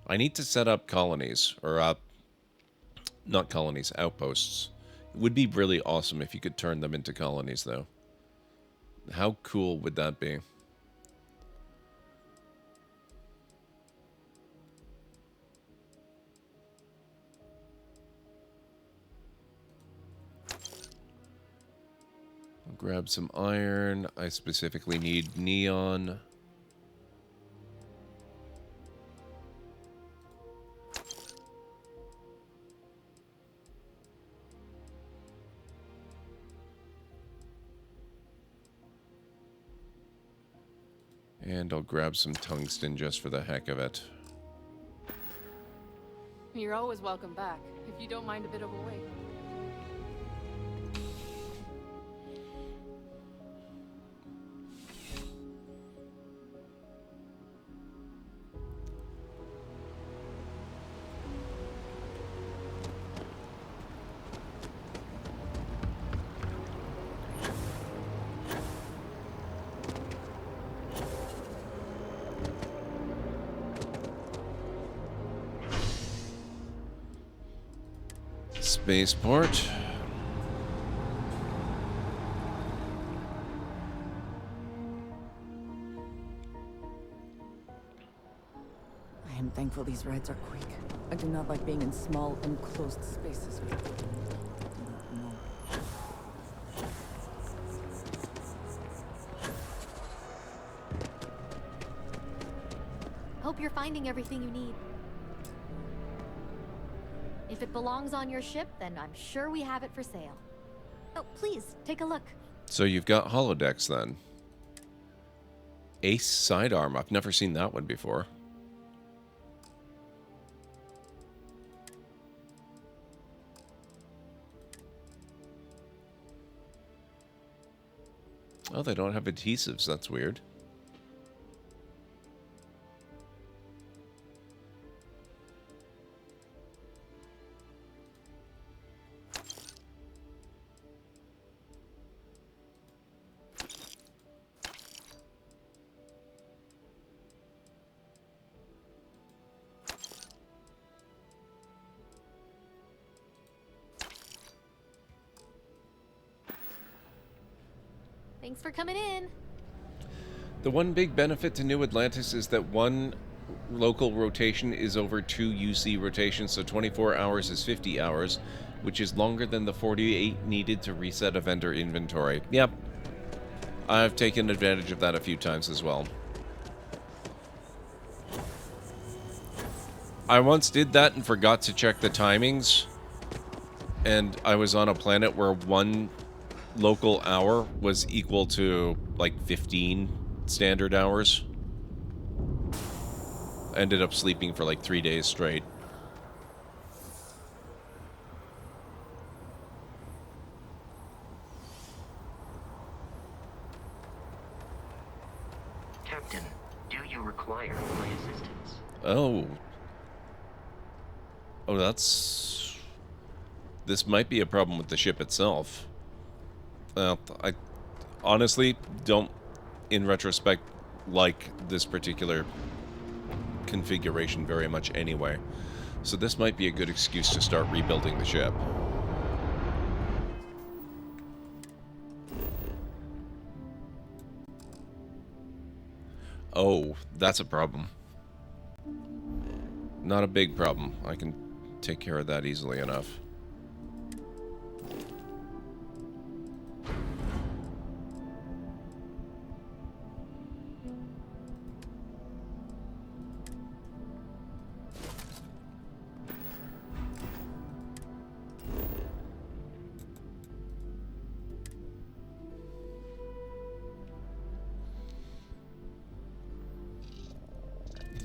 A: I need to set up colonies. Or, not colonies, outposts. It would be really awesome if you could turn them into colonies, though. How cool would that be? I'll grab some iron. I specifically need neon. And I'll grab some tungsten just for the heck of it.
I: You're always welcome back, if you don't mind a bit of a wait.
A: Spaceport.
P: I am thankful these rides are quick. I do not like being in small, enclosed spaces.
Q: Hope you're finding everything you need. If it belongs on your ship, then I'm sure we have it for sale. Oh, please, take a look.
A: So you've got holodecks then. Ace sidearm. I've never seen that one before. Oh, they don't have adhesives. That's weird.
Q: Thanks for coming in.
A: The one big benefit to New Atlantis is that one local rotation is over 2 UC rotations, so 24 hours is 50 hours, which is longer than the 48 needed to reset a vendor inventory. Yep. I've taken advantage of that a few times as well. I once did that and forgot to check the timings, and I was on a planet where one local hour was equal to like 15 standard hours. I ended up sleeping for like 3 days straight.
K: Captain, do you require my assistance?
A: Oh. Oh, that's... This might be a problem with the ship itself. I honestly don't, in retrospect, like this particular configuration very much anyway. So this might be a good excuse to start rebuilding the ship. Oh, that's a problem. Not a big problem. I can take care of that easily enough.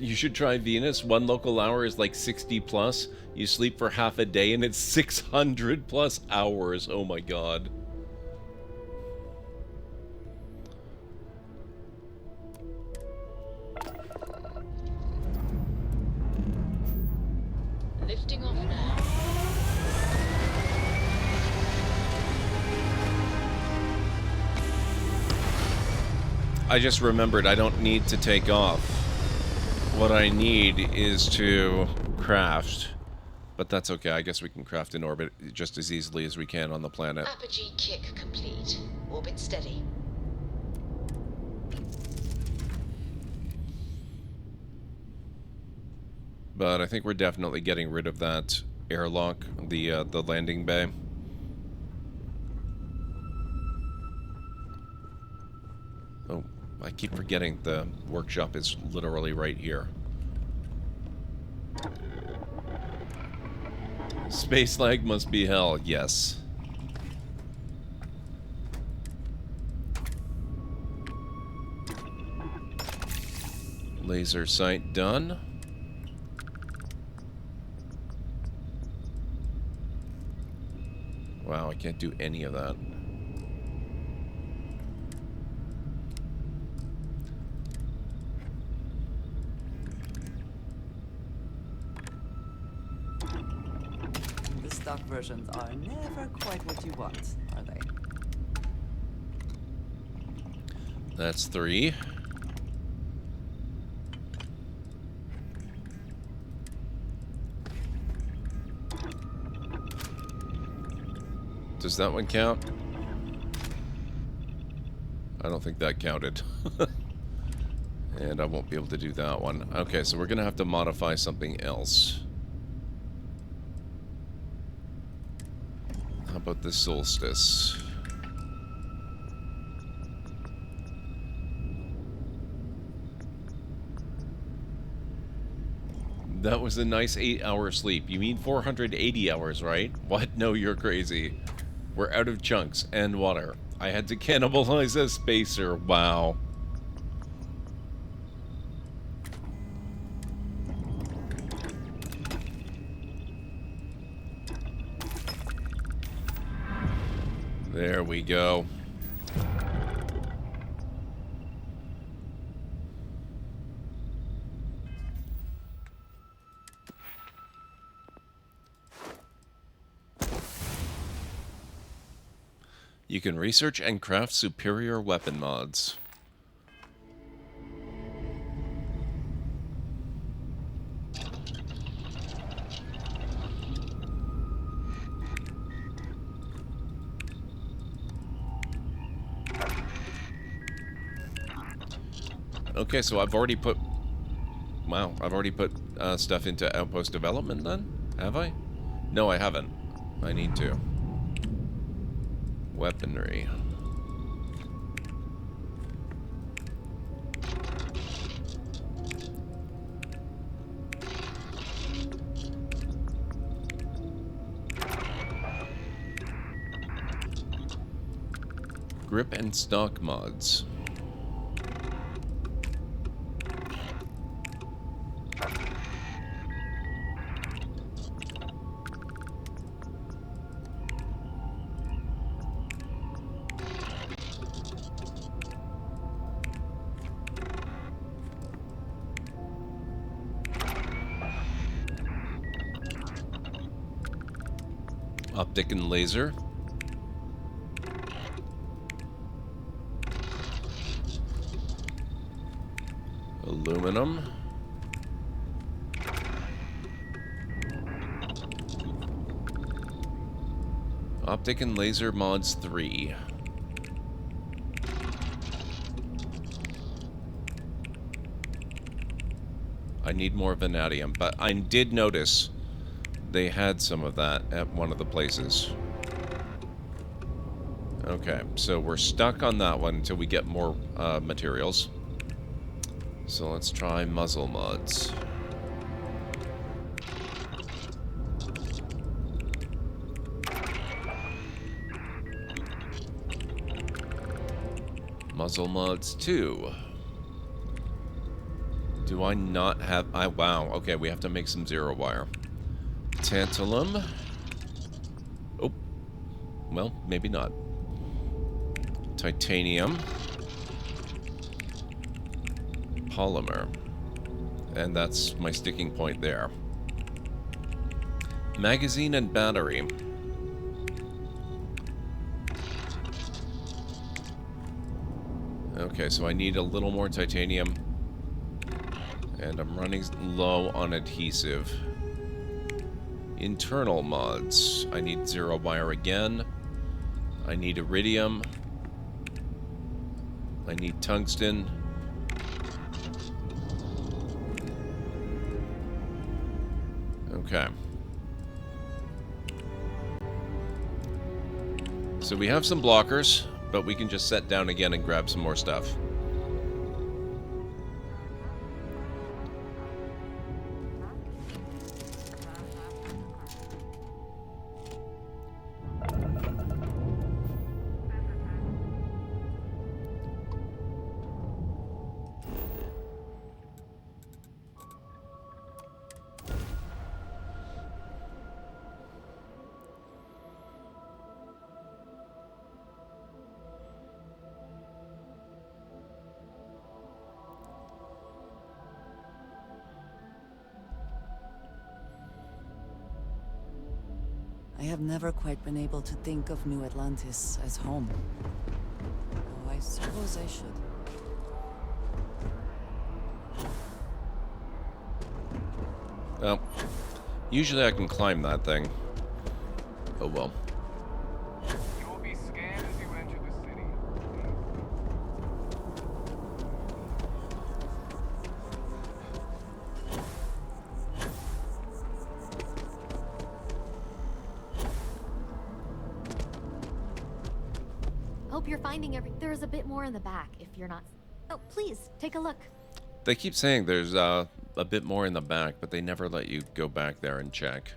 A: You should try Venus. 1 local hour is like 60 plus. You sleep for half a day and it's 600 plus hours. Oh my god.
R: Lifting off now.
A: I just remembered I don't need to take off. What I need is to craft. But that's okay. I guess we can craft in orbit just as easily as we can on the planet.
R: Apogee kick complete. Orbit steady.
A: But I think we're definitely getting rid of that airlock, the landing bay. Oh, I keep forgetting the workshop is literally right here. Space lag must be hell, yes. Laser sight done. Wow, I can't do any of that.
P: The stock versions are never quite what you want, are they?
A: That's 3. Does that one count? I don't think that counted. And I won't be able to do that one. Okay, so we're gonna have to modify something else. How about the solstice? That was a nice 8-hour sleep. You mean 480 hours, right? What? No, you're crazy. We're out of chunks and water. I had to cannibalize a spacer. Wow. There we go. You can research and craft superior weapon mods. Okay, so I've already put... Wow, I've already put stuff into outpost development then? Have I? No, I haven't. I need to. Weaponry. Grip and stock mods. Optic and laser. Aluminum. Optic and laser mods 3. I need more vanadium, but I did notice they had some of that at one of the places. Okay, so we're stuck on that one until we get more materials. So let's try muzzle mods. Muzzle mods 2. Do I not have... wow, okay, we have to make some zero wire. Tantalum. Oh. Well, maybe not. Titanium. Polymer. And that's my sticking point there. Magazine and battery. Okay, so I need a little more titanium. And I'm running low on adhesive. Internal mods. I need zero wire again. I need iridium. I need tungsten. Okay. So we have some blockers, but we can just set down again and grab some more stuff.
P: I have never quite been able to think of New Atlantis as home. Oh, I suppose I should.
A: Well, usually I can climb that thing. Oh well.
N: You will be scanned as you enter the city.
Q: Hope you're finding there is a bit more in the back if you're not. Oh, please, take a look.
A: They keep saying there's a bit more in the back, but they never let you go back there and check.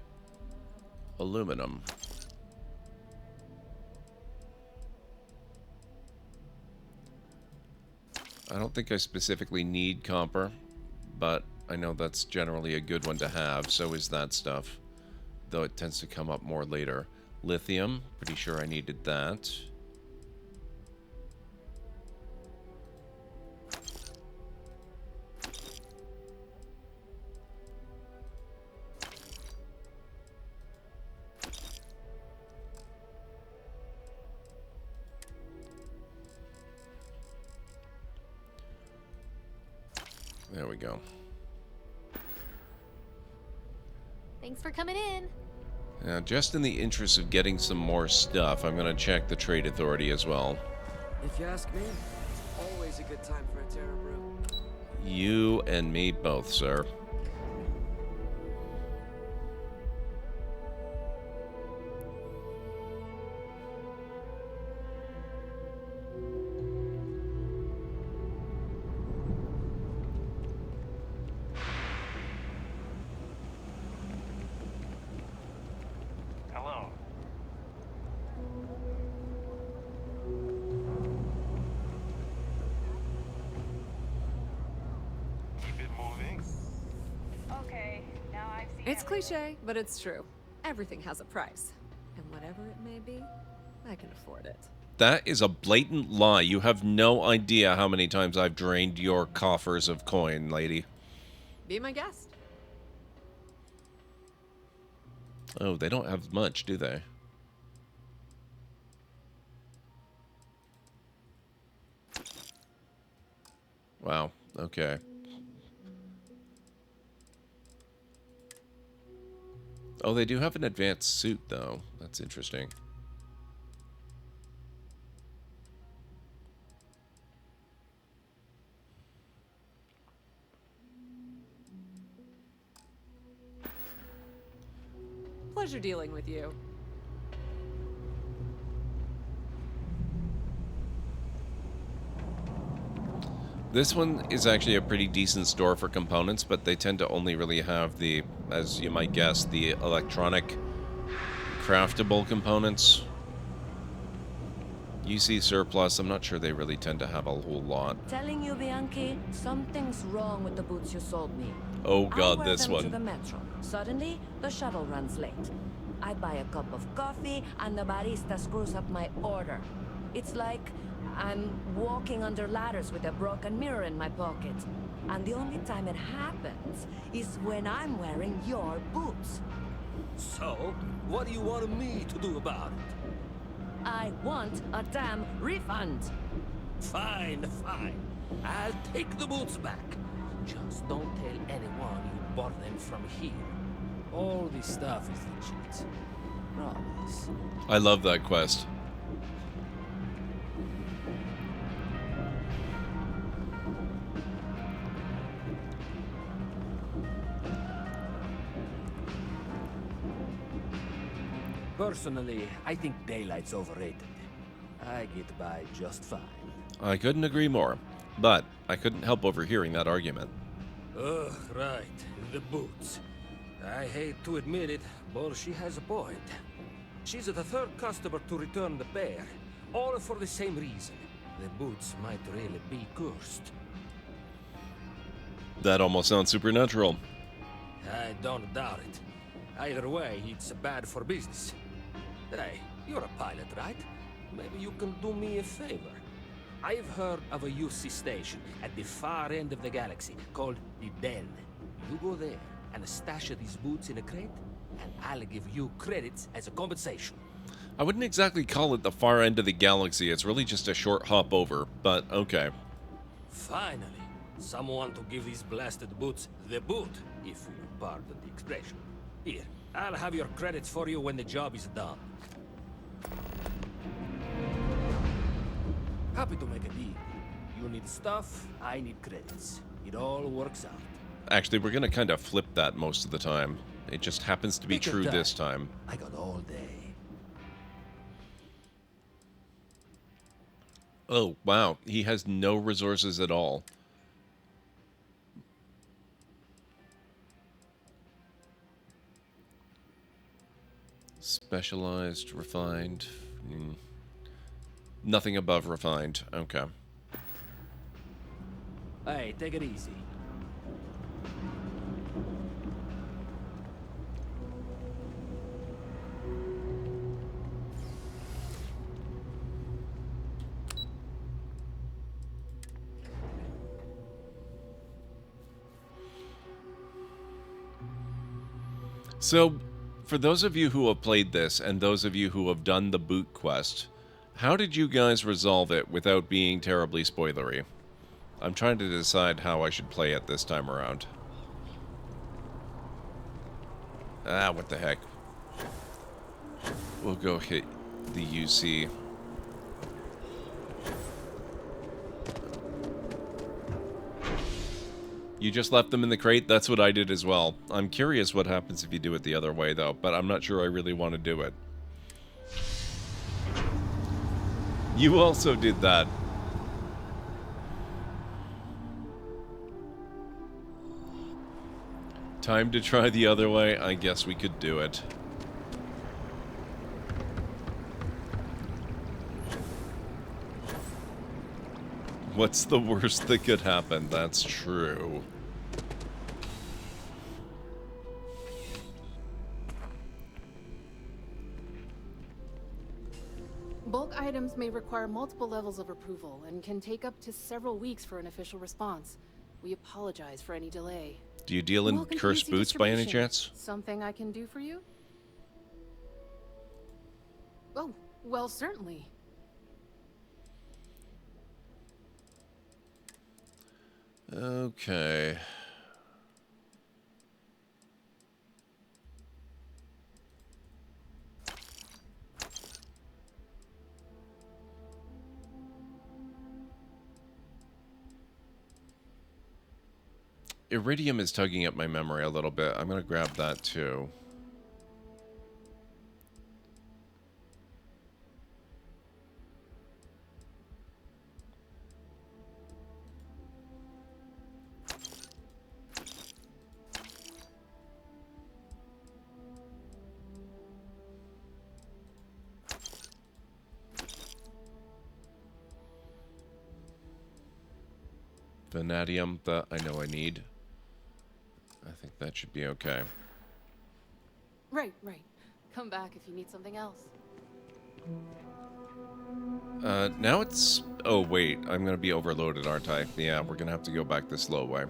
A: Aluminum. I don't think I specifically need copper, but I know that's generally a good one to have. So is that stuff, though it tends to come up more later. Lithium, pretty sure I needed that. There we go.
Q: Thanks for coming in.
A: Now, just in the interest of getting some more stuff, I'm going to check the Trade Authority as well.
S: If you ask me, it's always a good time for a Terra Brew.
A: You and me both, sir.
U: Hello. Keep it moving.
S: Okay, now I've seen
T: It's cliche, but it's true. Everything has a price. And whatever it may be, I can afford it.
A: That is a blatant lie. You have no idea how many times I've drained your coffers of coin, lady.
T: Be my guest.
A: Oh, they don't have much, do they? Wow, okay. Oh, they do have an advanced suit, though. That's interesting.
T: Pleasure dealing with you.
A: This one is actually a pretty decent store for components, but they tend to only really have the, as you might guess, the electronic craftable components. UC surplus, I'm not sure they really tend to have a whole lot.
V: Telling you, Bianchi, something's wrong with the boots you sold me.
A: Oh god,
V: I wear
A: this
V: them
A: one.
V: to the metro. Suddenly, the shuttle runs late. I buy a cup of coffee, and the barista screws up my order. It's like I'm walking under ladders with a broken mirror in my pocket. And the only time it happens is when I'm wearing your boots.
W: So, what do you want me to do about it?
V: I want a damn refund.
W: Fine, fine. I'll take the boots back. Just don't tell anyone you bought them from here. All this stuff is legit. Promise.
A: I love that quest.
W: Personally, I think daylight's overrated. I get by just fine.
A: I couldn't agree more, but I couldn't help overhearing that argument.
W: Ugh, right. The boots. I hate to admit it, but she has a point. She's the third customer to return the pair, all for the same reason. The boots might really be cursed.
A: That almost sounds supernatural.
W: I don't doubt it. Either way, it's bad for business. Hey, you're a pilot, right? Maybe you can do me a favor. I've heard of a UC station at the far end of the galaxy called the Den. You go there and stash these boots in a crate, and I'll give you credits as a compensation.
A: I wouldn't exactly call it the far end of the galaxy. It's really just a short hop over, but okay.
W: Finally, someone to give these blasted boots the boot, if you pardon the expression. Here, I'll have your credits for you when the job is done. Happy to make a deal. You need stuff, I need credits. It all works out.
A: Actually, we're going to kind of flip that most of the time. It just happens to be
W: Take your
A: true
W: time.
A: this time.
W: I got all day.
A: Oh, wow. He has no resources at all. Specialized, refined. Nothing above refined. Okay.
W: Hey, take it easy.
A: So, for those of you who have played this, and those of you who have done the boot quest, how did you guys resolve it without being terribly spoilery? I'm trying to decide how I should play it this time around. Ah, what the heck. We'll go hit the UC. You just left them in the crate? That's what I did as well. I'm curious what happens if you do it the other way, though, but I'm not sure I really want to do it. You also did that. Time to try the other way? I guess we could do it. What's the worst that could happen? That's true.
I: Bulk items may require multiple levels of approval and can take up to several weeks for an official response. We apologize for any delay.
A: Do you deal in
I: Welcome to
A: cursed
I: UC
A: boots by any
I: Distribution.
A: chance?
I: Something I can do for you? Oh, well, certainly.
A: Okay. Iridium is tugging at my memory a little bit. I'm going to grab that too. Vanadium that I know I need. I think that should be okay.
I: Right. Come back if you need something else.
A: Now it's... Oh, wait. I'm gonna be overloaded, aren't I? Yeah, we're gonna have to go back the slow way.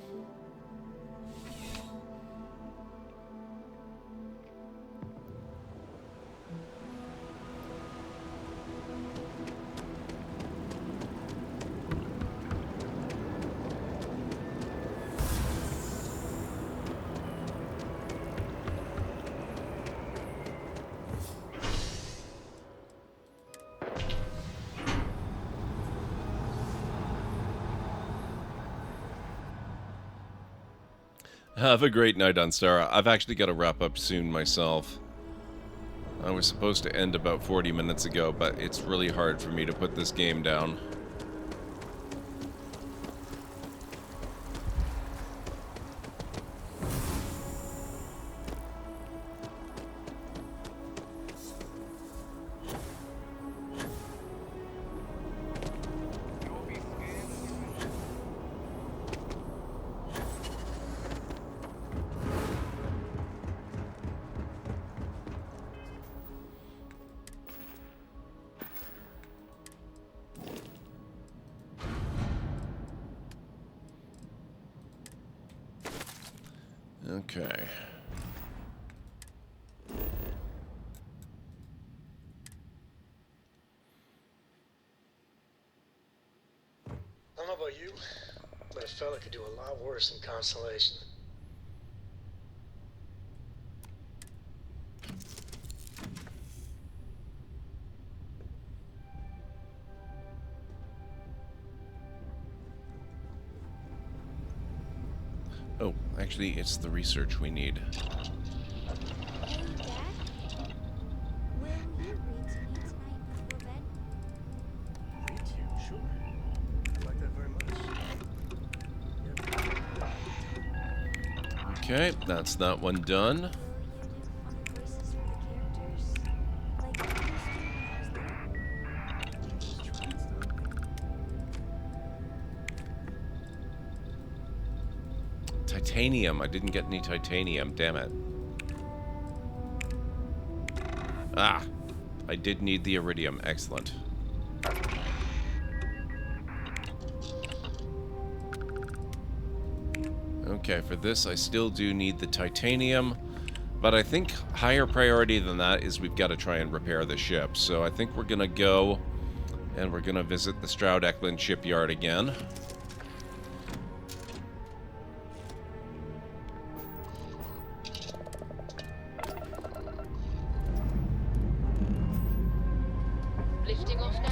A: Have a great night on Stara. I've actually got to wrap up soon myself. I was supposed to end about 40 minutes ago, but it's really hard for me to put this game down. Okay.
B: I don't know about you, but a fella could do a lot worse than Constellation.
A: Oh, actually, it's the research we need.
C: Hey, Dad? Will you read to me tonight before bed?
B: Read to you, sure. I like that very much.
A: Okay, that's that one done. Titanium. I didn't get any titanium. Damn it. Ah. I did need the iridium. Excellent. Okay, for this I still do need the titanium. But I think higher priority than that is we've got to try and repair the ship. So I think we're going to go and we're going to visit the Stroud-Eklund shipyard again.
R: Lifting off now.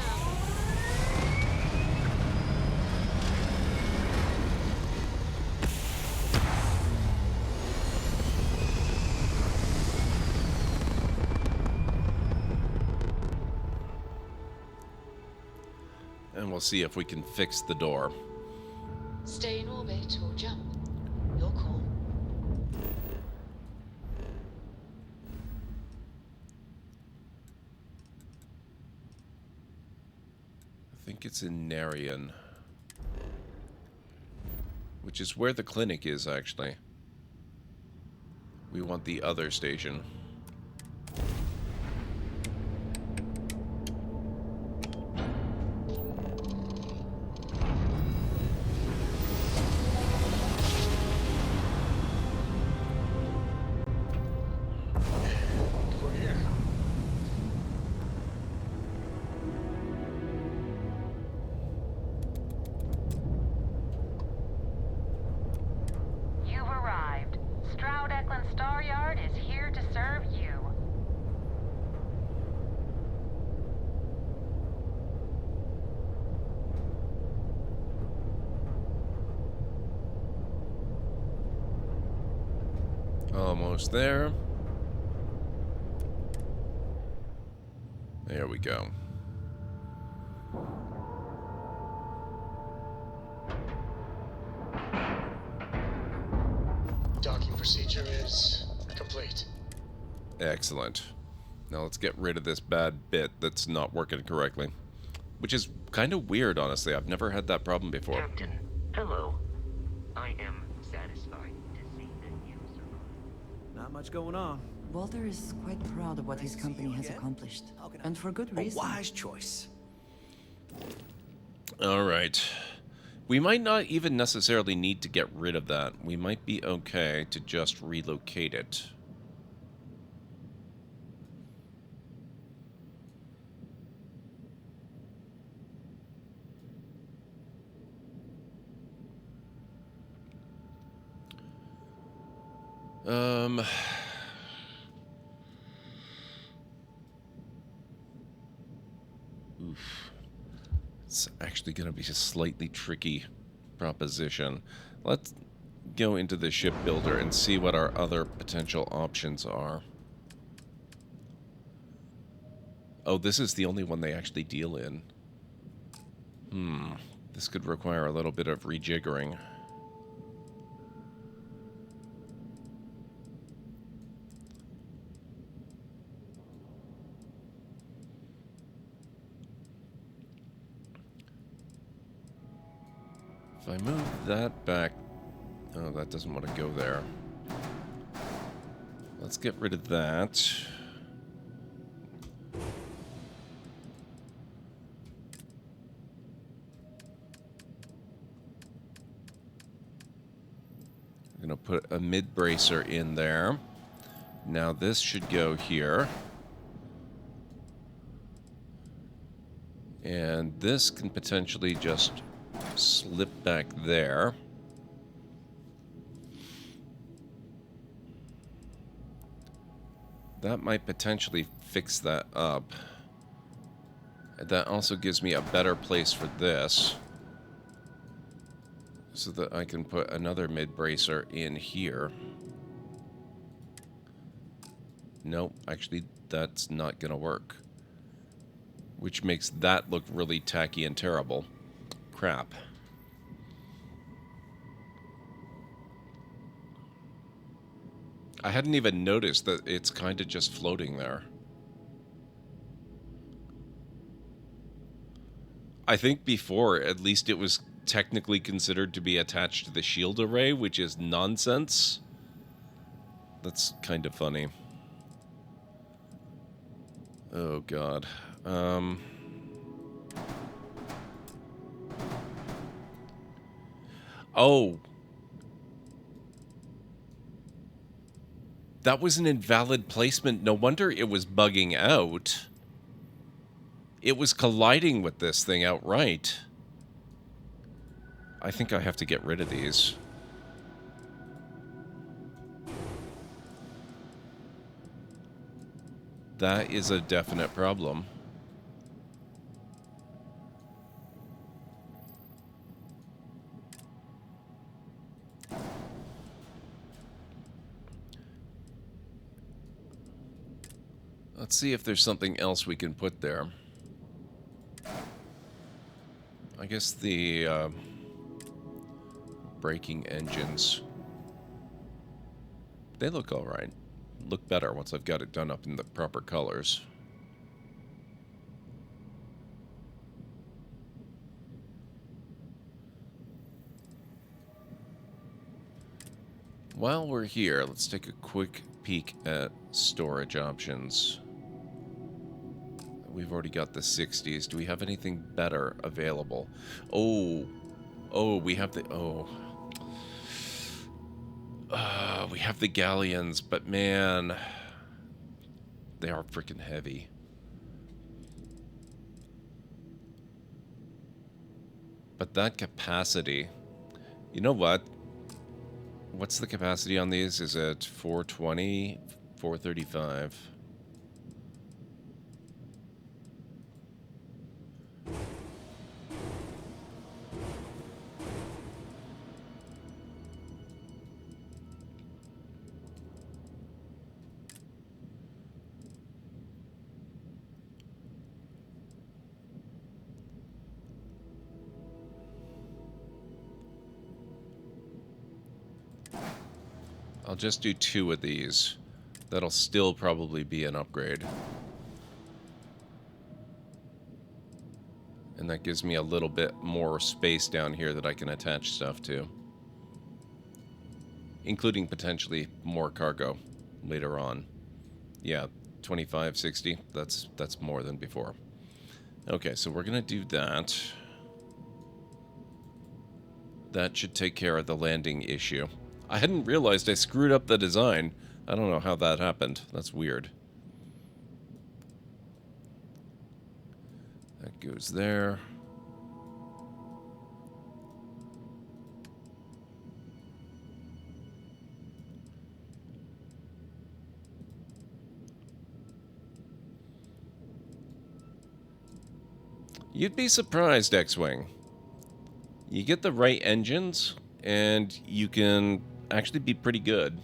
A: we'll see if we can fix the door.
R: Stay in orbit or jump. Your call.
A: I think it's in Narian, which is where the clinic is, actually. We want the other station.
B: We're here.
S: You've arrived. Stroud Eklund Star Yard is here to serve you.
A: Almost there. There we go.
B: Docking procedure is complete.
A: Excellent. Now let's get rid of this bad bit that's not working correctly. Which is kind of weird, honestly. I've never had that problem before.
K: Captain, hello. I am satisfied to see that you survived.
D: Not much going on.
G: Walter is quite proud of what his company has accomplished. And for good reason.
D: A wise choice.
A: Alright. We might not even necessarily need to get rid of that. We might be okay to just relocate it. Oof. It's actually going to be a slightly tricky proposition. Let's go into the shipbuilder and see what our other potential options are. Oh, this is the only one they actually deal in. This could require a little bit of rejiggering. If I move that back... Oh, that doesn't want to go there. Let's get rid of that. I'm going to put a mid-bracer in there. Now this should go here. And this can potentially just slip back there. That might potentially fix that up. That also gives me a better place for this, so that I can put another mid-bracer in here. Nope, actually that's not gonna work. Which makes that look really tacky and terrible. Crap. I hadn't even noticed that it's kind of just floating there. I think before, at least it was technically considered to be attached to the shield array, which is nonsense. That's kind of funny. Oh, God. Oh. That was an invalid placement. No wonder it was bugging out. It was colliding with this thing outright. I think I have to get rid of these. That is a definite problem. Let's see if there's something else we can put there. I guess the braking engines, they look alright. Look better once I've got it done up in the proper colors. While we're here, let's take a quick peek at storage options. We've already got the 60s. Do we have anything better available? Oh, we have the... we have the galleons, but man, they are freaking heavy. But that capacity, you know what? What's the capacity on these? Is it 420, 435? I'll just do 2 of these. That'll still probably be an upgrade. And that gives me a little bit more space down here that I can attach stuff to. Including potentially more cargo later on. Yeah, 25, 60, that's more than before. Okay, so we're gonna do that. That should take care of the landing issue. I hadn't realized I screwed up the design. I don't know how that happened. That's weird. That goes there. You'd be surprised, X-Wing. You get the right engines, and you can actually be pretty good.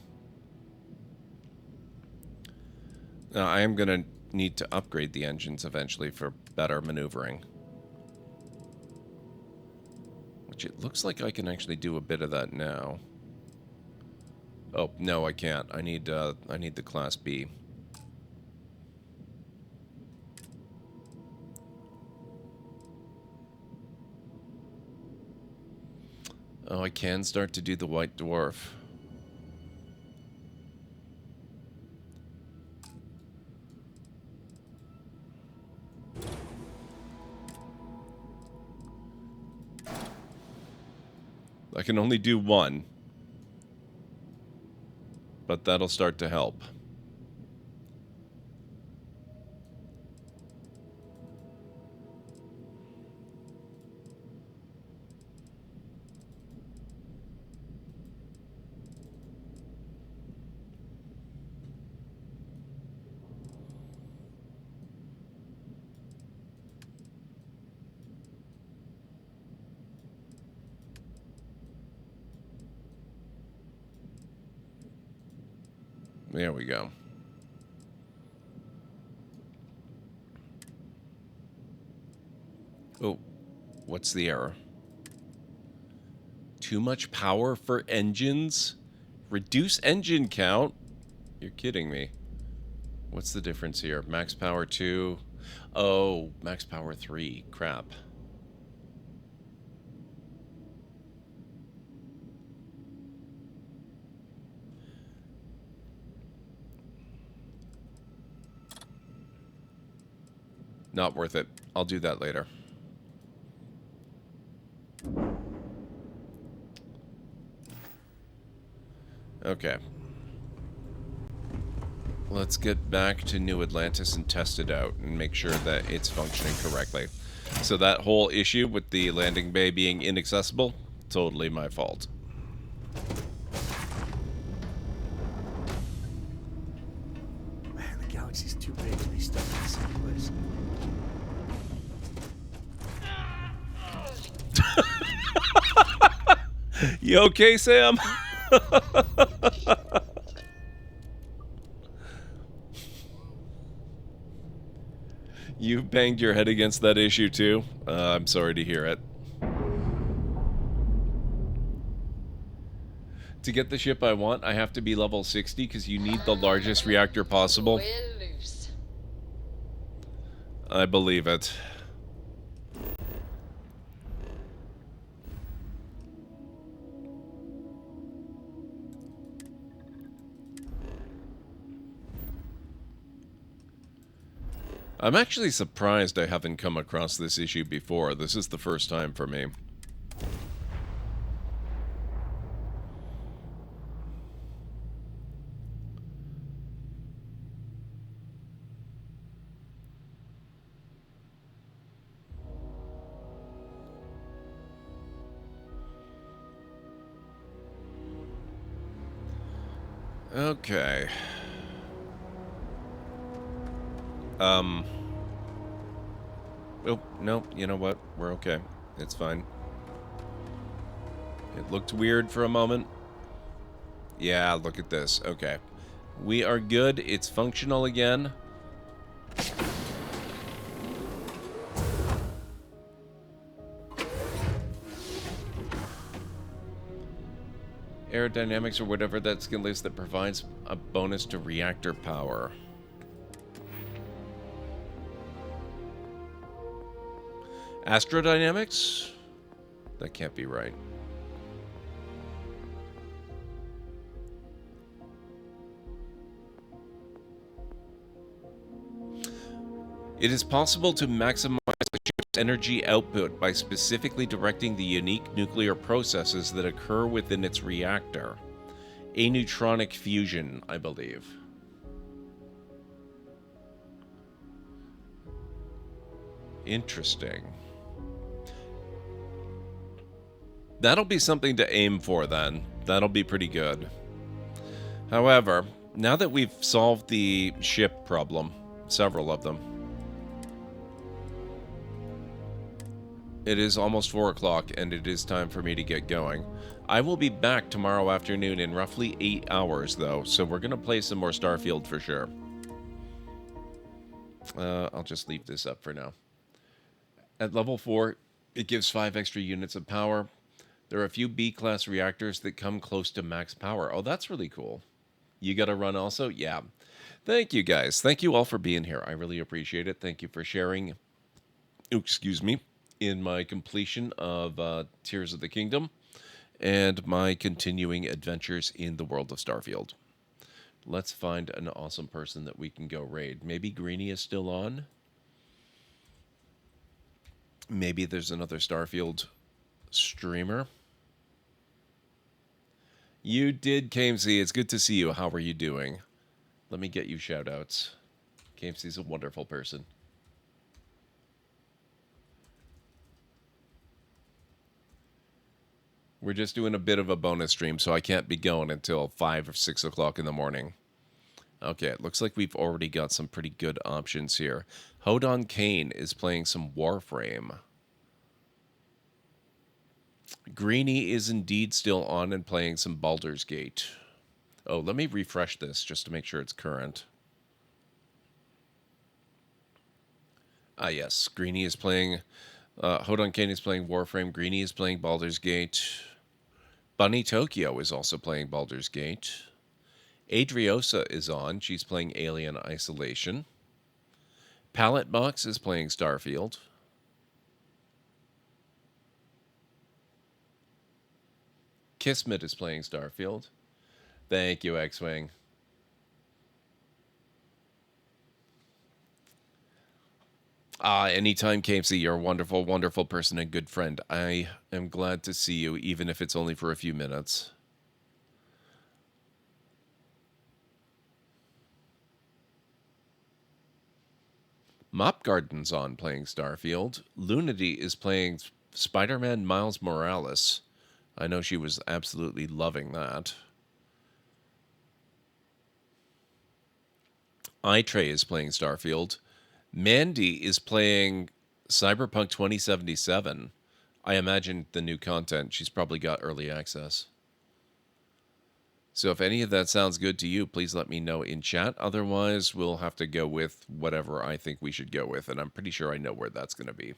A: Now, I am going to need to upgrade the engines eventually for better maneuvering. Which it looks like I can actually do a bit of that now. Oh, no, I can't. I need the Class B. Oh, I can start to do the White Dwarf. I can only do 1. But that'll start to help. There we go. Oh, what's the error? Too much power for engines? Reduce engine count? You're kidding me. What's the difference here? Max power 2. Oh, max power 3. Crap. Not worth it. I'll do that later. Okay. Let's get back to New Atlantis and test it out and make sure that it's functioning correctly. So that whole issue with the landing bay being inaccessible, totally my fault.
B: Man, the galaxy's too big to be stuck in the same place.
A: You okay, Sam? You banged your head against that issue too? I'm sorry to hear it. To get the ship I want, I have to be level 60 because you need the largest reactor possible.
R: We're loose.
A: I believe it. I'm actually surprised I haven't come across this issue before. This is the first time for me. Okay. Oh, no, you know what? We're okay. It's fine. It looked weird for a moment. Yeah, look at this. Okay. We are good. It's functional again. Aerodynamics or whatever that skill is that provides a bonus to reactor power. Astrodynamics? That can't be right. It is possible to maximize the ship's energy output by specifically directing the unique nuclear processes that occur within its reactor. Aneutronic fusion, I believe. Interesting. That'll be something to aim for then. That'll be pretty good. However, now that we've solved the ship problem, several of them, it is almost 4 o'clock and it is time for me to get going. I will be back tomorrow afternoon in roughly 8 hours though, so we're going to play some more Starfield for sure. I'll just leave this up for now. At level 4, it gives 5 extra units of power. There are a few B-class reactors that come close to max power. Oh, that's really cool. You got to run also? Yeah. Thank you, guys. Thank you all for being here. I really appreciate it. Thank you for sharing, excuse me, in my completion of Tears of the Kingdom and my continuing adventures in the world of Starfield. Let's find an awesome person that we can go raid. Maybe Greenie is still on? Maybe there's another Starfield streamer. You did, Kamesy. It's good to see you. How are you doing? Let me get you shout-outs. Kamesy's a wonderful person. We're just doing a bit of a bonus stream, so I can't be going until 5 or 6 o'clock in the morning. Okay, it looks like we've already got some pretty good options here. Hodon Kane is playing some Warframe. Greenie is indeed still on and playing some Baldur's Gate. Oh, let me refresh this just to make sure it's current. Ah, yes. Greenie is playing... Hodon Kane is playing Warframe. Greenie is playing Baldur's Gate. Bunny Tokyo is also playing Baldur's Gate. Adriosa is on. She's playing Alien Isolation. Pallet Box is playing Starfield. Kismet is playing Starfield. Thank you, X-Wing. Anytime, Kamesy, you're a wonderful, wonderful person and good friend. I am glad to see you, even if it's only for a few minutes. Mop Garden's on playing Starfield. Lunity is playing Spider-Man Miles Morales. I know she was absolutely loving that. iTray is playing Starfield. Mandy is playing Cyberpunk 2077. I imagine the new content. She's probably got early access. So if any of that sounds good to you, please let me know in chat. Otherwise, we'll have to go with whatever I think we should go with, and I'm pretty sure I know where that's going to be.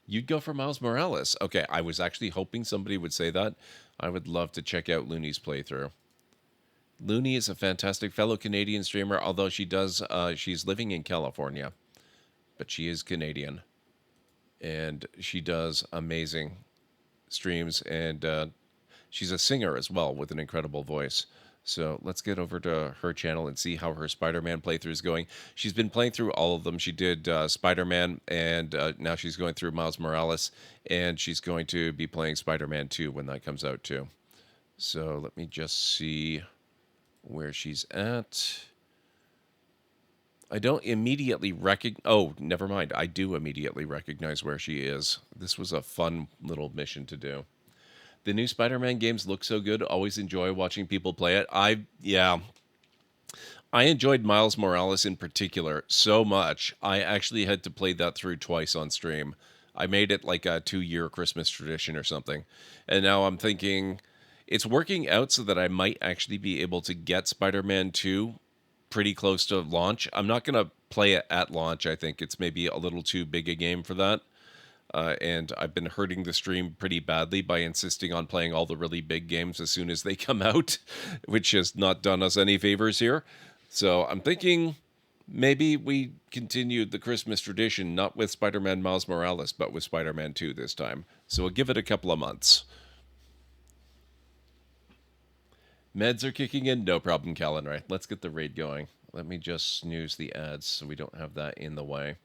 A: You'd go for Miles Morales. Okay, I was actually hoping somebody would say that. I would love to check out Looney's playthrough. Looney is a fantastic fellow Canadian streamer, although she's living in California, but she is Canadian. And she does amazing streams, and she's a singer as well with an incredible voice. So let's get over to her channel and see how her Spider-Man playthrough is going. She's been playing through all of them. She did Spider-Man, and now she's going through Miles Morales, and she's going to be playing Spider-Man 2 when that comes out too. So let me just see where she's at. I don't immediately recognize... Oh, never mind. I do immediately recognize where she is. This was a fun little mission to do. The new Spider-Man games look so good. Always enjoy watching people play it. I enjoyed Miles Morales in particular so much. I actually had to play that through twice on stream. I made it like a 2-year Christmas tradition or something. And now I'm thinking it's working out so that I might actually be able to get Spider-Man 2 pretty close to launch. I'm not going to play it at launch. I think it's maybe a little too big a game for that. And I've been hurting the stream pretty badly by insisting on playing all the really big games as soon as they come out, which has not done us any favors here. So I'm thinking maybe we continue the Christmas tradition, not with Spider-Man Miles Morales, but with Spider-Man 2 this time. So we'll give it a couple of months. Meds are kicking in. No problem, Callan. Right. Let's get the raid going. Let me just snooze the ads so we don't have that in the way.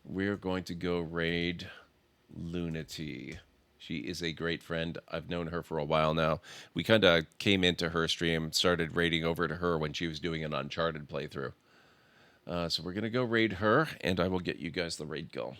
A: We're going to go raid Lunity. She is a great friend. I've known her for a while now. We kind of came into her stream, started raiding over to her when she was doing an Uncharted playthrough. So we're going to go raid her, and I will get you guys the raid goal.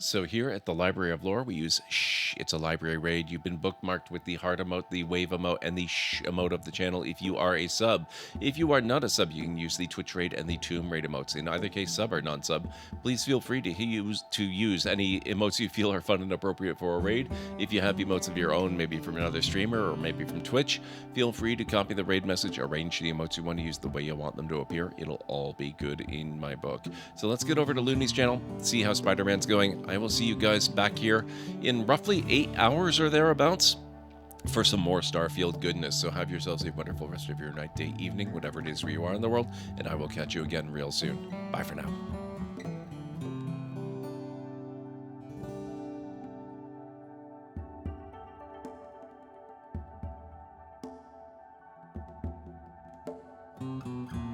A: So here at the Library of Lore, we use shh. It's a library raid. You've been bookmarked with the heart emote, the wave emote, and the shh emote of the channel if you are a sub. If you are not a sub, you can use the Twitch raid and the Tomb raid emotes. In either case, sub or non-sub, please feel free to use any emotes you feel are fun and appropriate for a raid. If you have emotes of your own, maybe from another streamer or maybe from Twitch, feel free to copy the raid message, arrange the emotes you want to use the way you want them to appear. It'll all be good in my book. So let's get over to Looney's channel, see how Spider-Man's going. I will see you guys back here in roughly 8 hours or thereabouts for some more Starfield goodness. So have yourselves a wonderful rest of your night, day, evening, whatever it is where you are in the world, and I will catch you again real soon. Bye for now.
D: Thank you.